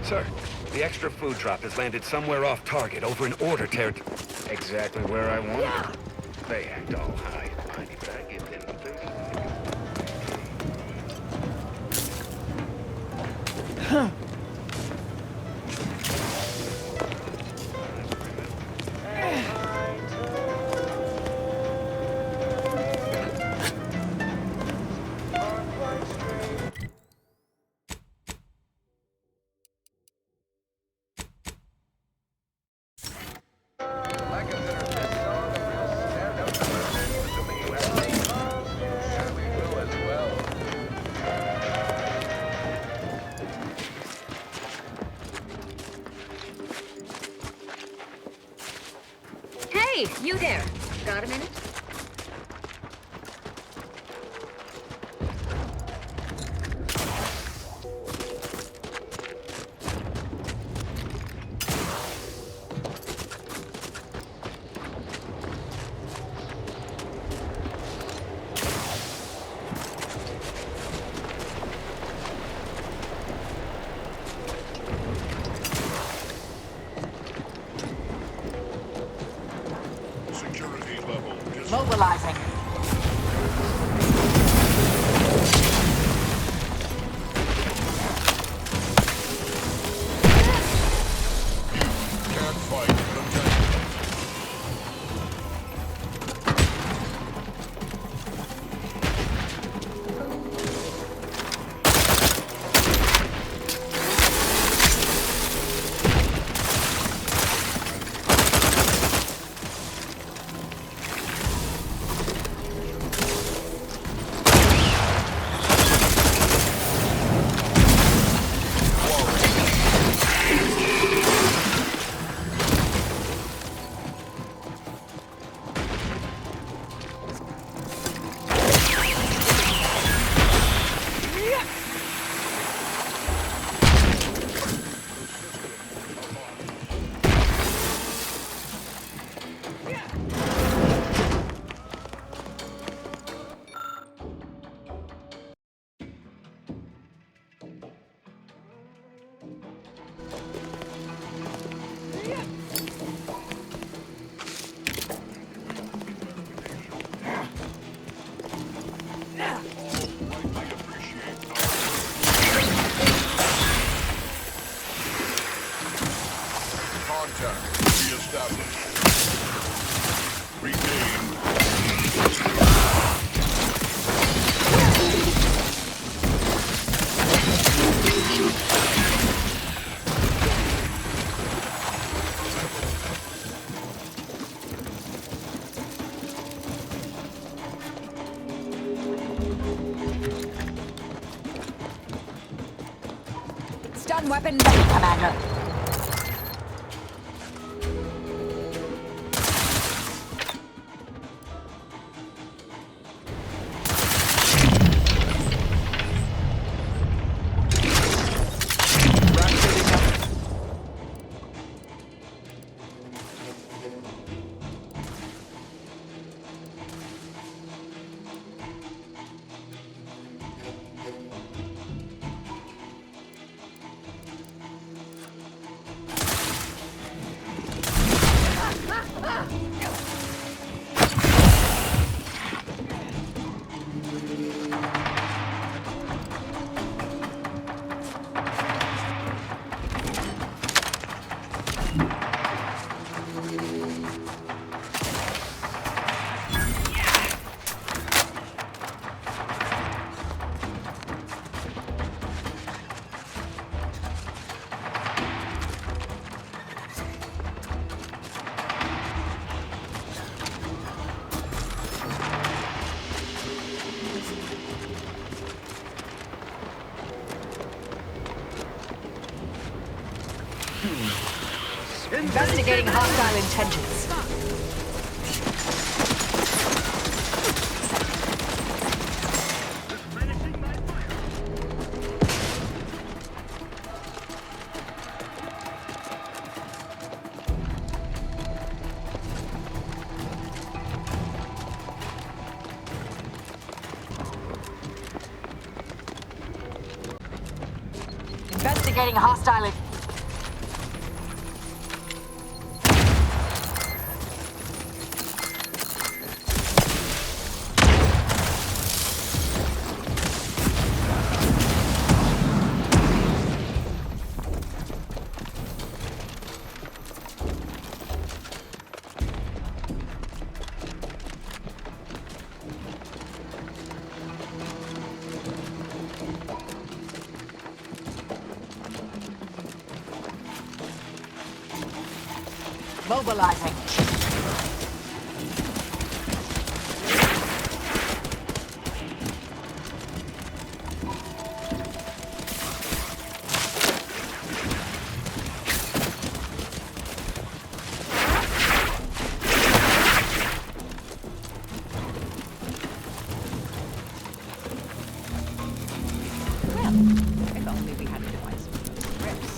Sir, the extra food drop has landed somewhere off target over in order territory. Exactly where I want it. They act all high and mighty, but I give them 30. Huh. Hey, you there. Got a minute? Mobilizing. Can't fight, Lieutenant. Contact reestablished. Regain. Stun weapon ready, Commander. Investigating hostile intentions. Investigating hostile. Mobilizing. If only we had device with those grips.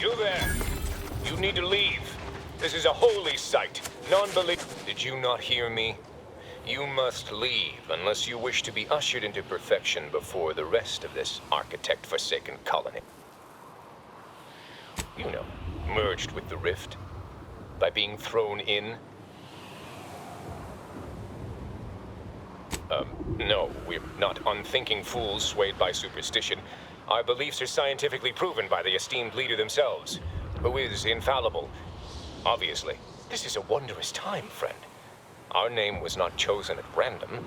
You there. You need to leave. This is a holy site. Non-belief. Did you not hear me? You must leave unless you wish to be ushered into perfection before the rest of this architect-forsaken colony. You know, merged with the rift. By being thrown in. No, we're not unthinking fools swayed by superstition. Our beliefs are scientifically proven by the esteemed leader themselves, who is infallible. Obviously, this is a wondrous time, friend. Our name was not chosen at random.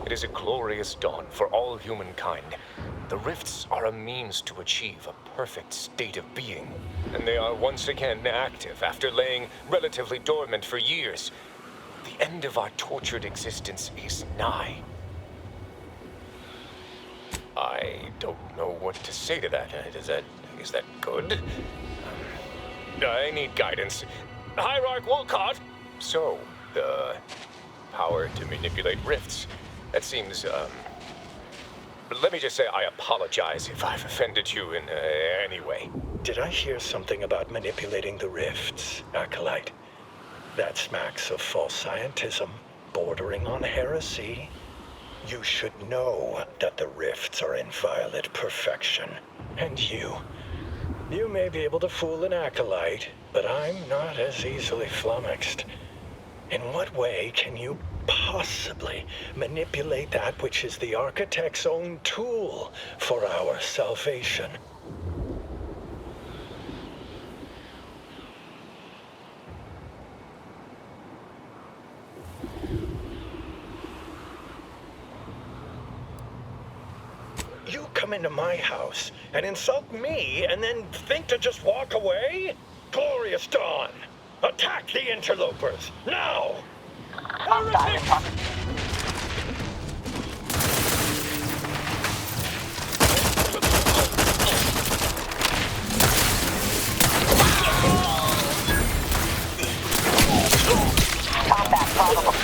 It is a glorious dawn for all humankind. The rifts are a means to achieve a perfect state of being, and they are once again active after laying relatively dormant for years. The end of our tortured existence is nigh. I don't know what to say to that. Is that good? I need guidance. Hierarch Wolcott! So, the power to manipulate rifts. That seems, let me just say I apologize if I've offended you in any way. Did I hear something about manipulating the rifts, Acolyte? That smacks of false scientism, bordering on heresy. You should know that the rifts are inviolate perfection. And you may be able to fool an Acolyte, but I'm not as easily flummoxed. In what way can you possibly manipulate that which is the Architect's own tool for our salvation? You come into my house and insult me and then think to just walk away? Glorious dawn! Attack the interlopers, now! Combat probable.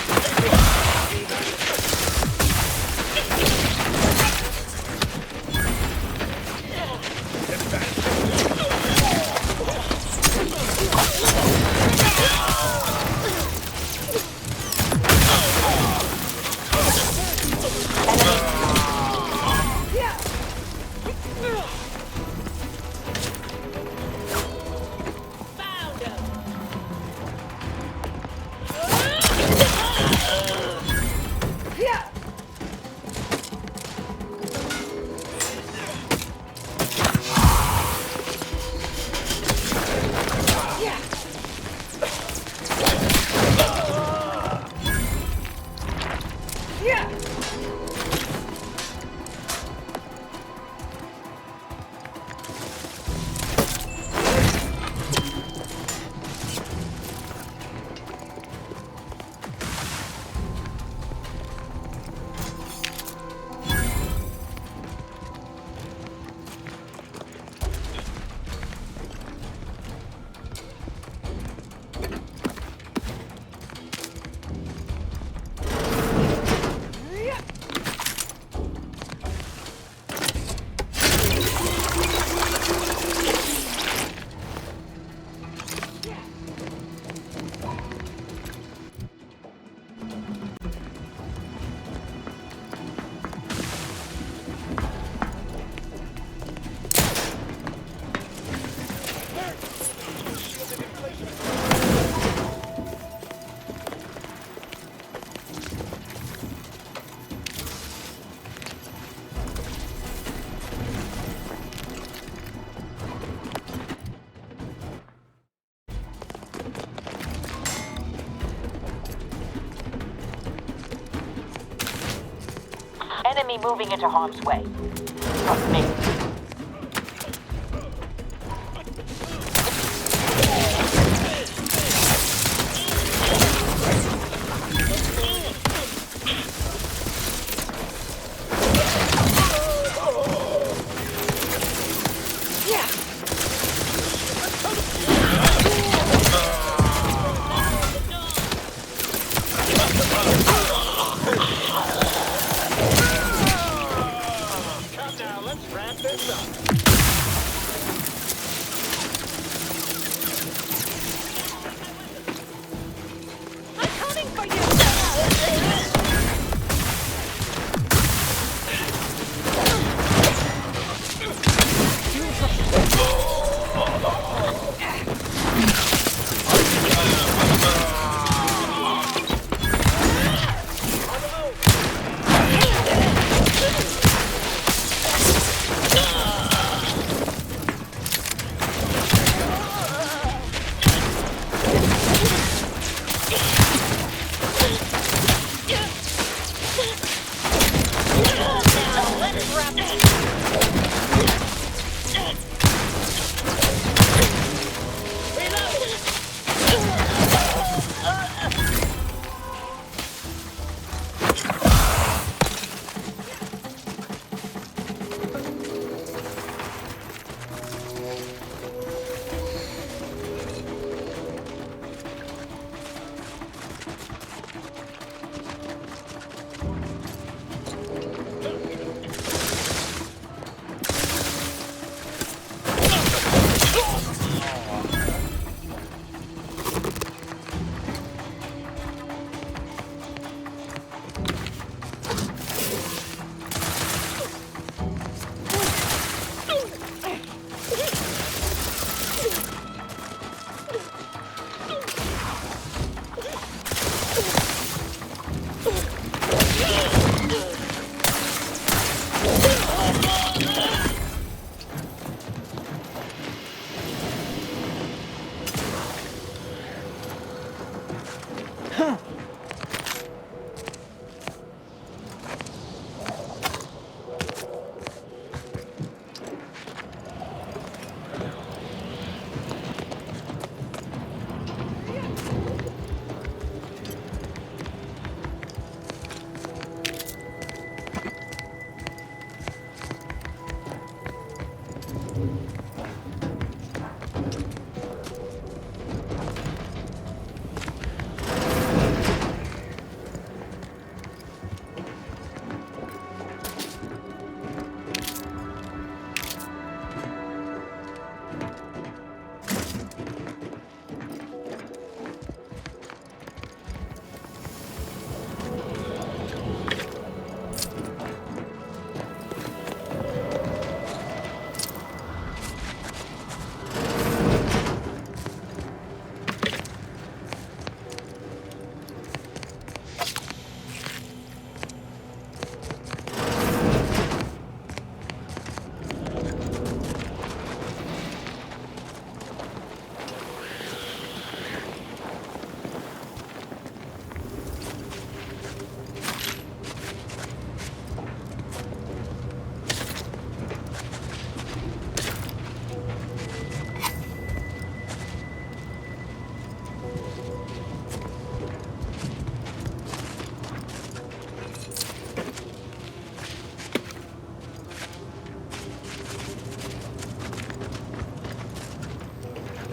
Enemy moving into harm's way. Trust me.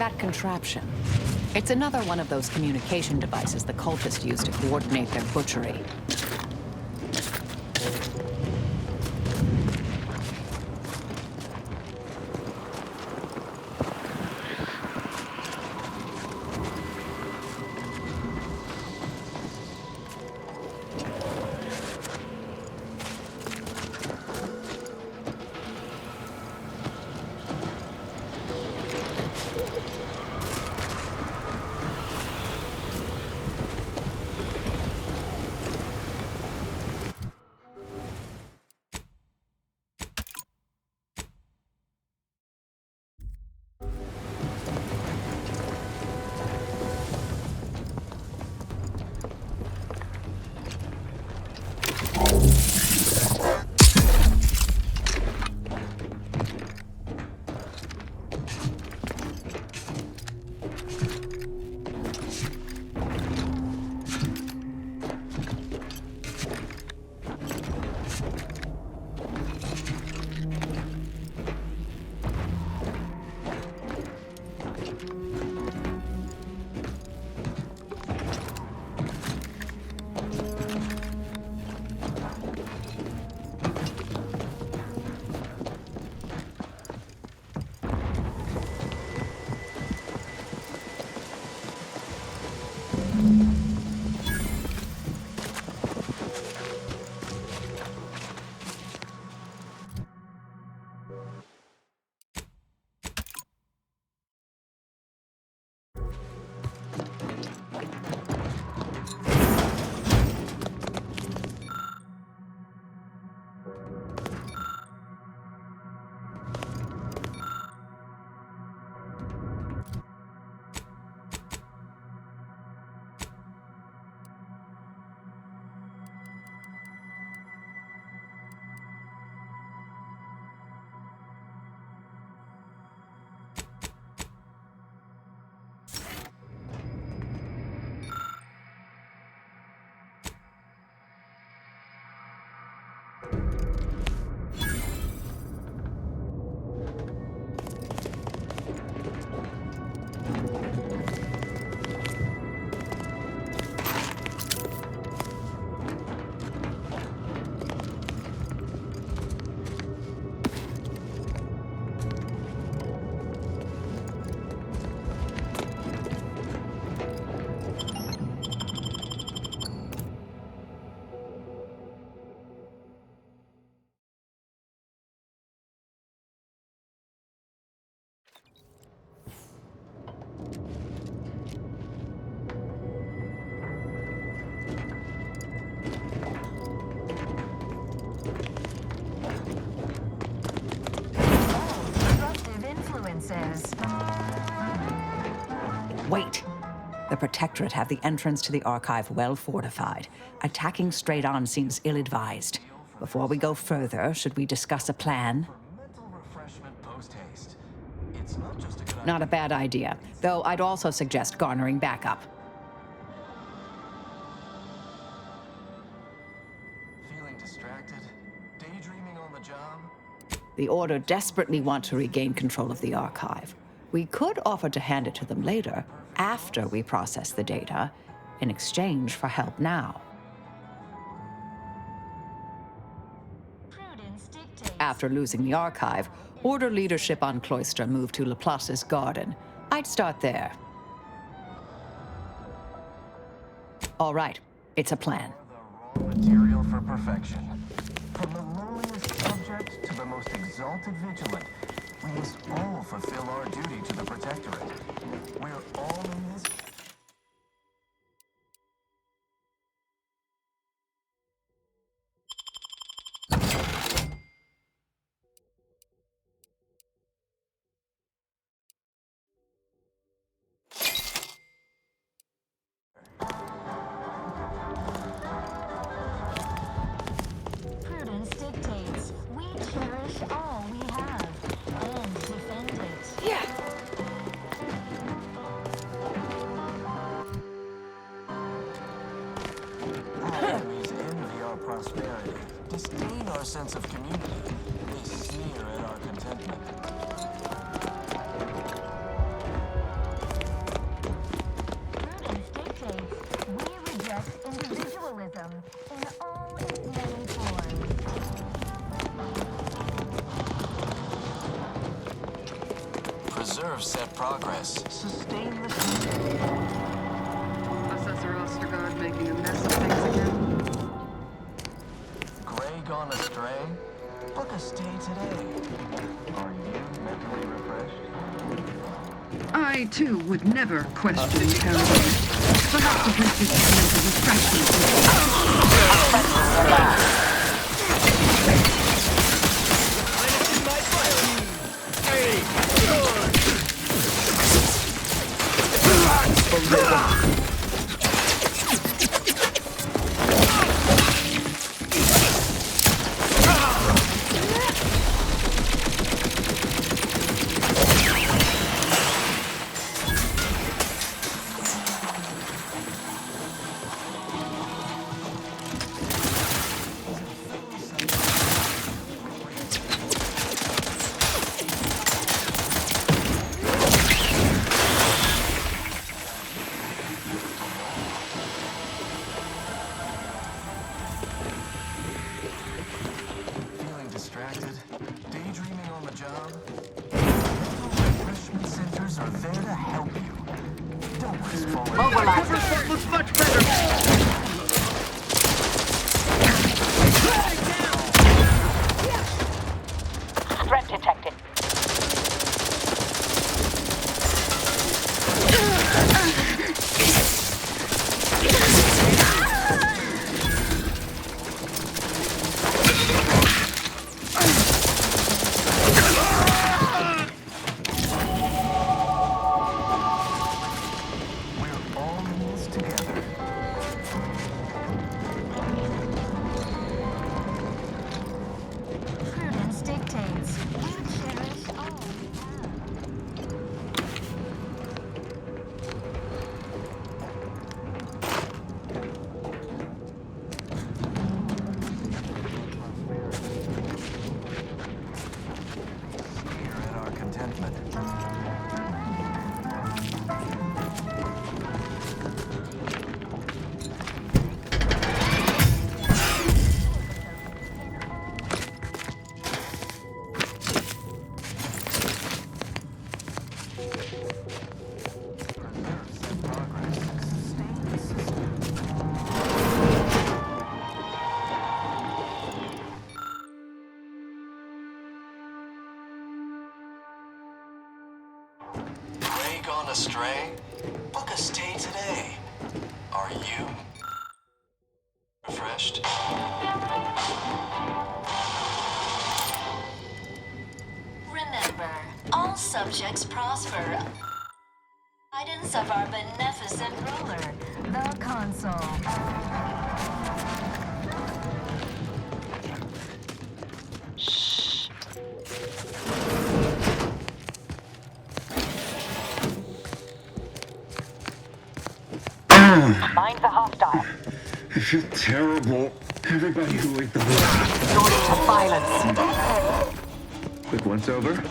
That contraption. It's another one of those communication devices the cultists use to coordinate their butchery. Wait. The Protectorate have the entrance to the archive well fortified. Attacking straight on seems ill-advised. Before we go further, should we discuss a plan? Not a bad idea, though I'd also suggest garnering backup. Feeling distracted? Daydreaming on the job? The Order desperately want to regain control of the archive. We could offer to hand it to them later, after we process the data, in exchange for help now. After losing the archive, Order leadership on Cloister moved to Laplace's garden. I'd start there. All right, it's a plan. Material for perfection. From the lowliest subject to the most exalted vigilant, we must all fulfill our duty to the Protectorate. We're all in this. Prudence dictates we cherish all we have and defend it. Yeah. Our enemies envy our prosperity, disdain our sense of community. They sneer at our contentment. Preserve set progress. Sustain the... Assessor Ostergaard making a mess of things again. Gray gone astray? Book a stay today. Are you mentally refreshed? I, too, would never question paradise. Perhaps a brief experience of refreshment. Threat detected. Prudence dictates. We cherish all we have. Here at our contentment. Gray gone astray? Book a stay today. Are you refreshed? Remember, all subjects prosper. Guidance of our beneficent ruler, the console. Mind the hostile. I feel terrible. Everybody who ate the book. Resort to violence. Quick once over.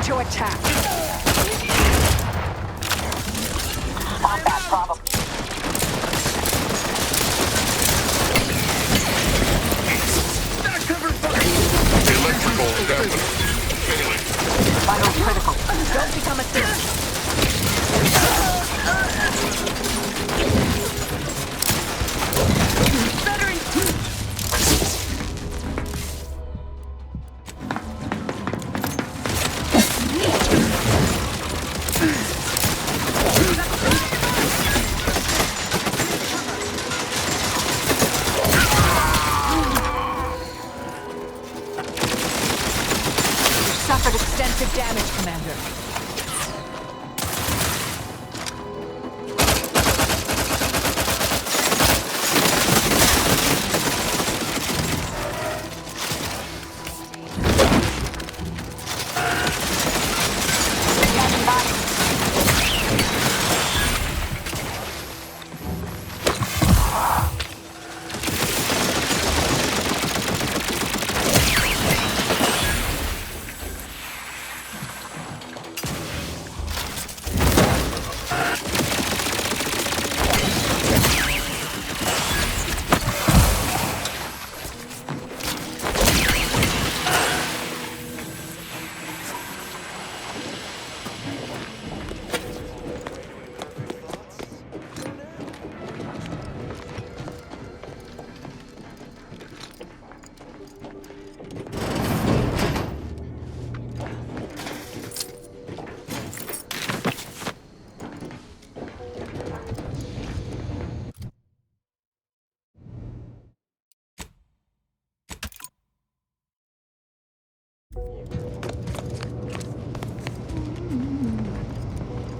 To attack. Combat problem. Electrical damage. Failing. suffered extensive damage, Commander.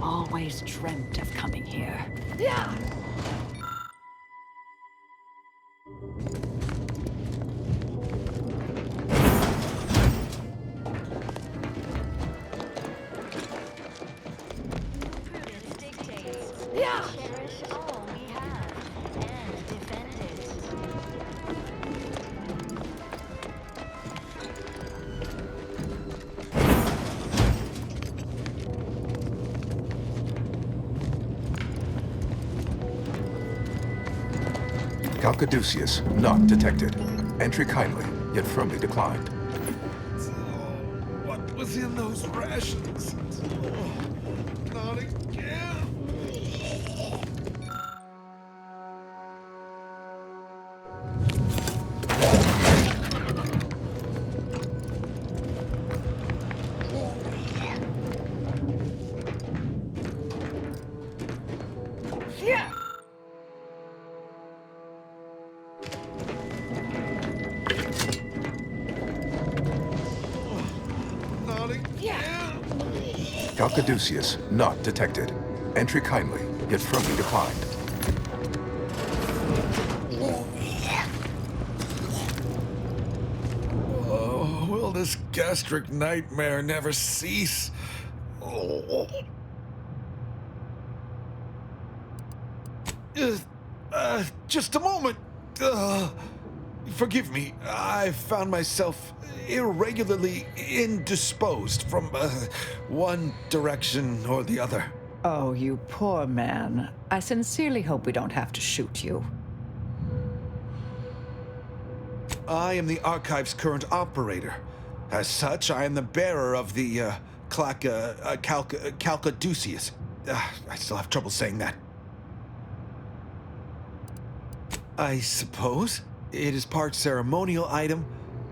Always dreamt of coming here. Yeah. Cherish all we have and defend it. Caduceus not detected. Entry kindly, yet firmly declined. What was in those rations? Not again. Caduceus not detected. Entry kindly, yet firmly declined. Oh, will this gastric nightmare never cease? Oh. Just a moment. Forgive me. I found myself irregularly indisposed from one direction or the other. Oh, you poor man. I sincerely hope we don't have to shoot you. I am the Archive's current operator. As such, I am the bearer of the Caduceus. I still have trouble saying that. I suppose it is part ceremonial item,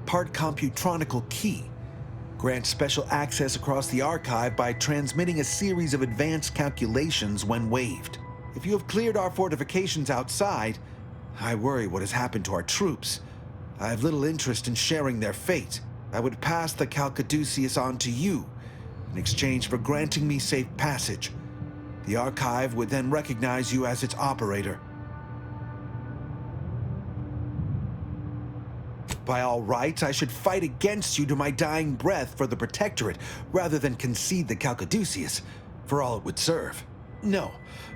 part computronical key. Grants special access across the archive by transmitting a series of advanced calculations when waived. If you have cleared our fortifications outside, I worry what has happened to our troops. I have little interest in sharing their fate. I would pass the Caduceus on to you in exchange for granting me safe passage. The archive would then recognize you as its operator. By all rights, I should fight against you to my dying breath for the Protectorate, rather than concede the Caduceus, for all it would serve. No,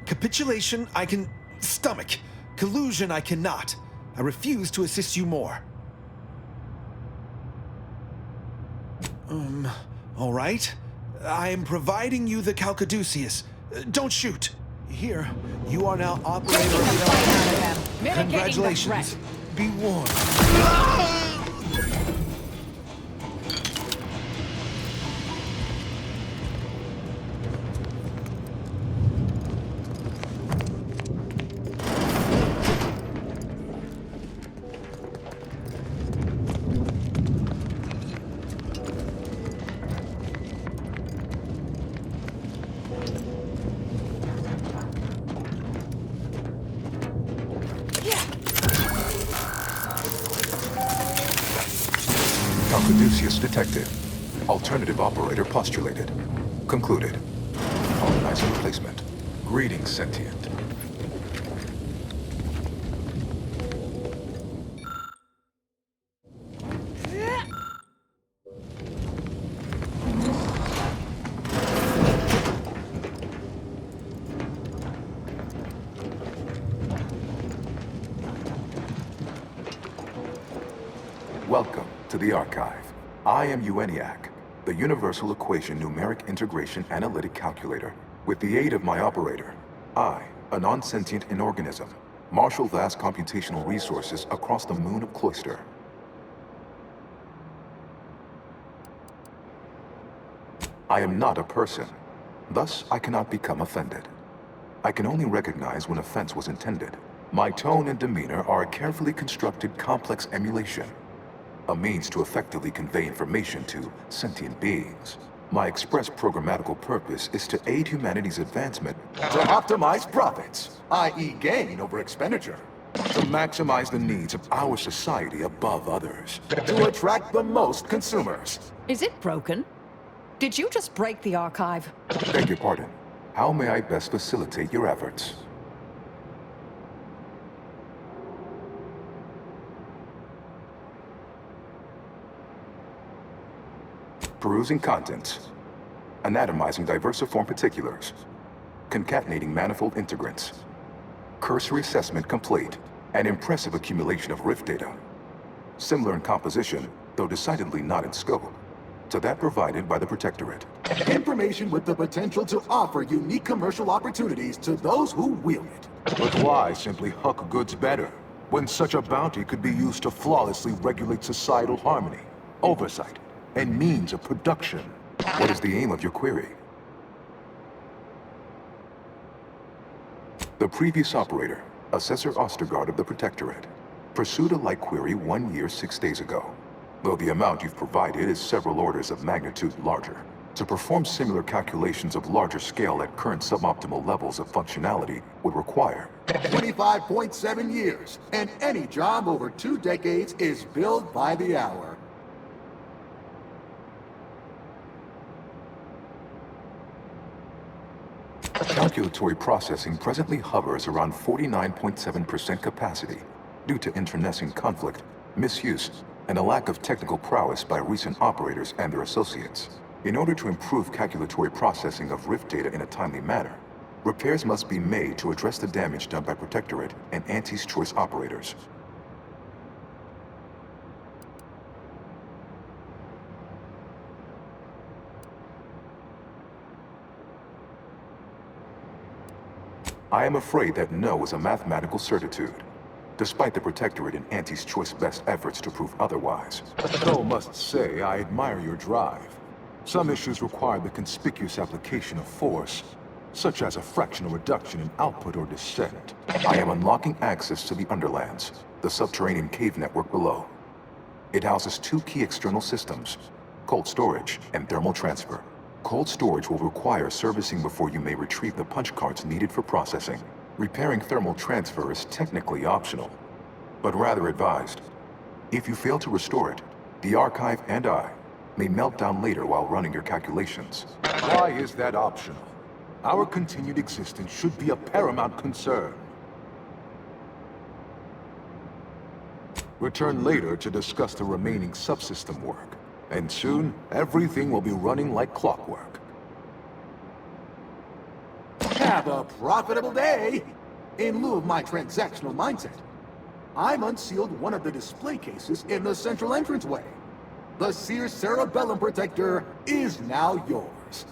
capitulation I can stomach. Collusion I cannot. I refuse to assist you more. All right. I am providing you the Caduceus. Don't shoot. Here, you are now operator of the archive. Congratulations. Be warned. Caduceus detected. Alternative operator postulated. Concluded. Colonizer replacement. Greetings, sentient. Welcome to the archive. I am UNIAC, the Universal Equation Numeric Integration Analytic Calculator. With the aid of my operator, I, a non-sentient inorganism, marshal vast computational resources across the moon of Cloister. I am not a person, thus I cannot become offended. I can only recognize when offense was intended. My tone and demeanor are a carefully constructed complex emulation, a means to effectively convey information to sentient beings. My express programmatical purpose is to aid humanity's advancement, to optimize profits, i.e. gain over expenditure, to maximize the needs of our society above others, to attract the most consumers. Is it broken? Did you just break the archive? Beg your pardon. How may I best facilitate your efforts? Perusing contents, anatomizing diversiform particulars, concatenating manifold integrants, cursory assessment complete, an impressive accumulation of rift data, similar in composition, though decidedly not in scope, to that provided by the Protectorate. Information with the potential to offer unique commercial opportunities to those who wield it. But why simply huck goods better, when such a bounty could be used to flawlessly regulate societal harmony, oversight, and means of production? What is the aim of your query? The previous operator, Assessor Ostergaard of the Protectorate, pursued a like query 1 year, 6 days ago, though the amount you've provided is several orders of magnitude larger. To perform similar calculations of larger scale at current suboptimal levels of functionality would require 25.7 years, and any job over 2 decades is billed by the hour. Calculatory processing presently hovers around 49.7% capacity due to internecine conflict, misuse, and a lack of technical prowess by recent operators and their associates. In order to improve calculatory processing of rift data in a timely manner, repairs must be made to address the damage done by Protectorate and Anti's Choice operators. I am afraid that no is a mathematical certitude, despite the Protectorate and Anti's Choice best efforts to prove otherwise. Though must say I admire your drive. Some issues require the conspicuous application of force, such as a fractional reduction in output or descent. I am unlocking access to the Underlands, the subterranean cave network below. It houses 2 key external systems, cold storage and thermal transfer. Cold storage will require servicing before you may retrieve the punch cards needed for processing. Repairing thermal transfer is technically optional, but rather advised. If you fail to restore it, the archive and I may melt down later while running your calculations. Why is that optional? Our continued existence should be a paramount concern. Return later to discuss the remaining subsystem work. And soon, everything will be running like clockwork. Have a profitable day! In lieu of my transactional mindset, I'm unsealed one of the display cases in the central entranceway. The Sears Cerebellum Protector is now yours.